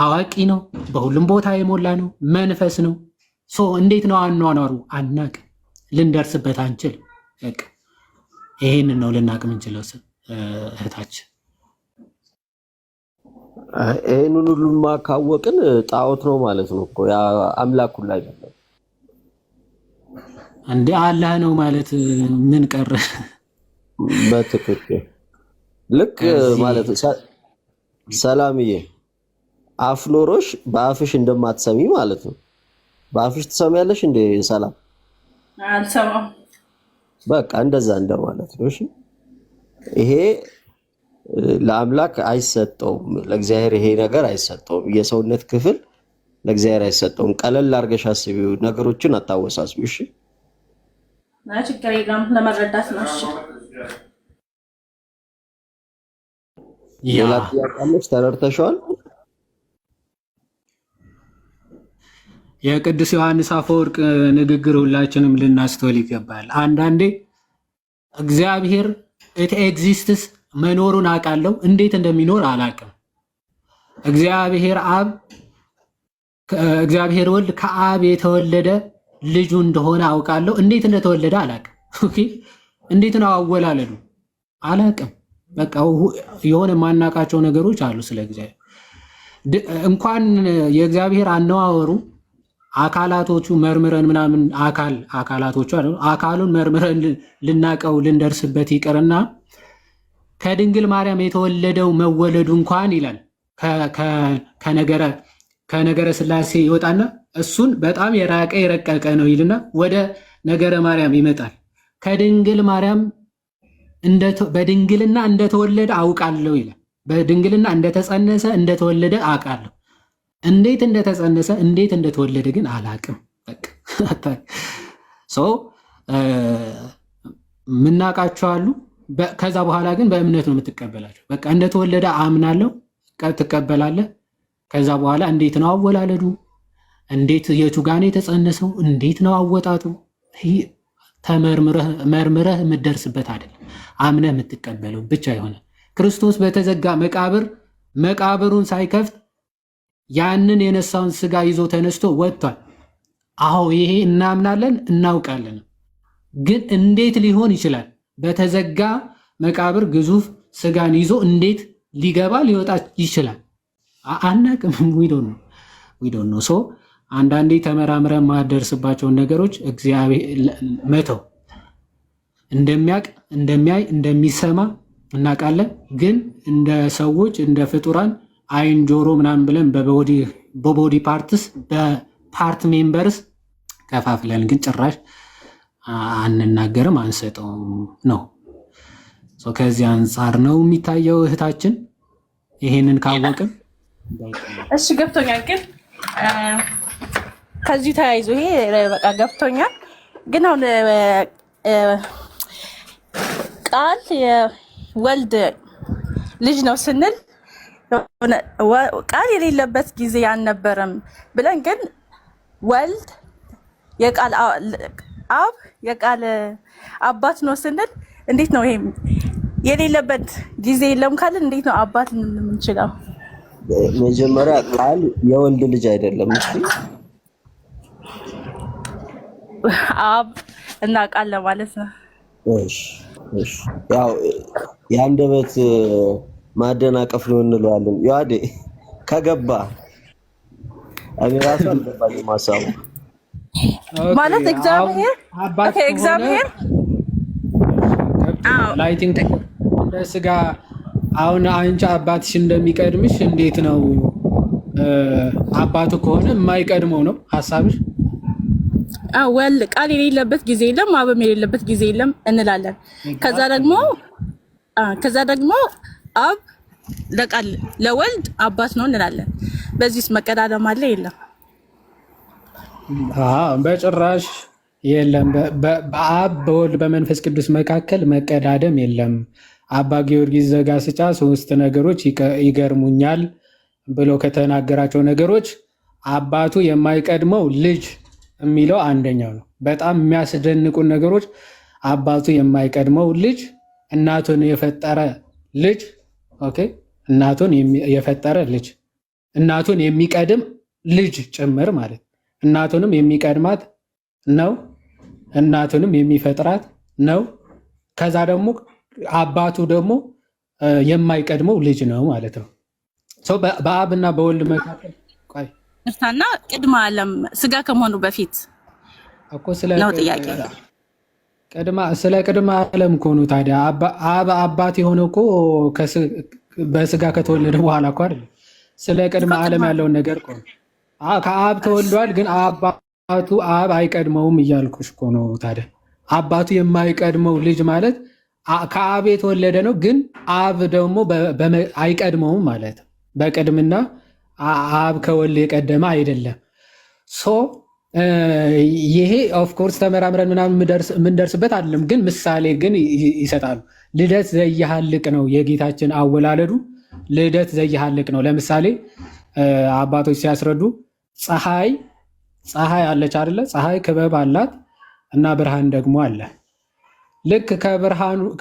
አዋቂ ነው፣ በሁሉም ቦታ የሞላ ነው፣ መንፈስ ነው። እንዴት ነው አኗኗሩ? አናውቅም፣ ልንደርስበት አንችል። ይሄንን ነው ልናውቅ የምንችለው እህታችን። ይህንን ሁሉማ ካወቅን ጣዖት ነው ማለት ነው እኮ አምላክ ሁላ አይደለም እንዴ? አላህ ነው ማለት ምን ቀረ? በትክክል ልክ ማለት ሰላምዬ፣ አፍ ኖሮሽ በአፍሽ እንደማትሰሚ ማለት ነው። በአፍሽ ትሰሚያለሽ እንዴ ሰላም? አልሰማም። በቃ እንደዛ እንደማለት ነው። እሺ ይሄ ለአምላክ አይሰጠውም፣ ለእግዚአብሔር ይሄ ነገር አይሰጠውም። የሰውነት ክፍል ለእግዚአብሔር አይሰጠውም። ቀለል አድርገሽ አስቢው፣ ነገሮችን አታወሳስቢው። እሺ ችግር የለም፣ ለመረዳት ነው። እሺ ሌላ ጥያቄ አለሽ? ተረድተሽዋል? የቅዱስ ዮሐንስ አፈወርቅ ንግግር ሁላችንም ልናስተውል ይገባል። አንዳንዴ እግዚአብሔር ኢት ኤግዚስትስ መኖሩን አውቃለሁ፣ እንዴት እንደሚኖር አላውቅም። እግዚአብሔር አብ እግዚአብሔር ወልድ ከአብ የተወለደ ልጁ እንደሆነ አውቃለሁ፣ እንዴት እንደተወለደ አላውቅም። ኦኬ እንዴት ነው አወላለዱ አላውቅም። በቃ የሆነ የማናውቃቸው ነገሮች አሉ ስለ እግዚአብሔር። እንኳን የእግዚአብሔር አነዋወሩ አካላቶቹ መርምረን ምናምን አካላቶቹ አካሉን መርምረን ልናቀው ልንደርስበት ይቅርና ከድንግል ማርያም የተወለደው መወለዱ እንኳን ይላል ከነገረ ስላሴ ይወጣና እሱን በጣም የራቀ የረቀቀ ነው ይልና ወደ ነገረ ማርያም ይመጣል። ከድንግል ማርያም በድንግልና እንደተወለደ አውቃለሁ ይላል። በድንግልና እንደተጸነሰ እንደተወለደ አውቃለሁ። እንዴት እንደተጸነሰ እንዴት እንደተወለደ ግን አላቅም። በቃ ሰው ምናቃቸው አሉ። ከዛ በኋላ ግን በእምነት ነው የምትቀበላቸው። በቃ እንደተወለደ አምናለሁ፣ ትቀበላለህ። ከዛ በኋላ እንዴት ነው አወላለዱ፣ እንዴት የቱ ጋር ነው የተጸነሰው፣ እንዴት ነው አወጣጡ፣ ተመርምረህ የምትደርስበት አይደለም። አምነህ የምትቀበለው ብቻ የሆነ ክርስቶስ በተዘጋ መቃብሩን ሳይከፍት ያንን የነሳውን ስጋ ይዞ ተነስቶ ወጥቷል። አዎ ይሄ እናምናለን እናውቃለን። ግን እንዴት ሊሆን ይችላል? በተዘጋ መቃብር ግዙፍ ስጋን ይዞ እንዴት ሊገባ ሊወጣ ይችላል? አናቅም። ዊዶን ነው። ሶ አንዳንዴ ተመራምረ ማደርስባቸውን ነገሮች እግዚአብሔር መተው እንደሚያቅ እንደሚያይ እንደሚሰማ እናውቃለን። ግን እንደ ሰዎች እንደ ፍጡራን አይን ጆሮ ምናምን ብለን በቦዲ ፓርትስ በፓርት ሜምበርስ ከፋፍለን ግን ጭራሽ አንናገርም አንሰጠውም ነው። ከዚህ አንጻር ነው የሚታየው እህታችን። ይሄንን ካወቅም እሺ ገብቶኛል። ግን ከዚህ ተያይዞ ይሄ በቃ ገብቶኛል። ግን አሁን ቃል የወልድ ልጅ ነው ስንል ቃል የሌለበት ጊዜ አልነበረም ብለን ግን ወልድ የቃል አብ የቃል አባት ነው ስንል እንዴት ነው ይሄ የሌለበት ጊዜ የለም ካልን እንዴት ነው አባት የምንችለው? መጀመሪያ ቃል የወልድ ልጅ አይደለም። እሺ አብ እና ቃል ለማለት ነው። እሺ ያው የአንደበት ማደናቀፍ ነው እንለዋለን። ያዴ ከገባ እኔ ራሱ አልገባኝም ሀሳቡ ማለት እግዚአብሔር ላይቲንግ እንደ ስጋ አሁን አንቺ አባትሽ እንደሚቀድምሽ እንዴት ነው? አባቱ ከሆነ የማይቀድመው ነው ሀሳብሽ? ቃል የሌለበት ጊዜ የለም፣ አብም የሌለበት ጊዜ የለም እንላለን። ከዛ ደግሞ አብ ለቃል ለወልድ አባት ነው እንላለን። በዚህስ መቀዳደም አለ የለም? በጭራሽ የለም። በአብ በወልድ በመንፈስ ቅዱስ መካከል መቀዳደም የለም። አባ ጊዮርጊስ ዘጋስጫ 3 ነገሮች ይገርሙኛል ብሎ ከተናገራቸው ነገሮች አባቱ የማይቀድመው ልጅ የሚለው አንደኛው ነው። በጣም የሚያስደንቁን ነገሮች አባቱ የማይቀድመው ልጅ፣ እናቱን የፈጠረ ልጅ፣ ኦኬ፣ እናቱን የፈጠረ ልጅ፣ እናቱን የሚቀድም ልጅ ጭምር ማለት እናቱንም የሚቀድማት ነው፣ እናቱንም የሚፈጥራት ነው። ከዛ ደግሞ አባቱ ደግሞ የማይቀድመው ልጅ ነው ማለት ነው። በአብና በወልድ መካከል እርታና ቅድመ ዓለም ስጋ ከመሆኑ በፊት እኮ ነው ጥያቄ። ስለ ቅድመ ዓለም እኮ ነው። ታዲያ አብ አባት የሆነው እኮ በስጋ ከተወለደ በኋላ እኮ አይደል? ስለ ቅድመ ዓለም ያለውን ነገር እኮ ከአብ ተወልዷል፣ ግን አባቱ አብ አይቀድመውም እያልኩሽ እኮ ነው። ታዲያ አባቱ የማይቀድመው ልጅ ማለት ከአብ የተወለደ ነው፣ ግን አብ ደግሞ አይቀድመውም ማለት በቅድምና አብ ከወልድ የቀደመ አይደለም። ይሄ ኦፍኮርስ ተመራምረን ምናምን የምንደርስበት አይደለም፣ ግን ምሳሌ ግን ይሰጣሉ። ልደት ዘየሃልቅ ነው የጌታችን አወላለዱ። ልደት ዘየሃልቅ ነው። ለምሳሌ አባቶች ሲያስረዱ ፀሐይ ፀሐይ አለች አይደለ? ፀሐይ ክበብ አላት እና ብርሃን ደግሞ አለ። ልክ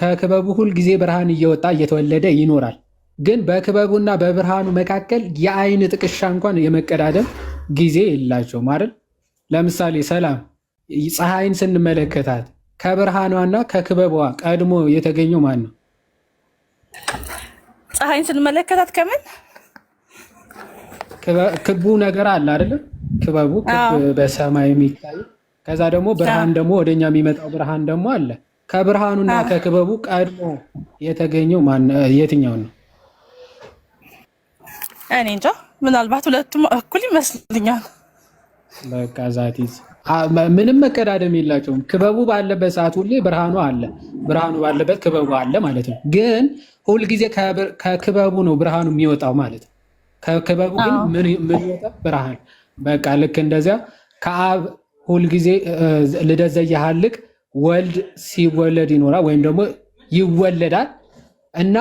ከክበቡ ሁል ጊዜ ብርሃን እየወጣ እየተወለደ ይኖራል። ግን በክበቡና በብርሃኑ መካከል የአይን ጥቅሻ እንኳን የመቀዳደም ጊዜ የላቸውም አይደል? ለምሳሌ ሰላም ፀሐይን ስንመለከታት ከብርሃኗና ከክበቧ ቀድሞ የተገኘው ማን ነው? ፀሐይን ስንመለከታት ከምን ክቡ ነገር አለ አይደለም? ክበቡ ክብ በሰማይ የሚታይ ከዛ ደግሞ ብርሃን ደግሞ ወደኛ የሚመጣው ብርሃን ደግሞ አለ። ከብርሃኑና ከክበቡ ቀድሞ የተገኘው የትኛው ነው? እኔ እንጃ፣ ምናልባት ሁለቱም እኩል ይመስልኛል። በቃ ዛቲዝ ምንም መቀዳደም የላቸውም። ክበቡ ባለበት ሰዓት ሁሌ ብርሃኑ አለ፣ ብርሃኑ ባለበት ክበቡ አለ ማለት ነው። ግን ሁልጊዜ ከክበቡ ነው ብርሃኑ የሚወጣው ማለት ነው። ከክበቡ ግን ምን ይወጣ? ብርሃን። በቃ ልክ እንደዚያ ከአብ ሁልጊዜ ልደት ዘየሃልቅ ወልድ ሲወለድ ይኖራል ወይም ደግሞ ይወለዳል እና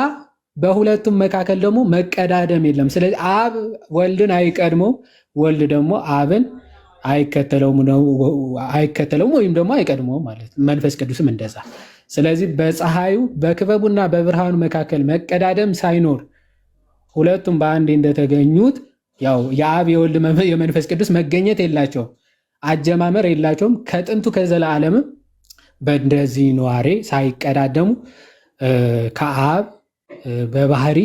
በሁለቱም መካከል ደግሞ መቀዳደም የለም። ስለዚህ አብ ወልድን አይቀድመው፣ ወልድ ደግሞ አብን አይከተለውም ወይም ደግሞ አይቀድመውም ማለት ነው። መንፈስ ቅዱስም እንደዛ። ስለዚህ በፀሐዩ በክበቡና በብርሃኑ መካከል መቀዳደም ሳይኖር ሁለቱም በአንዴ እንደተገኙት ያው የአብ የወልድ የመንፈስ ቅዱስ መገኘት የላቸውም፣ አጀማመር የላቸውም። ከጥንቱ ከዘላለምም በእንደዚህ ነዋሬ ሳይቀዳደሙ ከአብ በባህሪ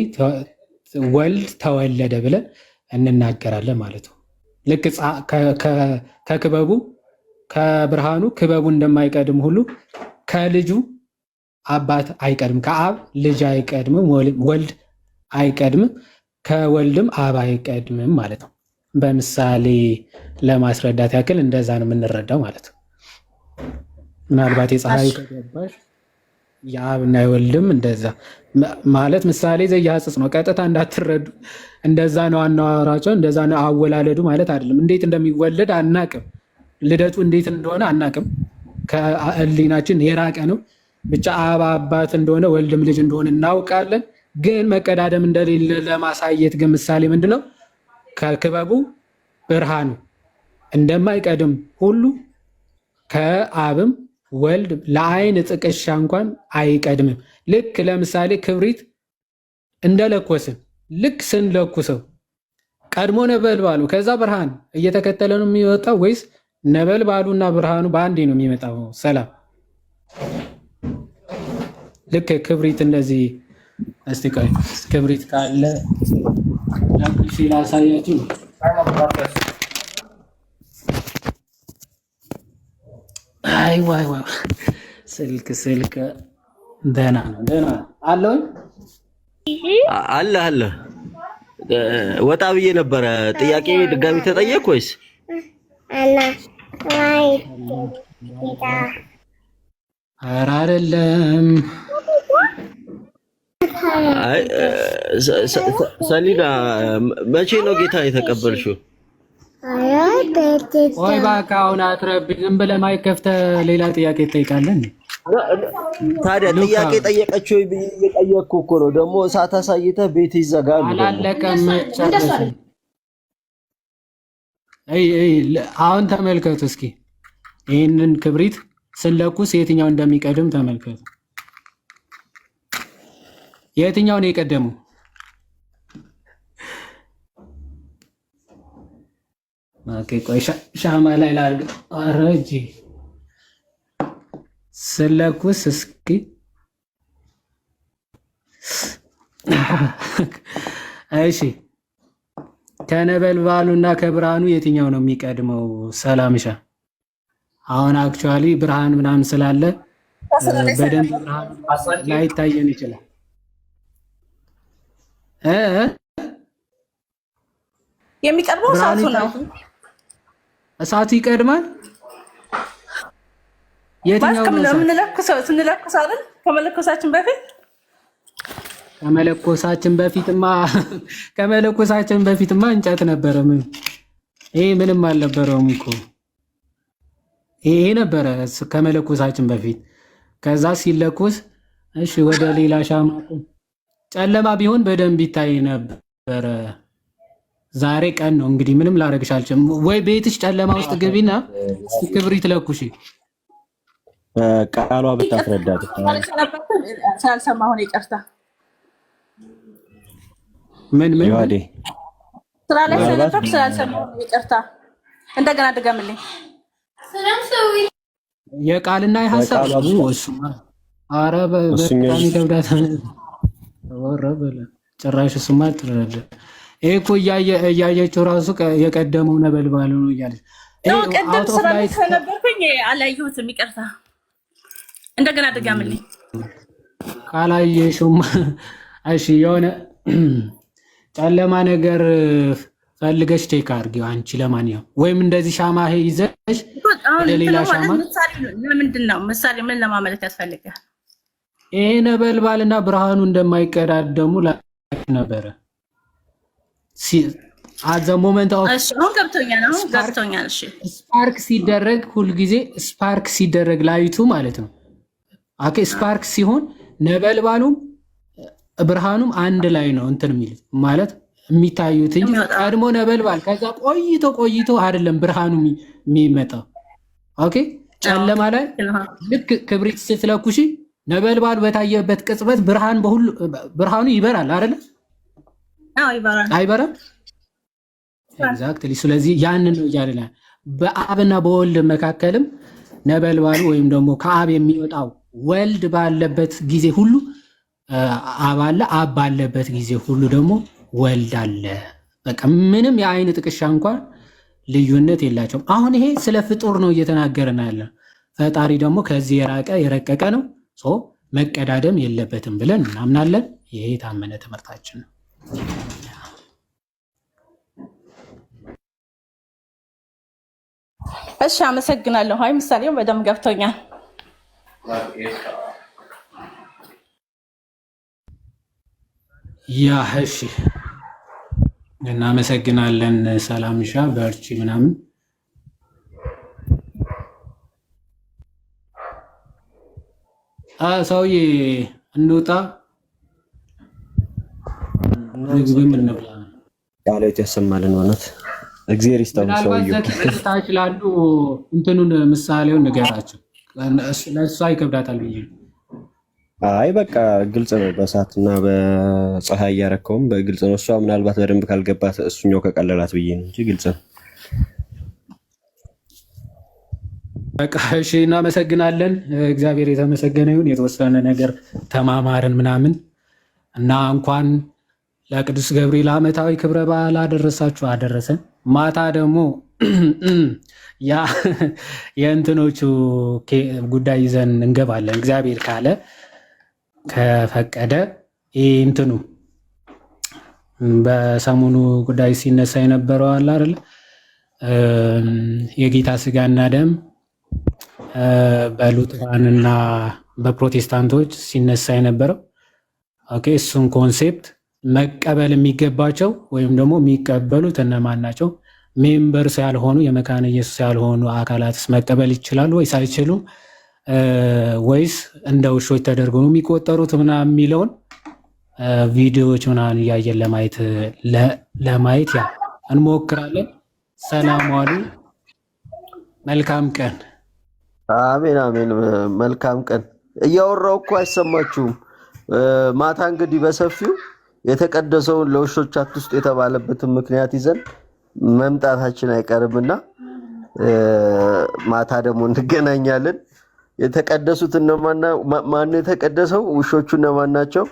ወልድ ተወለደ ብለን እንናገራለን ማለት ነው። ልክ ከክበቡ ከብርሃኑ ክበቡ እንደማይቀድም ሁሉ ከልጁ አባት አይቀድም፣ ከአብ ልጅ አይቀድምም፣ ወልድ አይቀድምም፣ ከወልድም አብ አይቀድምም ማለት ነው። በምሳሌ ለማስረዳት ያክል እንደዛ ነው የምንረዳው ማለት ነው። ምናልባት የፀሐዩ ከገባሽ የአብና የወልድም እንደዛ ማለት ምሳሌ ዘያጽጽ ነው። ቀጥታ እንዳትረዱ። እንደዛ ነው አናዋራቸው፣ እንደዛ ነው አወላለዱ ማለት አይደለም። እንዴት እንደሚወለድ አናቅም፣ ልደቱ እንዴት እንደሆነ አናቅም። ከህሊናችን የራቀ ነው። ብቻ አብ አባት እንደሆነ ወልድም ልጅ እንደሆነ እናውቃለን። ግን መቀዳደም እንደሌለ ለማሳየት ግን ምሳሌ ምንድነው? ከክበቡ ብርሃኑ እንደማይቀድም ሁሉ ከአብም ወልድ ለአይን ጥቅሻ እንኳን አይቀድምም። ልክ ለምሳሌ ክብሪት እንደለኮስን ልክ ስንለኩሰው ቀድሞ ነበልባሉ ከዛ ብርሃን እየተከተለ ነው የሚወጣው ወይስ ነበልባሉና ብርሃኑ በአንዴ ነው የሚመጣው? ሰላም ልክ ክብሪት እንደዚህ እስቲ ቆይ ክብሪት ካለ ላሳያችሁ። አይ ዋይ ዋይ ስልክ ደህና ነው አለውኝ አለ ወጣ ብዬ ነበረ። ጥያቄ ድጋሚ ተጠየቅ ወይስ ኧረ አይደለም? ሰሊና መቼ ነው ጌታ የተቀበልሽው? ቆይ እባክህ አሁን አትረብኝ። ዝም ብለህ ማይክ ከፍተህ ሌላ ጥያቄ ትጠይቃለህ። ታዲያ ጥያቄ ጠየቀችው ብዬ እየጠየቅኩ እኮ ነው። ደግሞ እሳት አሳይተህ ቤት ይዘጋል። አላለቀም። አሁን ተመልከቱ እስኪ ይህንን ክብሪት ስንለኩስ የትኛው እንደሚቀድም ተመልከቱ። የትኛው ነው የቀደመው? ቆይ ሻማ ላይ ላድርግ። ኧረ እጄ ስለኩስ እስኪ እሺ፣ ከነበልባሉና ከብርሃኑ የትኛው ነው የሚቀድመው? ሰላምሻ አሁን አክቹዋሊ ብርሃን ምናምን ስላለ በደንብ ብርሃን ላይታየን ይችላል። የሚቀድመው እሳቱ ነው። እሳቱ ይቀድማል። የትኛው ነው ስንለኩሰው አይደል? ከመለኮሳችን በፊትማ እንጨት ነበረ። ምን ይሄ ምንም አልነበረውም እኮ ይሄ ነበረ ከመለኮሳችን በፊት። ከዛ ሲለኮስ እሺ፣ ወደ ሌላ ሻማ ጨለማ ቢሆን በደንብ ይታይ ነበረ። ዛሬ ቀን ነው እንግዲህ ምንም ላደርግሽ አልችልም። ወይ ቤትሽ ጨለማ ውስጥ ግቢና ክብሪት ለኩሽ። ቃሏ ብታስረዳት ስላልሰማሁ ነው ይቅርታ። ምን ይዋዴ ስራ ላይ ስለነበርኩ ስላልሰማሁ ነው ይቅርታ። እንደገና ድገምልኝ። የቃልና የሐሳብ እሱማ ኧረ በጣም ይከብዳታል። ወረበለ ጭራሽ እሱማ አትረዳ። ይሄ እኮ እያየችው ራሱ የቀደመው ነበልባሉ ነው እያለች ቅድም ስራ ላይ ስለነበርኩኝ አላየሁትም ይቅርታ። እንደገና ድገምልኝ። ካላየሽውማ እሺ የሆነ ጨለማ ነገር ፈልገሽ ቼክ አድርጊው አንቺ። ለማንኛውም ወይም እንደዚህ ሻማ ይዘሽ ለሌላ ሻማ ለምንድን ነው ምሳሌ ምን ለማመለከት ፈልገህ? ይሄ ነበልባልና ብርሃኑ እንደማይቀዳደሙ ላይ ነበረ አዘ ሞመንት ኦፍ ገብቶኛል። እሺ ስፓርክ ሲደረግ ሁልጊዜ ስፓርክ ሲደረግ ላይቱ ማለት ነው። ኦኬ ስፓርክ ሲሆን ነበልባሉም ብርሃኑም አንድ ላይ ነው እንትን የሚሉት ማለት የሚታዩት እንጂ ቀድሞ ነበልባል ከዛ ቆይቶ አይደለም ብርሃኑ የሚመጣው። ኦኬ ጨለማ ላይ ልክ ክብሪት ስትለኩሺ ነበልባሉ በታየበት ቅጽበት ብርሃኑ ይበራል አይደል? አዎ ይበራል። አይበራም? ኤግዛክትሊ። ስለዚህ ያንን ነው እያለ በአብና በወልድ መካከልም ነበልባሉ ወይም ደግሞ ከአብ የሚወጣው ወልድ ባለበት ጊዜ ሁሉ አብ አለ፣ አብ ባለበት ጊዜ ሁሉ ደግሞ ወልድ አለ። በቃ ምንም የአይን ጥቅሻ እንኳን ልዩነት የላቸውም። አሁን ይሄ ስለ ፍጡር ነው እየተናገረን ያለ። ፈጣሪ ደግሞ ከዚህ የረቀቀ ነው። መቀዳደም የለበትም ብለን እናምናለን። ይሄ የታመነ ትምህርታችን ነው። እሺ አመሰግናለሁ። አይ ምሳሌው በደንብ ገብቶኛል። ያ እሺ እናመሰግናለን። ሰላምሻ በርቺ ምናምን ሰውዬ እንውጣ ምግብም እንብላ። ቃሎት ያሰማልን ማለት እግዚአብሔር ይስጣው። ሰውዬው ታች ላሉ እንትኑን ምሳሌውን ንገራቸው። ለእሷ ይከብዳታል ብዬ አይ በቃ ግልጽ ነው። በእሳትና በፀሐይ እያረከውም በግልጽ ነው። እሷ ምናልባት በደንብ ካልገባት እሱኛው ከቀለላት ብዬ ነው እንጂ ግልጽ ነው። በቃ እሺ እናመሰግናለን። እግዚአብሔር የተመሰገነ ይሁን። የተወሰነ ነገር ተማማርን ምናምን እና እንኳን ለቅዱስ ገብርኤል ዓመታዊ ክብረ በዓል አደረሳችሁ አደረሰን። ማታ ደግሞ ያ የእንትኖቹ ጉዳይ ይዘን እንገባለን እግዚአብሔር ካለ ከፈቀደ። ይህ እንትኑ በሰሞኑ ጉዳይ ሲነሳ የነበረው አለ አይደል? የጌታ ስጋና ደም በሉትራንና በፕሮቴስታንቶች ሲነሳ የነበረው ኦኬ፣ እሱን ኮንሴፕት መቀበል የሚገባቸው ወይም ደግሞ የሚቀበሉት እነማን ናቸው? ሜምበርስ ያልሆኑ የመካነ ኢየሱስ ያልሆኑ አካላትስ መቀበል ይችላሉ ወይስ አይችሉም? ወይስ እንደ ውሾች ተደርገው ነው የሚቆጠሩት ምናምን የሚለውን ቪዲዮዎች ምናምን እያየን ለማየት ያ እንሞክራለን። ሰላም ዋሉ። መልካም ቀን። አሜን አሜን። መልካም ቀን። እያወራው እኮ አይሰማችሁም? ማታ እንግዲህ በሰፊው የተቀደሰውን ለውሾች አትስጡ የተባለበትን ምክንያት ይዘን መምጣታችን አይቀርምና ማታ ደግሞ እንገናኛለን። የተቀደሱት ማን የተቀደሰው? ውሾቹ እነማን ናቸው?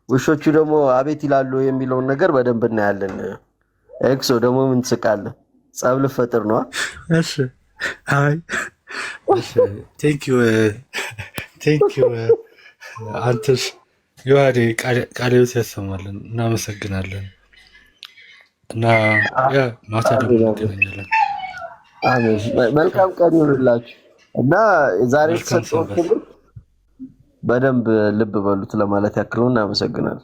ውሾቹ ደግሞ አቤት ይላሉ የሚለውን ነገር በደንብ እናያለን። ኤክሶ ደግሞ ምን ትስቃለህ? ጸብ ልፈጥር ነው? እሺ አይ እሺ ቴንክ ዩ አንተስ ዮሐዴ ቃሌዎት ያሰማልን። እናመሰግናለን እና ያ ማታ ደግሞ እንገናኛለን። አሜን። መልካም ቀን ይሁንላችሁ እና ዛሬ የተሰጠውን ትምህርት በደንብ ልብ በሉት ለማለት ያክል ነው። እናመሰግናለን።